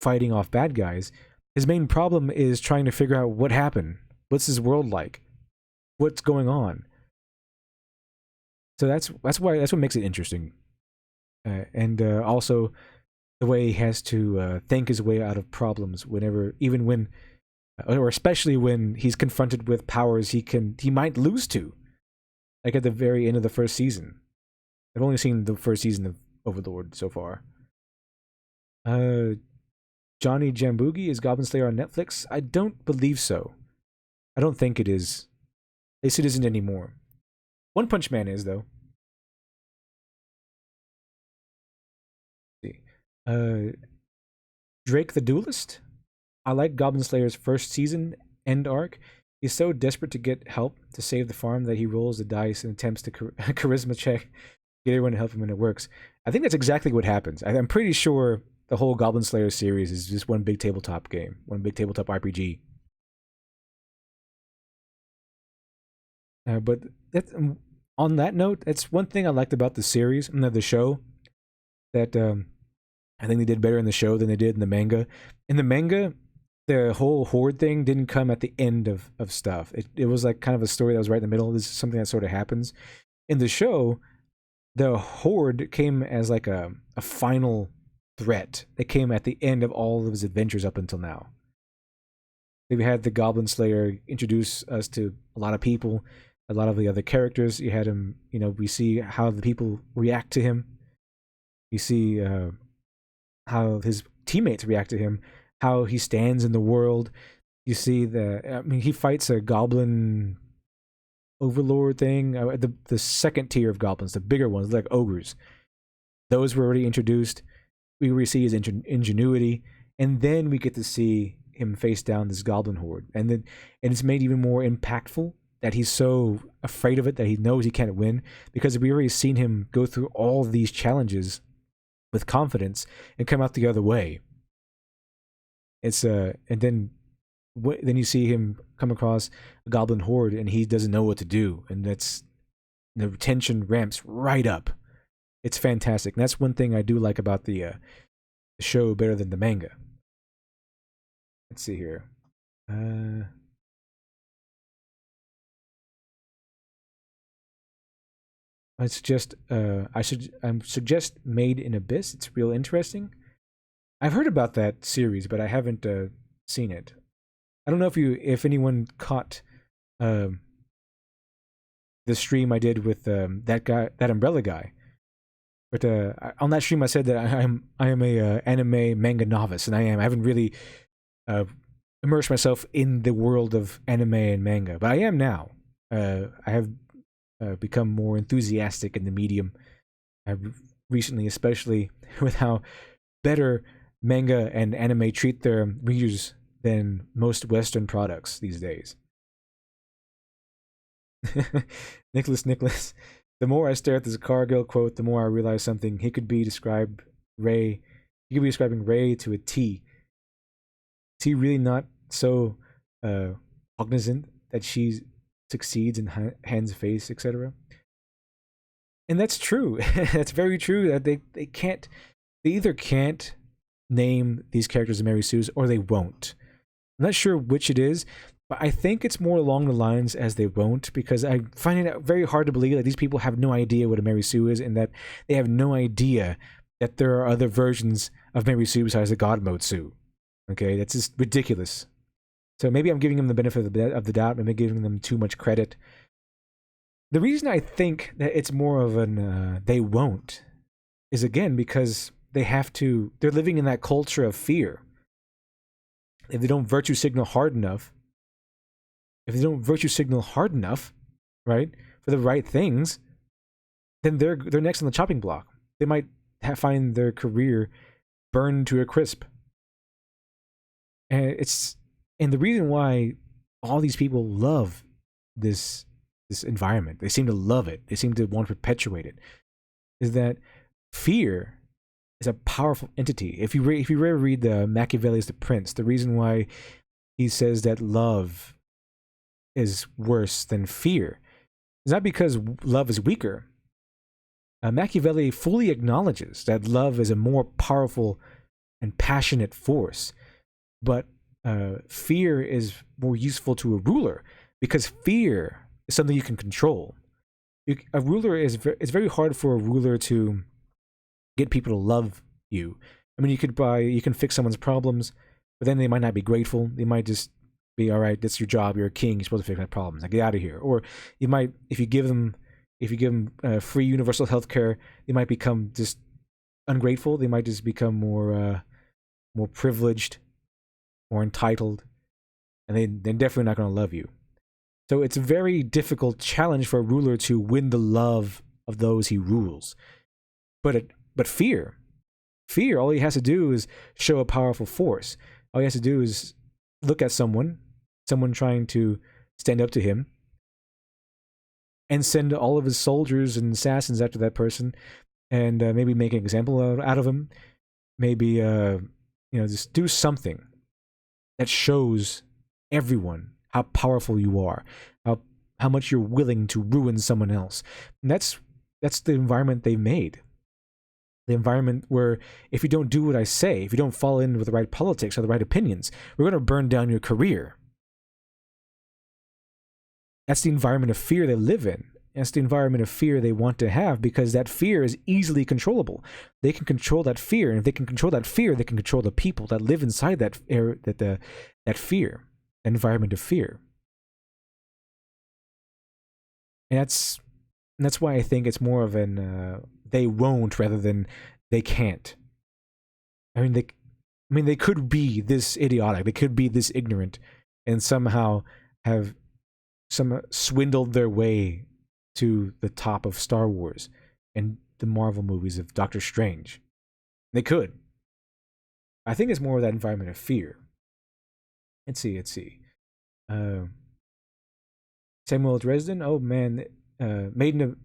fighting off bad guys. His main problem is trying to figure out what happened. What's his world like? What's going on? So that's what makes it interesting, and also the way he has to think his way out of problems even when, or especially when he's confronted with powers he might lose to, like at the very end of the first season. I've only seen the first season of Overlord so far. Johnny Jambugi is Goblin Slayer on Netflix? I don't believe so. I don't think it is. At least it isn't anymore. One Punch Man is, though. Let's see. Drake the Duelist. I like Goblin Slayer's first season end arc. He's so desperate to get help to save the farm that he rolls the dice and attempts to charisma check, get everyone to help him, and it works. I think that's exactly what happens. I'm pretty sure the whole Goblin Slayer series is just one big tabletop game, one big tabletop RPG. But on that note, that's one thing I liked about the series, the show, that I think they did better in the show than they did in the manga. In the manga, the whole horde thing didn't come at the end of stuff. It was like kind of a story that was right in the middle. This is something that sort of happens. In the show, the horde came as like a final threat. It came at the end of all of his adventures up until now. We had the Goblin Slayer introduce us to a lot of people, a lot of the other characters. You had him, we see how the people react to him. You see how his teammates react to him, how he stands in the world. You see he fights a goblin overlord thing, the second tier of goblins, the bigger ones, like ogres. Those were already introduced. We already see his ingenuity, and then we get to see him face down this goblin horde, and it's made even more impactful that he's so afraid of it that he knows he can't win, because we already seen him go through all these challenges with confidence and come out the other way. It's and then you see him come across a goblin horde and he doesn't know what to do, and that's the tension ramps right up. It's fantastic, and that's one thing I do like about the show better than the manga. Let's see here. I suggest Made in Abyss. It's real interesting. I've heard about that series, but I haven't seen it. I don't know if anyone caught the stream I did with that Umbrella guy. But on that stream, I said that I am a anime manga novice, and I haven't really immersed myself in the world of anime and manga, but I am now. I have become more enthusiastic in the medium recently, especially with how better manga and anime treat their readers than most Western products these days. Nicholas. The more I stare at this Cargill quote, the more I realize something. He could be describing Ray to a T. Is he really not so cognizant that she succeeds in Han's face, etc.? And that's true. That's very true. That they either can't name these characters as Mary Sue's or they won't. I'm not sure which it is, But I think it's more along the lines as they won't, because I find it very hard to believe that these people have no idea what a Mary Sue is, and that they have no idea that there are other versions of Mary Sue besides the God Mode Sue. Okay, that's just ridiculous. So maybe I'm giving them the benefit of the doubt, maybe giving them too much credit. The reason I think that it's more of an they won't is, again, because they're living in that culture of fear. If they don't virtue signal hard enough, right, for the right things, then they're next on the chopping block. They might find their career burned to a crisp. And the reason why all these people love this environment, they seem to love it, they seem to want to perpetuate it, is that fear is a powerful entity. If you ever read the Machiavelli's The Prince, the reason why he says that love is worse than fear is not because love is weaker. Machiavelli fully acknowledges that love is a more powerful and passionate force, but fear is more useful to a ruler, because fear is something you can control. It's very hard for a ruler to get people to love you. I mean, you can fix someone's problems, but then they might not be grateful. They might just be, all right, that's your job. You're a king. You're supposed to fix my problems. Now get out of here. Or you might, if you give them free universal health care, they might become just ungrateful. They might just become more privileged, more entitled, and they're definitely not going to love you. So it's a very difficult challenge for a ruler to win the love of those he rules. But fear, all he has to do is show a powerful force. All he has to do is look at someone trying to stand up to him, and send all of his soldiers and assassins after that person, and maybe make an example out of him. Maybe just do something that shows everyone how powerful you are, how much you're willing to ruin someone else. And that's the environment they made. The environment where if you don't do what I say, if you don't fall in with the right politics or the right opinions, we're going to burn down your career. That's the environment of fear they live in. That's the environment of fear they want to have, because that fear is easily controllable. They can control that fear, and if they can control that fear, they can control the people that live inside that fear, that environment of fear. And that's why I think it's more of an they won't rather than they can't. I mean, they could be this idiotic, they could be this ignorant, and somehow have swindled their way to the top of Star Wars and the Marvel movies of Doctor Strange. They could. I think it's more of that environment of fear. Let's see. Samuel Dresden. Oh man, Maiden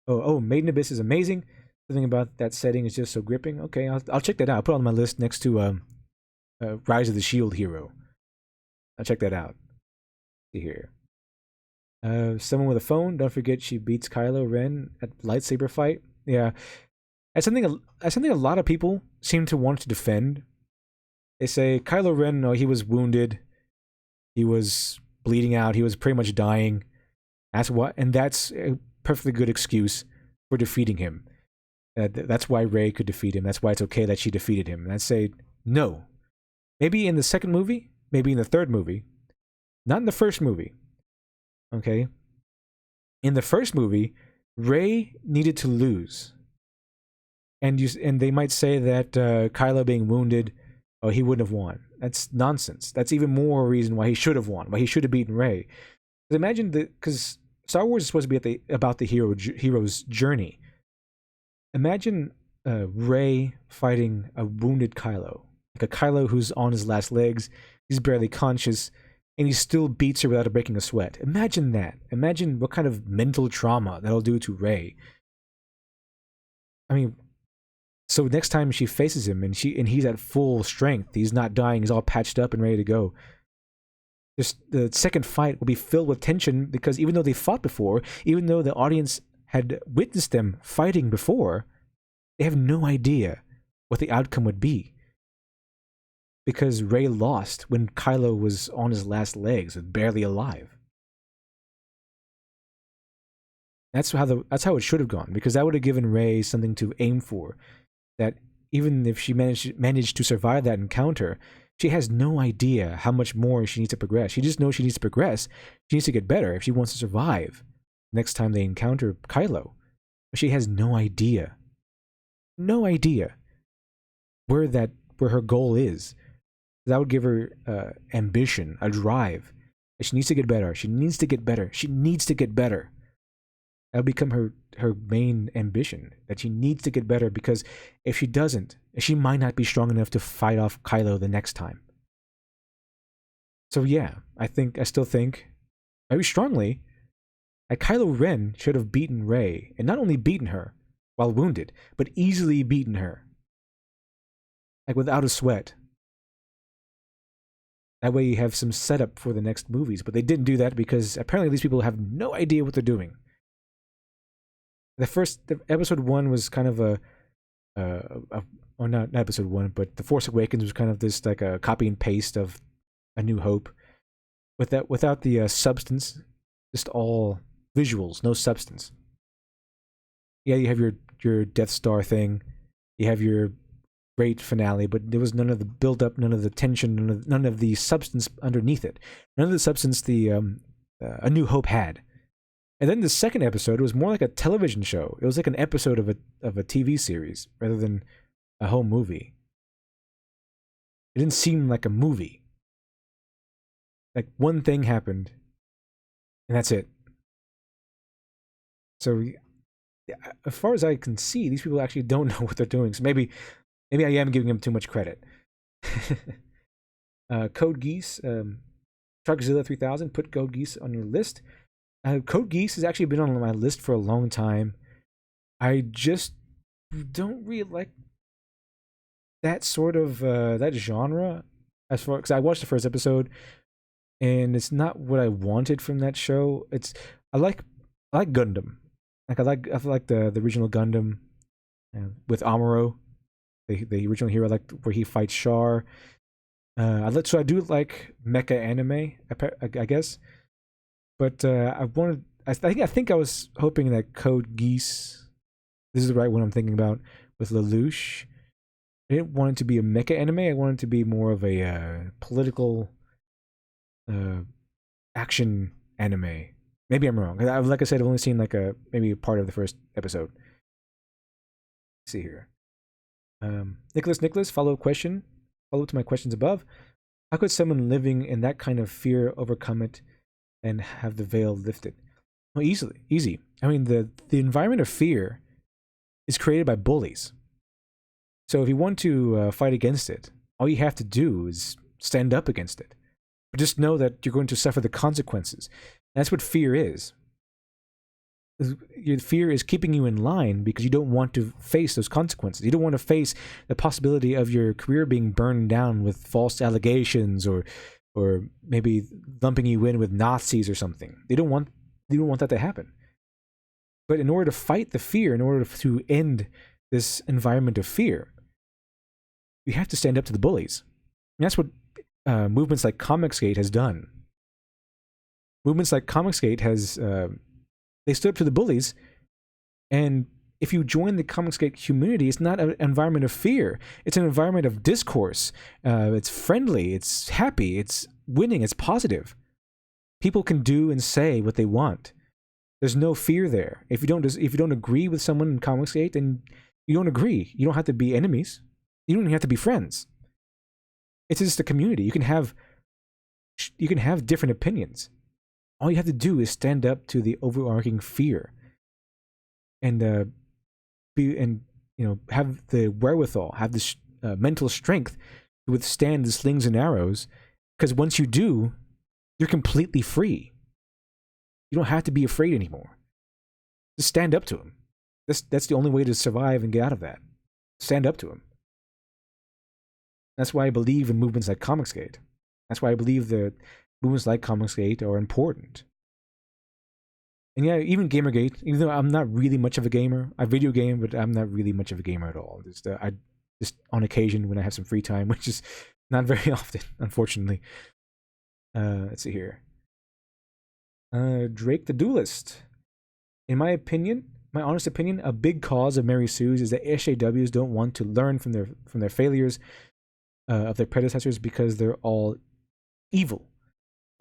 Abyss is amazing. Something about that setting is just so gripping. Okay, I'll check that out. I'll put it on my list next to Rise of the Shield Hero. I'll check that out. Let's see here. Someone with a phone. Don't forget she beats Kylo Ren at lightsaber fight. Yeah, that's something a lot of people seem to want to defend. They say Kylo Ren, he was wounded, he was bleeding out, he was pretty much dying. That's a perfectly good excuse for defeating him. That's why Rey could defeat him. That's why it's okay that she defeated him. And I say no. Maybe in the second movie, maybe in the third movie, not in the first movie. Okay? In the first movie, Rey needed to lose. And they might say that Kylo being wounded, he wouldn't have won. That's nonsense. That's even more reason why he should have won, why he should have beaten Rey. Imagine because Star Wars is supposed to be about the hero's journey. Imagine Rey fighting a wounded Kylo, like a Kylo who's on his last legs, he's barely conscious, and he still beats her without breaking a sweat. Imagine that. Imagine what kind of mental trauma that'll do to Rey. I mean, so next time she faces him and he's at full strength, he's not dying, he's all patched up and ready to go. The second fight will be filled with tension, because even though they fought before, even though the audience had witnessed them fighting before, they have no idea what the outcome would be. because Rey lost when Kylo was on his last legs and barely alive. That's how it should have gone, because that would have given Rey something to aim for. That even if she managed to survive that encounter, she has no idea how much more she needs to progress. She just knows she needs to progress. She needs to get better if she wants to survive next time they encounter Kylo. But she has no idea where her goal is. That would give her ambition, a drive. She needs to get better. She needs to get better. She needs to get better. That would become her main ambition, that she needs to get better, because if she doesn't, she might not be strong enough to fight off Kylo the next time. So yeah, I still think very strongly that Kylo Ren should have beaten Rey, and not only beaten her while wounded, but easily beaten her. Like without a sweat. That way you have some setup for the next movies, but they didn't do that because apparently these people have no idea what they're doing. The episode 1 was kind of or not episode 1, but The Force Awakens was kind of this like a copy and paste of A New Hope, without the substance, just all visuals, no substance. Yeah, you have your Death Star thing, you have your great finale, but there was none of the build up, none of the tension, none of the substance underneath it, none of the substance the A New Hope had. And then the second episode was more like a television show. It was like an episode of a TV series rather than a whole movie. It didn't seem like a movie. Like one thing happened, and that's it. So, as far as I can see, these people actually don't know what they're doing. So maybe I am giving them too much credit. Code Geass, Truckzilla 3000, put Code Geass on your list. Code Geass has actually been on my list for a long time. I just don't really like that sort of that genre. As far because I watched the first episode, and it's not what I wanted from that show. I like Gundam. I like the original Gundam with Amuro, the original hero, like where he fights Char. So I do like mecha anime, I guess. But I think I was hoping that Code Geass, this is the right one I'm thinking about, with Lelouch. I didn't want it to be a mecha anime. I wanted it to be more of a political action anime. Maybe I'm wrong. Like I said, I've only seen maybe a part of the first episode. Let's see here. Nicholas, follow to my questions above. How could someone living in that kind of fear overcome it and have the veil lifted? Well, easy. I mean, the environment of fear is created by bullies. So if you want to fight against it, all you have to do is stand up against it. But just know that you're going to suffer the consequences. That's what fear is. Your fear is keeping you in line because you don't want to face those consequences. You don't want to face the possibility of your career being burned down with false allegations or maybe lumping you in with Nazis or something. You don't want that to happen. But in order to fight the fear, in order to end this environment of fear, you have to stand up to the bullies. And that's what movements like Comicsgate has done. Movements like Comicsgate has they stood up to the bullies, and if you join the Comicsgate community, it's not an environment of fear. It's an environment of discourse. It's friendly. It's happy. It's winning. It's positive. People can do and say what they want. There's no fear there. If you don't agree with someone in Comicsgate, then you don't agree. You don't have to be enemies. You don't even have to be friends. It's just a community. You can have different opinions. All you have to do is stand up to the overarching fear, and have the wherewithal, have the mental strength to withstand the slings and arrows. Because once you do, you're completely free. You don't have to be afraid anymore. Just stand up to him. That's the only way to survive and get out of that. Stand up to him. That's why I believe in movements like Comicsgate. That's why I believe that movements like Comicsgate are important. And yeah, even Gamergate, even though I'm not really much of a gamer, I video game, but I'm not really much of a gamer at all. Just on occasion when I have some free time, which is Not very often, unfortunately. Let's see here. Drake the Duelist. In my opinion, my honest opinion, a big cause of Mary Sue's is that SJWs don't want to learn from their failures of their predecessors because they're all evil.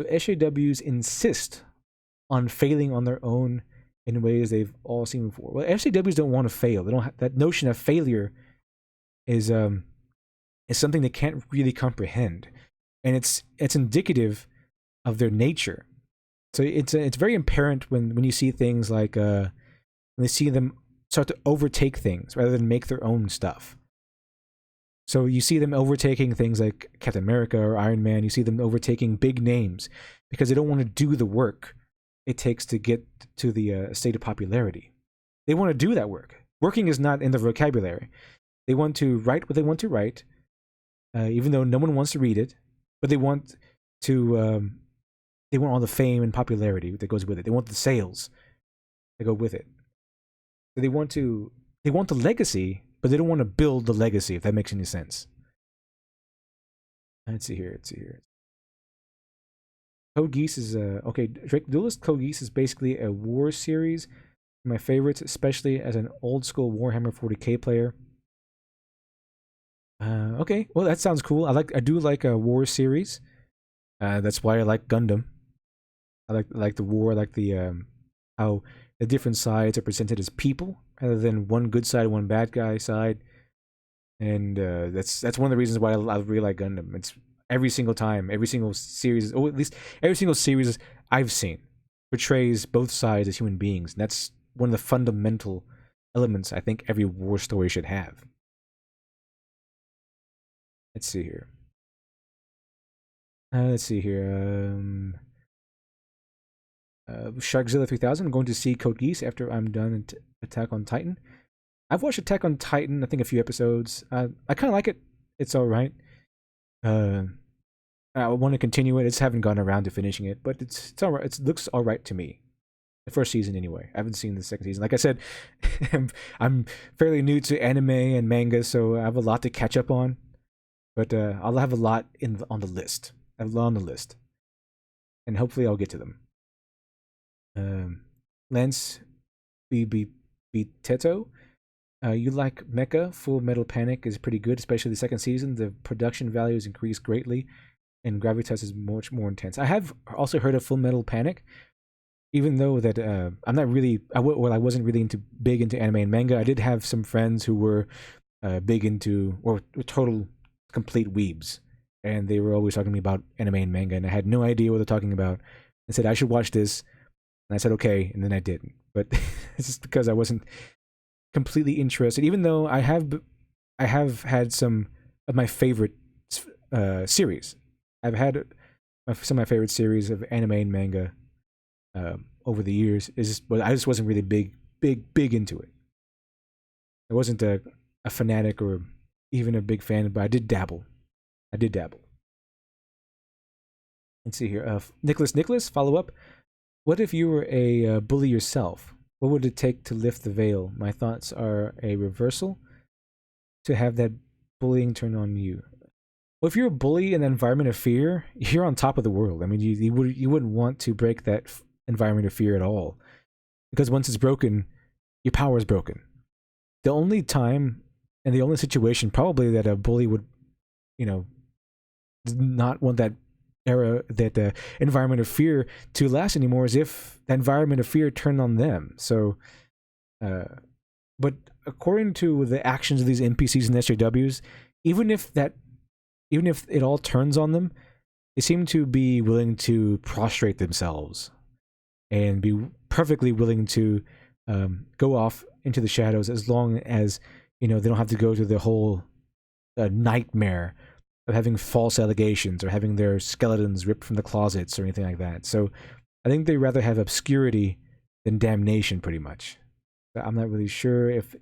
So SJWs insist on failing on their own in ways they've all seen before. Well, SJWs don't want to fail. They don't. That notion of failure is something they can't really comprehend, and it's indicative of their nature. So it's very apparent when you see things like when they see them start to overtake things rather than make their own stuff. So you see them overtaking things like Captain America or Iron Man. You see them overtaking big names because they don't want to do the work it takes to get to the state of popularity. They want to do that work. Working is not in their vocabulary. They want to write what they want to write, even though no one wants to read it. But they want to. They want all the fame and popularity that goes with it. They want the sales that go with it. So they want the legacy, but they don't want to build the legacy, if that makes any sense. Let's see here. Code Geass is okay. Drake Duelist Code Geass is basically a war series. My favorites, especially as an old school Warhammer 40k player. Okay, well that sounds cool. I do like a war series. That's why I like Gundam. I like the war. I like the how the different sides are presented as people rather than one good side, one bad guy side. And that's one of the reasons why I really like Gundam. It's every single time, every single series, or at least every single series I've seen portrays both sides as human beings. And that's one of the fundamental elements I think every war story should have. Let's see here. Sharkzilla 3000. I'm going to see Code Geass after I'm done Attack on Titan. I've watched Attack on Titan, I think a few episodes. I kind of like it. It's alright. I want to continue it. I just haven't gone around to finishing it, but it's alright. It looks alright to me. The first season, anyway. I haven't seen the second season. Like I said, I'm fairly new to anime and manga, so I have a lot to catch up on. But I'll have a lot on the list. I have a lot on the list, and hopefully I'll get to them. Lance B Teto. You like Mecha? Full Metal Panic is pretty good, especially the second season. The production values increased greatly, and Gravitas is much more intense. I have also heard of Full Metal Panic, even though that I'm not really. I wasn't really big into anime and manga. I did have some friends who were big into or total complete weebs, and they were always talking to me about anime and manga, and I had no idea what they're talking about. And said I should watch this, and I said okay, and then I didn't. But it's just because I wasn't completely interested, even though I have had some of my favorite series. I've had some of my favorite series of anime and manga over the years. But I just wasn't really big into it. I wasn't a fanatic or even a big fan, but I did dabble. Let's see here. Nicholas, follow up. What if you were a bully yourself? What would it take to lift the veil? My thoughts are a reversal to have that bullying turn on you. Well, if you're a bully in an environment of fear, you're on top of the world. I mean, you wouldn't want to break that environment of fear at all, because once it's broken, your power is broken. The only time and the only situation probably that a bully would, not want that environment of fear to last anymore is if the environment of fear turned on them. So, but according to the actions of these NPCs and SJWs, even if it all turns on them, they seem to be willing to prostrate themselves and be perfectly willing to go off into the shadows as long as they don't have to go through the whole nightmare of having false allegations or having their skeletons ripped from the closets or anything like that. So I think they rather have obscurity than damnation, pretty much. I'm not really sure if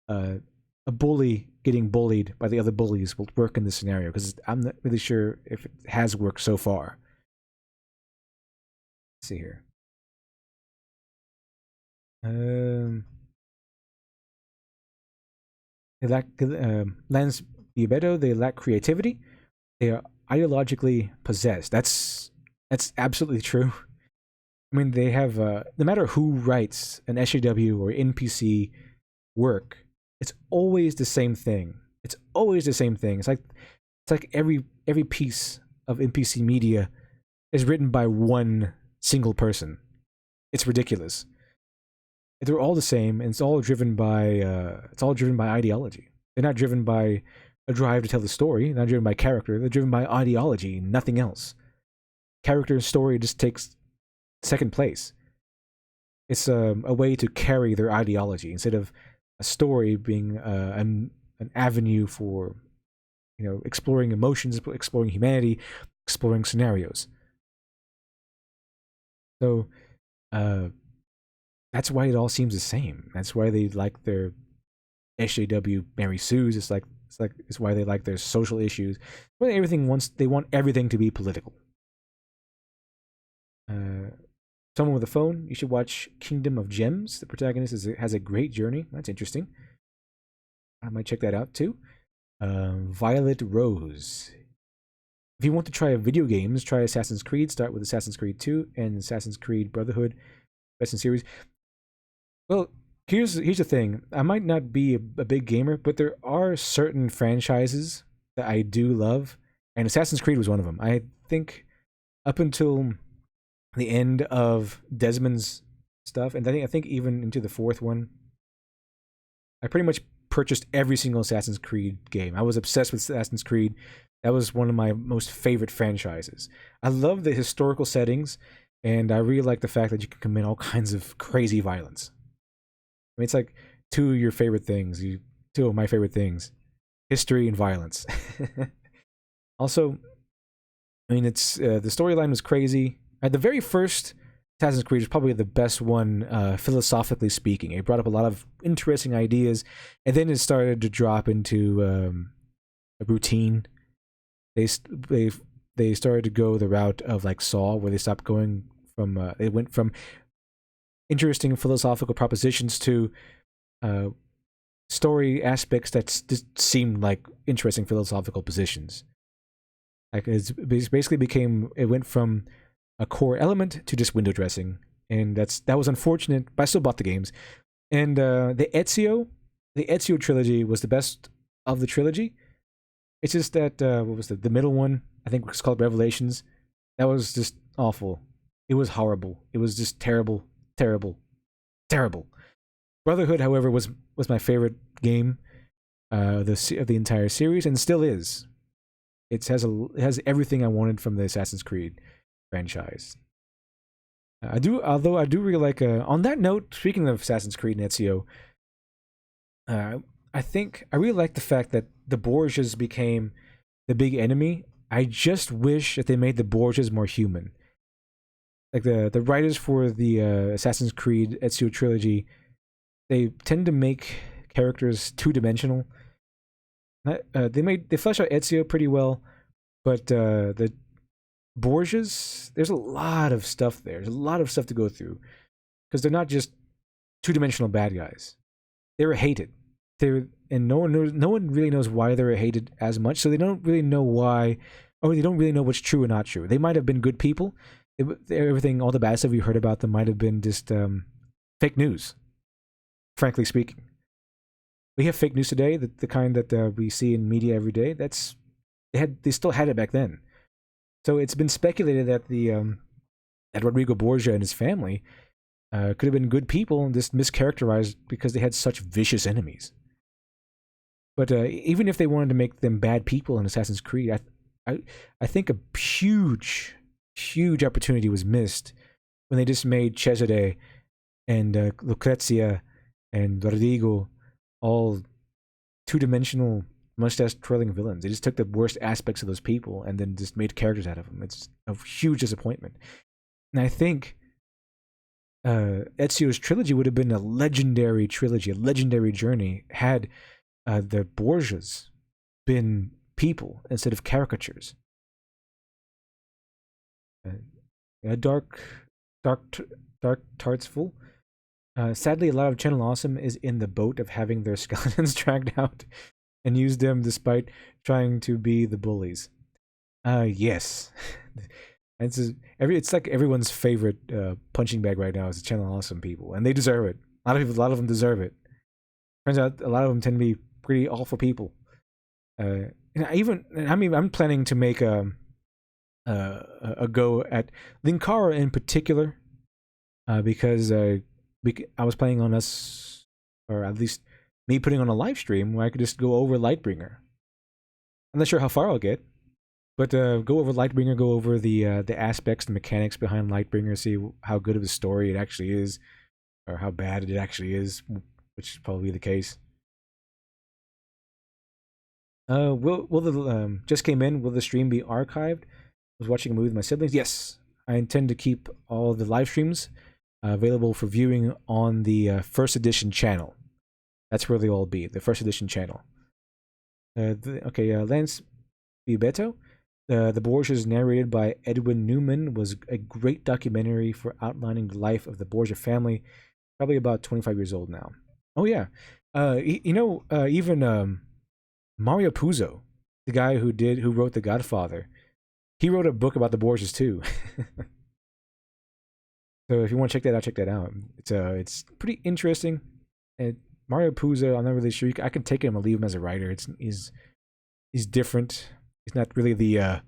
a bully getting bullied by the other bullies will work in this scenario, because I'm not really sure if it has worked so far. Let's see here. They lack Lance Bibeto. They lack creativity. They are ideologically possessed. That's absolutely true. I mean, they have no matter who writes an SJW or NPC work, it's always the same thing. It's always the same thing. It's like every piece of NPC media is written by one single person. It's ridiculous. They're all the same, and it's all driven by ideology. They're not driven by a drive to tell the story. They're not driven by character. They're driven by ideology, nothing else. Character and story just takes second place. It's a way to carry their ideology instead of a story being an avenue for exploring emotions, exploring humanity, exploring scenarios. So that's why it all seems the same. That's why they like their SJW Mary Sue's. It's why they like their social issues. Well, they want everything to be political. Someone with a phone, you should watch Kingdom of Gems. The protagonist has a great journey. That's interesting. I might check that out too. Violet Rose. If you want to try video games, try Assassin's Creed. Start with Assassin's Creed 2 and Assassin's Creed Brotherhood. Best in series. Well, here's the thing. I might not be a big gamer, but there are certain franchises that I do love, and Assassin's Creed was one of them. I think up until the end of Desmond's stuff, and I think even into the fourth one, I pretty much purchased every single Assassin's Creed game. I was obsessed with Assassin's Creed. That was one of my most favorite franchises. I love the historical settings, and I really like the fact that you can commit all kinds of crazy violence. I mean, it's like two of your favorite things. Two of my favorite things: history and violence. Also, I mean, it's the storyline was crazy. The very first Assassin's Creed is probably the best one, philosophically speaking. It brought up a lot of interesting ideas, and then it started to drop into a routine. They started to go the route of like Saw, where they stopped going from. They went from interesting philosophical propositions to story aspects that just seemed like interesting philosophical positions. Like it basically it went from a core element to just window dressing, and that was unfortunate. But I still bought the games, and the Ezio trilogy was the best of the trilogy. It's just that what was the middle one? I think it was called Revelations. That was just awful. It was horrible. It was just terrible, terrible, terrible. Brotherhood, however, was my favorite game of the entire series, and still is. It has everything I wanted from the Assassin's Creed franchise. Although I do really like. On that note, speaking of Assassin's Creed and Ezio, I think I really like the fact that the Borgias became the big enemy. I just wish that they made the Borgias more human. Like the writers for the Assassin's Creed Ezio trilogy, they tend to make characters two-dimensional. They flesh out Ezio pretty well, but the Borgias, there's a lot of stuff there. There's a lot of stuff to go through because they're not just two-dimensional bad guys. They were hated. And no one really knows why they were hated as much. So they don't really know why, or they don't really know what's true or not true. They might have been good people. Everything, all the bad stuff you heard about them might have been just fake news. Frankly speaking, we have fake news today, the kind that we see in media every day. They still had it back then. So it's been speculated that that Rodrigo Borgia and his family could have been good people and just mischaracterized because they had such vicious enemies. But even if they wanted to make them bad people in Assassin's Creed, I think a huge opportunity was missed when they just made Cesare and Lucrezia and Rodrigo all two-dimensional mustache-twirling villains. They just took the worst aspects of those people and then just made characters out of them. It's a huge disappointment. And I think Ezio's trilogy would have been a legendary trilogy, a legendary journey, had the Borgias been people instead of caricatures. Dark Tartsful. Sadly, a lot of Channel Awesome is in the boat of having their skeletons dragged out and use them despite trying to be the bullies. Yes. It's like everyone's favorite punching bag right now is the Channel Awesome people, and they deserve it. A lot of them deserve it. Turns out a lot of them tend to be pretty awful people. I'm planning to make a go at Linkara in particular, because I was planning on us, or at least me putting on a live stream where I could just go over Lightbringer. I'm not sure how far I'll get, but go over Lightbringer, go over the aspects, the mechanics behind Lightbringer, see how good of a story it actually is, or how bad it actually is, which is probably the case. Will the just came in? Will the stream be archived? I was watching a movie with my siblings. Yes, I intend to keep all the live streams available for viewing on the first edition channel. That's where they'll all be. The first edition channel. Lance Bebeto. The Borgias, narrated by Edwin Newman, was a great documentary for outlining the life of the Borgia family. Probably about 25 years old now. Oh yeah, even Mario Puzo, the guy who wrote The Godfather, he wrote a book about the Borgias too. So if you want to check that out. It's pretty interesting. And Mario Puzo, I'm not really sure. I can take him and leave him as a writer. He's different. He's not really the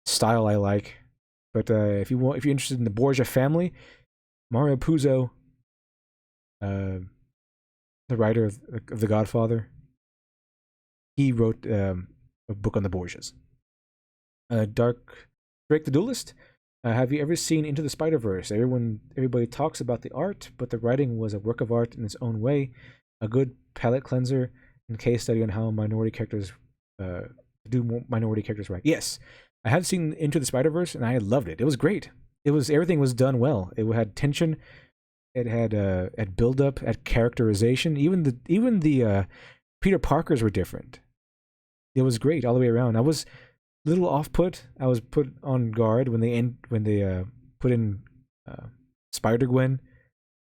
style I like. But if you're interested in the Borgia family, Mario Puzo, the writer of The Godfather, he wrote a book on the Borgias. Drake the Duelist. Have you ever seen Into the Spider-Verse? Everybody talks about the art, but the writing was a work of art in its own way, a good palate cleanser and case study on how minority characters do minority characters right. Yes, I have seen Into the Spider-Verse, and I loved it. It was great. Everything was done well. It had tension. It had build up, had characterization. Even the Peter Parkers were different. It was great all the way around. I was little off put. I was put on guard when they put in Spider Gwen.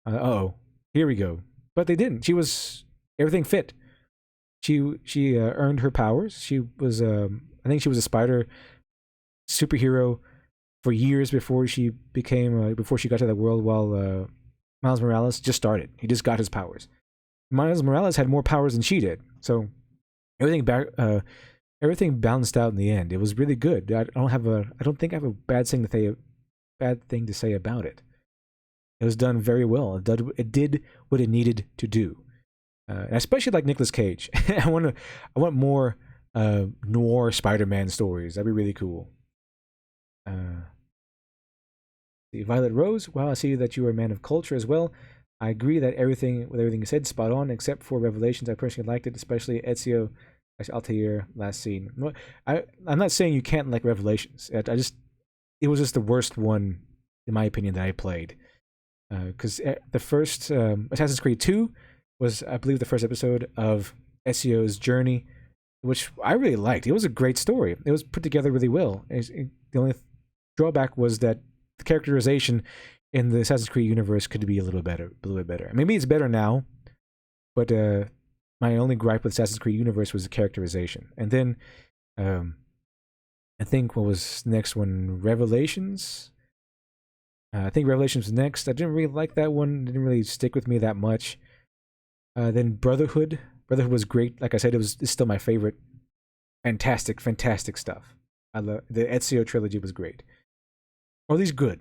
Here we go. But they didn't. Everything fit. She earned her powers. She was I think she was a spider superhero for years before she got to that world. While Miles Morales just started. He just got his powers. Miles Morales had more powers than she did. So everything balanced out in the end. It was really good. I don't think I have a bad thing to say about it. It was done very well. It did what it needed to do. And I especially like Nicolas Cage. I want more noir Spider-Man stories. That'd be really cool. The Violet Rose. Well, I see that you are a man of culture as well. I agree that everything you said, spot on, except for Revelations. I personally liked it, especially Ezio Altair last scene. I'm not saying you can't like Revelations. It was just the worst one, in my opinion, that I played. Because the first Assassin's Creed 2 was, I believe, the first episode of Ezio's journey, which I really liked. It was a great story. It was put together really well. The only drawback was that the characterization in the Assassin's Creed universe could be a little bit better. Maybe it's better now, but my only gripe with Assassin's Creed universe was the characterization. And then I think what was the next one? Revelations? I think Revelations was next. I didn't really like that one. It didn't really stick with me that much. Then Brotherhood. Brotherhood was great. Like I said, it's still my favorite. Fantastic stuff. I love the Ezio trilogy was great. Or at least good.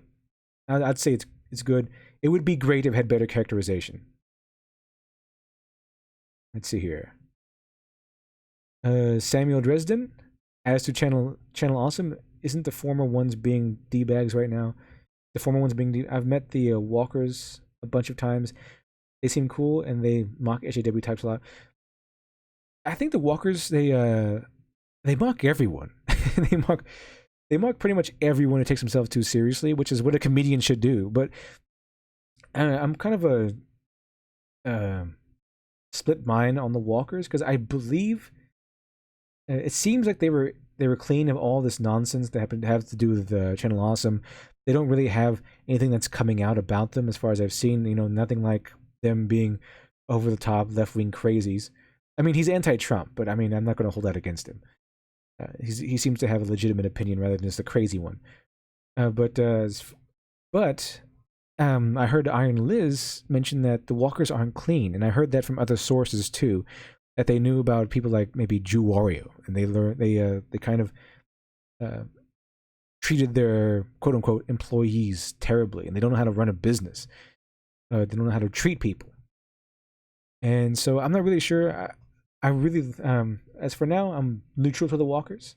I'd say it's good. It would be great if it had better characterization. Let's see here. Samuel Dresden. As to Channel Awesome, isn't the former ones being D-bags right now? The former ones being I've met the Walkers a bunch of times. They seem cool and they mock SJW types a lot. I think the Walkers they mock everyone. they mock pretty much everyone who takes themselves too seriously, which is what a comedian should do. But I'm kind of a split mind on the Walkers because I believe it seems like they were clean of all this nonsense that have to do with Channel Awesome. They don't really have anything that's coming out about them, as far as I've seen. Nothing like them being over the top left wing crazies. I mean, he's anti-Trump, but I mean, I'm not going to hold that against him. He seems to have a legitimate opinion rather than just a crazy one. But I heard Iron Liz mention that the walkers aren't clean, and I heard that from other sources too, that they knew about people like maybe Jew Wario, and they kind of treated their quote unquote employees terribly, and they don't know how to run a business. They don't know how to treat people, and so I'm not really sure. I really, as for now, I'm neutral to the walkers,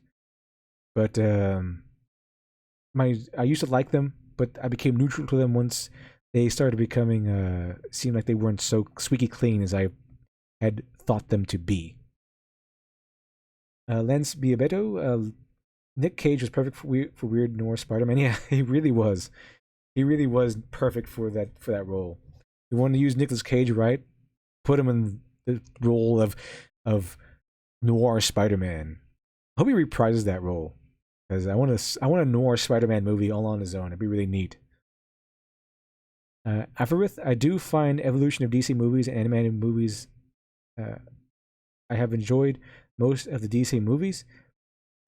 but I used to like them, but I became neutral to them once they started becoming seemed like they weren't so squeaky clean as I had thought them to be. Lance Biabeto, Nick Cage was perfect for weird noir Spider-Man. Yeah, he really was. He really was perfect for that role. You wanted to use Nicolas Cage, right? Put him in the role of noir Spider-Man. I hope he reprises that role, because I want a noir Spider-Man movie all on his own. It'd be really neat. Averith, I do find evolution of DC movies and animated movies. I have enjoyed most of the DC movies.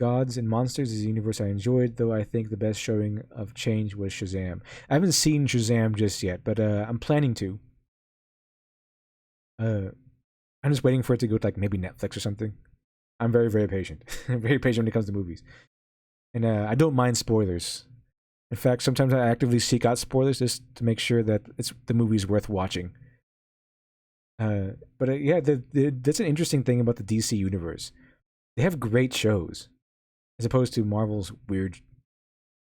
Gods and Monsters is a universe I enjoyed, though I think the best showing of change was Shazam. I haven't seen Shazam just yet, but I'm planning to. I'm just waiting for it to go to like maybe Netflix or something. I'm very, very patient. I'm very patient when it comes to movies. And I don't mind spoilers. In fact, sometimes I actively seek out spoilers just to make sure that the movie's worth watching. Yeah, that's an interesting thing about the DC universe. They have great shows, as opposed to Marvel's weird,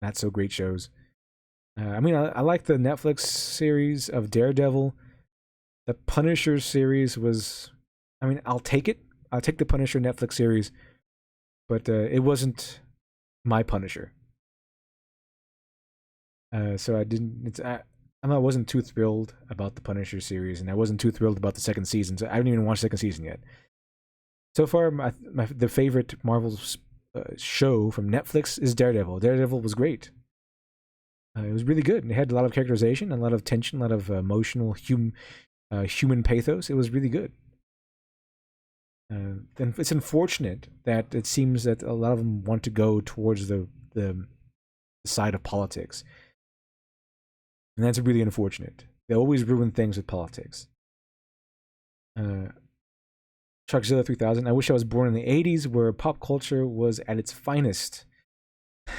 not so great shows. I mean, I like the Netflix series of Daredevil. The Punisher series was, I mean, I'll take it. I'll take the Punisher Netflix series, but it wasn't my Punisher. So I didn't. I wasn't too thrilled about the Punisher series, and I wasn't too thrilled about the second season. So I haven't even watched the second season yet. So far, the favorite Marvel show from Netflix is Daredevil. Daredevil was great. It was really good. It had a lot of characterization, a lot of tension, a lot of emotional human pathos. It was really good. And it's unfortunate that it seems that a lot of them want to go towards the side of politics. And that's really unfortunate. They always ruin things with politics. Truckzilla 3000. I wish I was born in the 80s where pop culture was at its finest.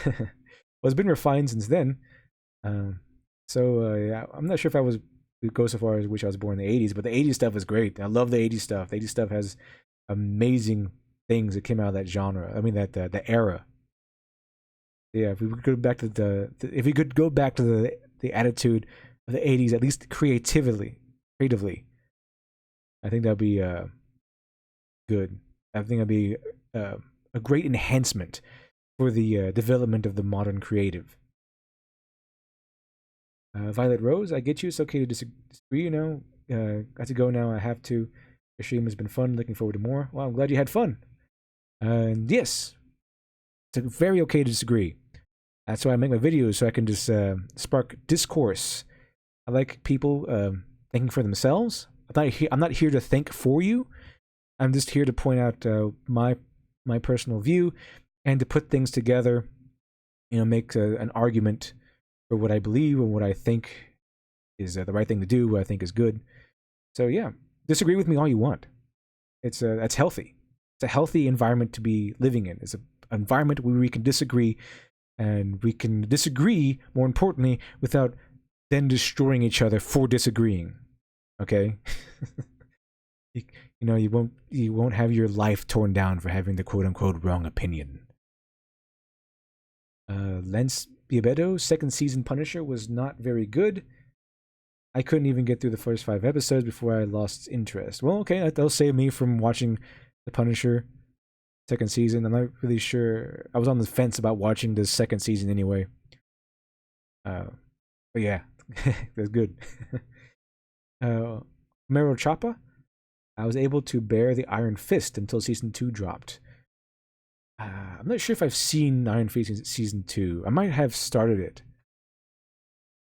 Well, it's been refined since then. Yeah, I'm not sure if I would go so far as wish I was born in the 80s, but the 80s stuff is great. I love the 80s stuff. The 80s stuff has amazing things that came out of that genre. I mean, the era. Yeah, if we could go back to the attitude of the 80s, at least creatively, I think that'd be good. I think that'd be a great enhancement for the development of the modern creative. Violet Rose, I get you. It's okay to disagree, you know. Got to go now. I have to. The stream has been fun. Looking forward to more. Well, I'm glad you had fun. And yes, it's very okay to disagree. That's why I make my videos, so I can just spark discourse. I like people thinking for themselves. I'm not here to think for you. I'm just here to point out my personal view and to put things together. You know, make an argument for what I believe and what I think is the right thing to do, what I think is good. So yeah, disagree with me all you want. That's healthy. It's a healthy environment to be living in. It's an environment where we can disagree. And we can disagree, more importantly, without then destroying each other for disagreeing. Okay? you know, you won't have your life torn down for having the quote unquote wrong opinion. Lance Biabeto, second season Punisher was not very good. I couldn't even get through the first 5 episodes before I lost interest. Well, okay, that'll save me from watching the Punisher second season. I'm not really sure. I was on the fence about watching the second season anyway. But yeah, that's good. Mero Choppa, I was able to bear the Iron Fist until season 2 dropped. I'm not sure if I've seen Iron Fist season 2. I might have started it,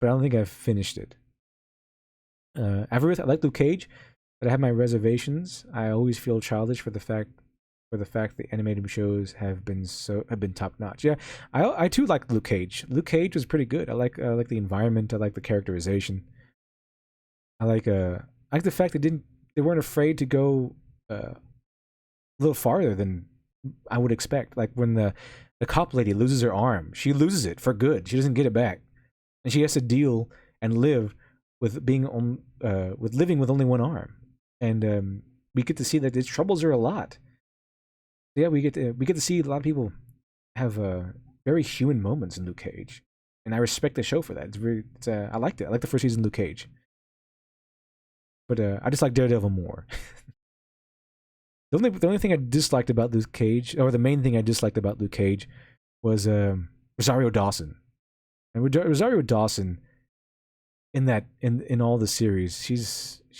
but I don't think I've finished it. Averith, I like Luke Cage, but I have my reservations. I always feel childish for the fact for the fact that animated shows have been top notch. Yeah, I too like Luke Cage. Luke Cage was pretty good. I like the environment. I like the characterization. I like the fact they weren't afraid to go a little farther than I would expect. Like when the cop lady loses her arm, she loses it for good. She doesn't get it back, and she has to deal and live with being on with living with only one arm. And we get to see that it troubles her a lot. Yeah, we get to see a lot of people have very human moments in Luke Cage, and I respect the show for that. I liked it. I like the first season of Luke Cage, but I just like Daredevil more. The only thing I disliked about Luke Cage, or the main thing I disliked about Luke Cage, was Rosario Dawson. And Rosario Dawson in all the series, she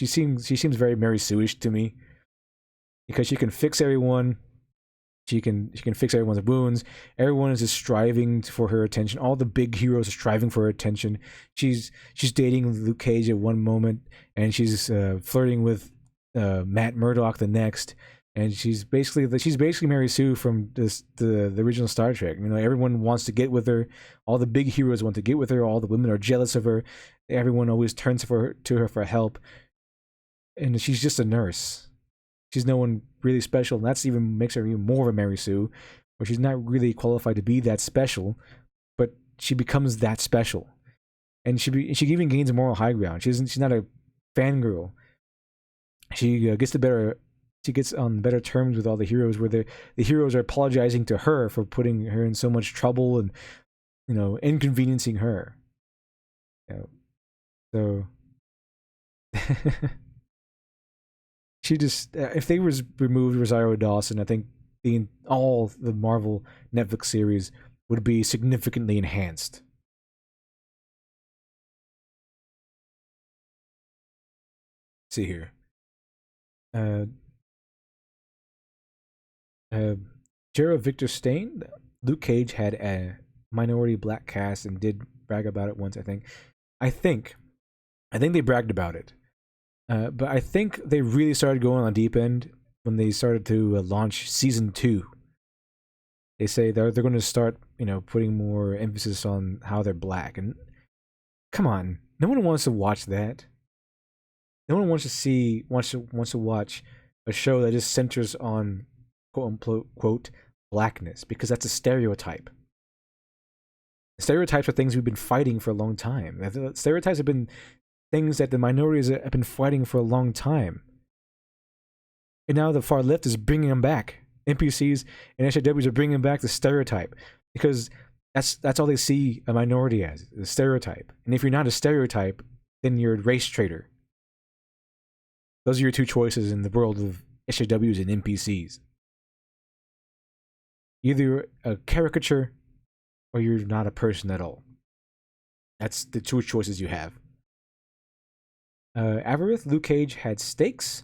seems very Mary Sue-ish to me, because she can fix everyone. She can fix everyone's wounds. Everyone is just striving for her attention. All the big heroes are striving for her attention. She's dating Luke Cage at one moment, and she's flirting with Matt Murdock the next. And she's basically Mary Sue from the original Star Trek. You know, everyone wants to get with her. All the big heroes want to get with her. All the women are jealous of her. Everyone always turns to her for help. And she's just a nurse. She's no one really special, and that's even makes her even more of a Mary Sue, where she's not really qualified to be that special, but she becomes that special, and she even gains a moral high ground. She's not a fangirl. She gets on better terms with all the heroes, where the heroes are apologizing to her for putting her in so much trouble and, you know, inconveniencing her. You know, so. She just if they removed Rosario Dawson, I think all the Marvel Netflix series would be significantly enhanced. Let's see here, uh, uh, Gerald Victor Stain, Luke Cage had a minority black cast and did brag about it once. I think they bragged about it. But I think they really started going on deep end when they started to launch season 2. They say they're going to start, you know, putting more emphasis on how they're black. And come on, no one wants to watch that. No one wants to watch a show that just centers on quote unquote blackness, because that's a stereotype. Stereotypes are things we've been fighting for a long time. Stereotypes have been things that the minorities have been fighting for a long time. And now the far left is bringing them back. NPCs and SJWs are bringing back the stereotype, because that's all they see a minority as, the stereotype. And if you're not a stereotype, then you're a race traitor. Those are your two choices in the world of SJWs and NPCs. Either a caricature or you're not a person at all. That's the two choices you have. Avarith, Luke Cage had stakes,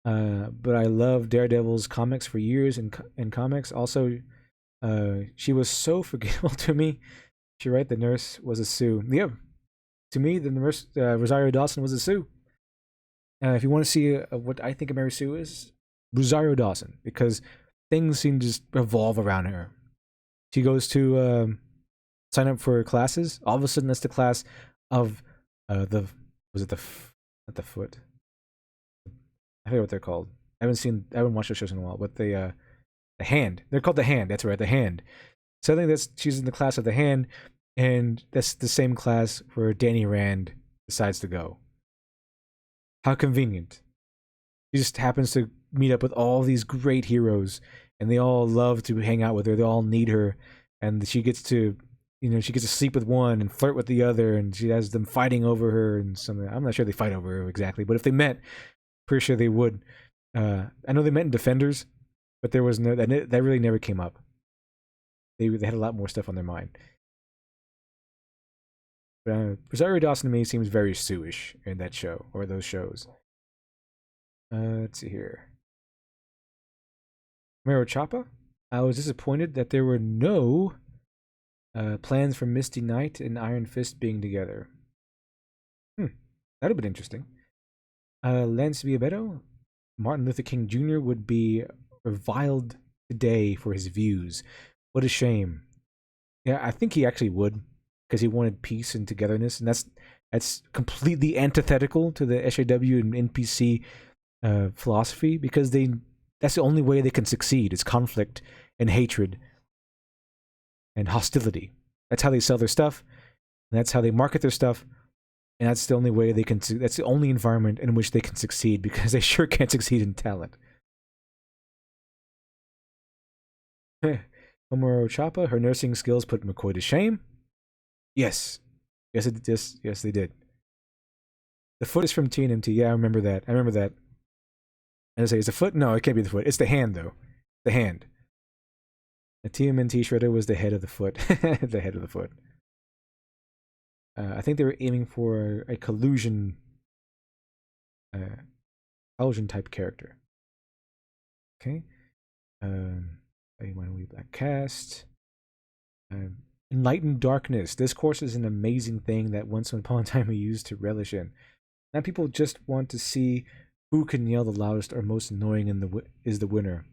but I loved Daredevil's comics for years in comics. Also, she was so forgettable to me. She right, the nurse was a Sue. Yeah, to me, the nurse Rosario Dawson was a Sue. If you want to see what I think of Mary Sue is, Rosario Dawson, because things seem to just revolve around her. She goes to sign up for classes. All of a sudden, that's the class of not the foot. I forget what they're called. I haven't watched those shows in a while, but the hand. They're called the hand. That's right, the hand. So I think she's in the class of the hand, and that's the same class where Danny Rand decides to go. How convenient. She just happens to meet up with all these great heroes, and they all love to hang out with her. They all need her, and she gets to sleep with one and flirt with the other, and she has them fighting over her and something. I'm not sure they fight over her exactly, but if they met, pretty sure they would. I know they met in Defenders, but there was that really never came up. They had a lot more stuff on their mind. Rosario Dawson to me seems very Sue-ish in that show, or those shows. Let's see here. Mero Chapa. I was disappointed that there were no plans for Misty Knight and Iron Fist being together. That'd have been interesting. Lance Villalobos, Martin Luther King Jr. would be reviled today for his views. What a shame. Yeah, I think he actually would, because he wanted peace and togetherness, and that's completely antithetical to the SJW and NPC philosophy, because that's the only way they can succeed is conflict and hatred and hostility. That's how they sell their stuff, and that's how they market their stuff, and that's the only way they can. That's the only environment in which they can succeed, because they sure can't succeed in talent. Homero Chapa, her nursing skills put McCoy to shame. Yes, yes, they did. The foot is from TNMT. Yeah, I remember that. And I say, is the foot? No, it can't be the foot. It's the hand, though. The hand. The TMNT shredder was the head of the foot. The head of the foot. I think they were aiming for a collusion type character. Okay. When we black cast. Enlightened darkness. Discourse is an amazing thing that once upon a time we used to relish in. Now people just want to see who can yell the loudest or most annoying is the winner.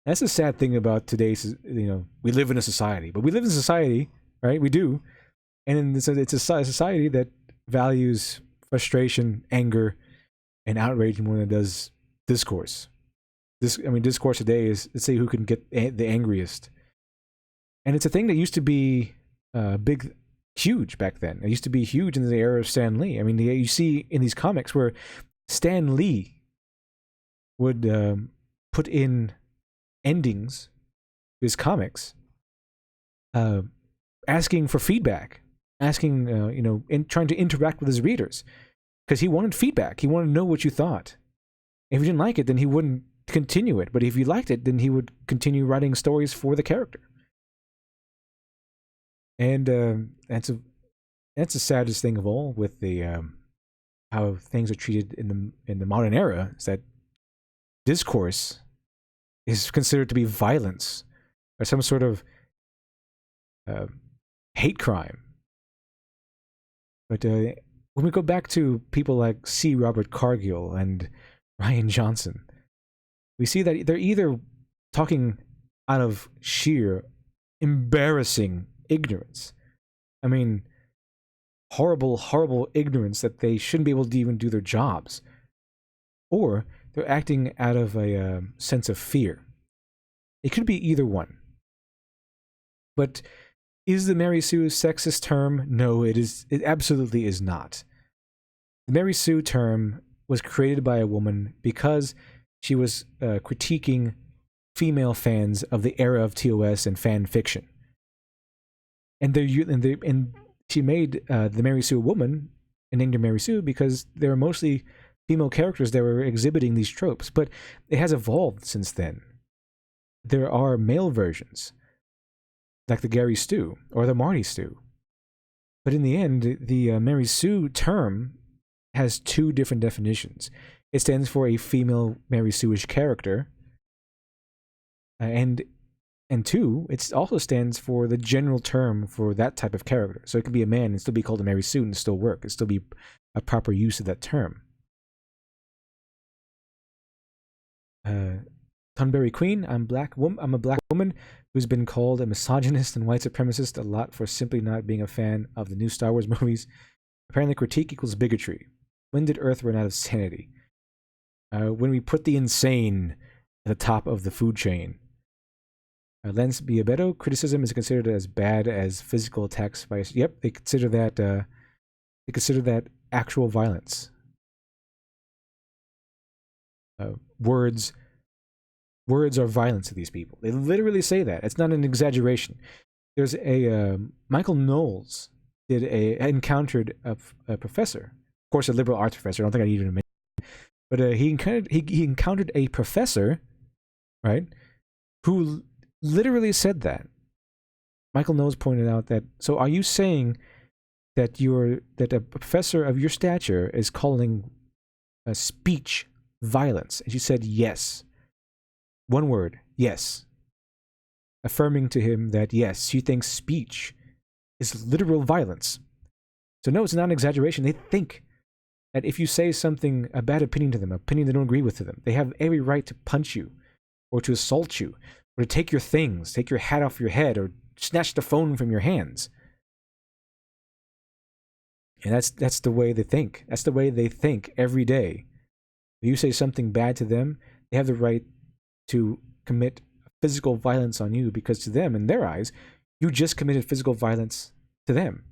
That's the sad thing about today's, we live in a society. But we live in a society, right? We do. And it's a society that values frustration, anger, and outrage more than it does discourse. Discourse today is, let's say, who can get the angriest. And it's a thing that used to be huge back then. It used to be huge in the era of Stan Lee. I mean, you see in these comics where Stan Lee would put in endings to his comics, asking for feedback, and trying to interact with his readers, because he wanted feedback. He wanted to know what you thought. If you didn't like it, then he wouldn't continue it. But if you liked it, then he would continue writing stories for the character. And that's the saddest thing of all with the how things are treated in the modern era, is that discourse is considered to be violence or some sort of hate crime. But when we go back to people like C. Robert Cargill and Rian Johnson, we see that they're either talking out of sheer embarrassing ignorance. I mean, horrible, horrible ignorance that they shouldn't be able to even do their jobs. Or they're acting out of a sense of fear. It could be either one. But is the Mary Sue a sexist term? No, it is. It absolutely is not. The Mary Sue term was created by a woman because she was critiquing female fans of the era of TOS and fan fiction. And she made the Mary Sue a woman and named her Mary Sue because they were mostly female characters that were exhibiting these tropes. But it has evolved since then. There are male versions, like the Gary Stu or the Marty Stu. But in the end, the Mary Sue term has two different definitions. It stands for a female Mary Sue-ish character, and two, it also stands for the general term for that type of character. So it could be a man and still be called a Mary Sue and still work. It'd still be a proper use of that term. Thunberry Queen, I'm a black woman who's been called a misogynist and white supremacist a lot for simply not being a fan of the new Star Wars movies. Apparently critique equals bigotry. When did Earth run out of sanity? When we put the insane at the top of the food chain. Lance Biabeto, criticism is considered as bad as physical attacks by... Yep, they consider that actual violence. Words are violence to these people. They literally say that. It's not an exaggeration. There's a Michael Knowles encountered a professor, of course, a liberal arts professor. I don't think I need to mention, but he encountered a professor, right, who literally said that. Michael Knowles pointed out that. So, are you saying that a professor of your stature is calling a speech violence? And she said yes. One word, yes. Affirming to him that yes, she thinks speech is literal violence. So no, it's not an exaggeration. They think that if you say something, a bad opinion to them, an opinion they don't agree with to them, they have every right to punch you or to assault you or to take your things, take your hat off your head, or snatch the phone from your hands. And that's the way they think. That's the way they think every day. If you say something bad to them, they have the right to commit physical violence on you, because to them, in their eyes, you just committed physical violence to them.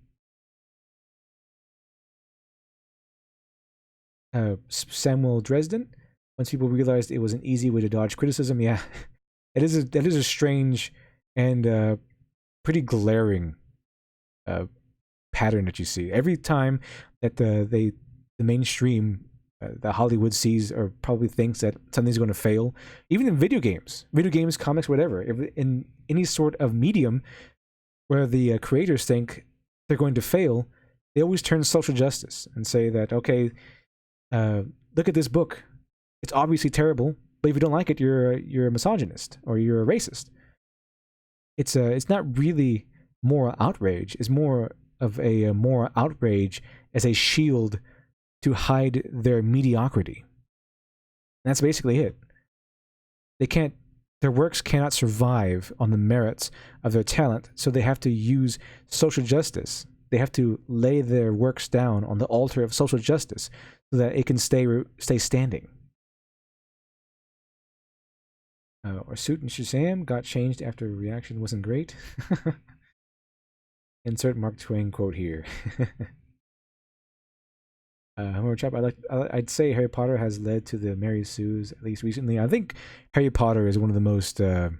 Samuel Dresden, once people realized it was an easy way to dodge criticism, yeah, that is a strange and pretty glaring pattern that you see every time that the mainstream, the Hollywood sees or probably thinks that something's going to fail. Even in video games, comics, whatever, in any sort of medium where the creators think they're going to fail, they always turn social justice and say that, okay, look at this book. It's obviously terrible, but if you don't like it, you're a misogynist or you're a racist. It's not really moral outrage. It's more of a moral outrage as a shield to hide their mediocrity. And that's basically it. Their works cannot survive on the merits of their talent, so they have to use social justice. They have to lay their works down on the altar of social justice so that it can stay standing. Our suit in Shazam got changed after reaction wasn't great. Insert Mark Twain quote here. I'd say Harry Potter has led to the Mary Sues, at least recently. I think Harry Potter is one of the most one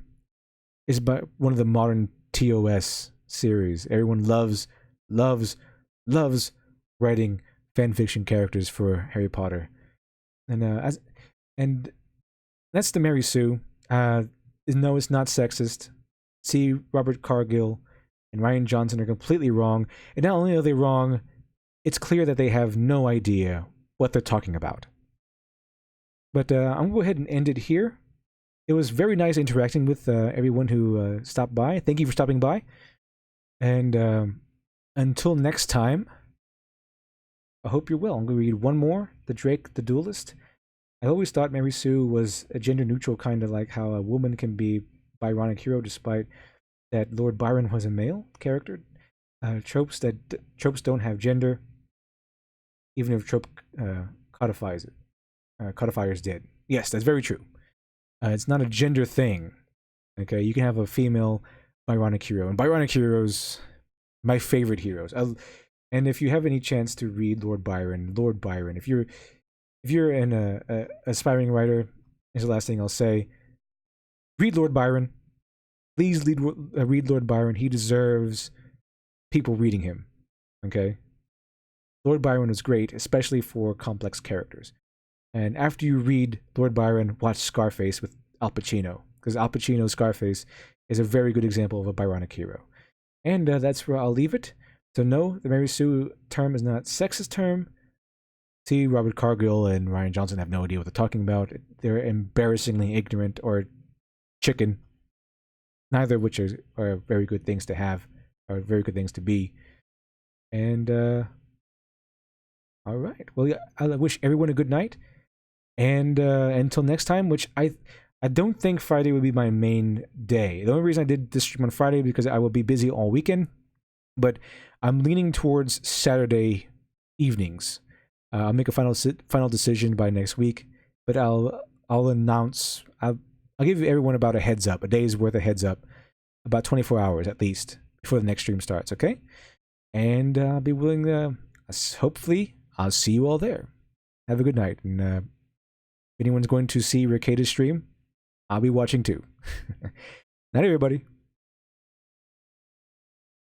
of the modern TOS series. Everyone loves writing fan fiction characters for Harry Potter, and that's the Mary Sue. No, it's not sexist. See, Robert Cargill and Rian Johnson are completely wrong, and not only are they wrong, it's clear that they have no idea what they're talking about. But I'm going to go ahead and end it here. It was very nice interacting with everyone who stopped by. Thank you for stopping by. And until next time, I hope you're well. I'm going to read one more, The Drake the Duelist. I always thought Mary Sue was a gender-neutral, kind of like how a woman can be Byronic hero, despite that Lord Byron was a male character. Tropes don't have gender, even if trope codifies it. Codifiers did. Yes, that's very true. It's not a gender thing. Okay, you can have a female Byronic hero, and Byronic heroes, my favorite heroes. And if you have any chance to read Lord Byron, if you're an aspiring writer, here's the last thing I'll say: read Lord Byron. Please read Lord Byron. He deserves people reading him. Okay, Lord Byron was great, especially for complex characters. And after you read Lord Byron, watch Scarface with Al Pacino, because Al Pacino's Scarface is a very good example of a Byronic hero. And that's where I'll leave it. So no, the Mary Sue term is not sexist term. See, Robert Cargill and Rian Johnson have no idea what they're talking about. They're embarrassingly ignorant or chicken, neither of which are very good things to have, or very good things to be. And all right, well, yeah, I wish everyone a good night. And until next time, which I don't think Friday would be my main day. The only reason I did this stream on Friday because I will be busy all weekend, but I'm leaning towards Saturday evenings. I'll make a final decision by next week, but I'll announce. I'll give everyone about a heads up, a day's worth of heads up, about 24 hours at least before the next stream starts. Okay, and I'll be willing to. Hopefully, I'll see you all there. Have a good night, and if anyone's going to see Ricada's stream, I'll be watching too. Night, everybody.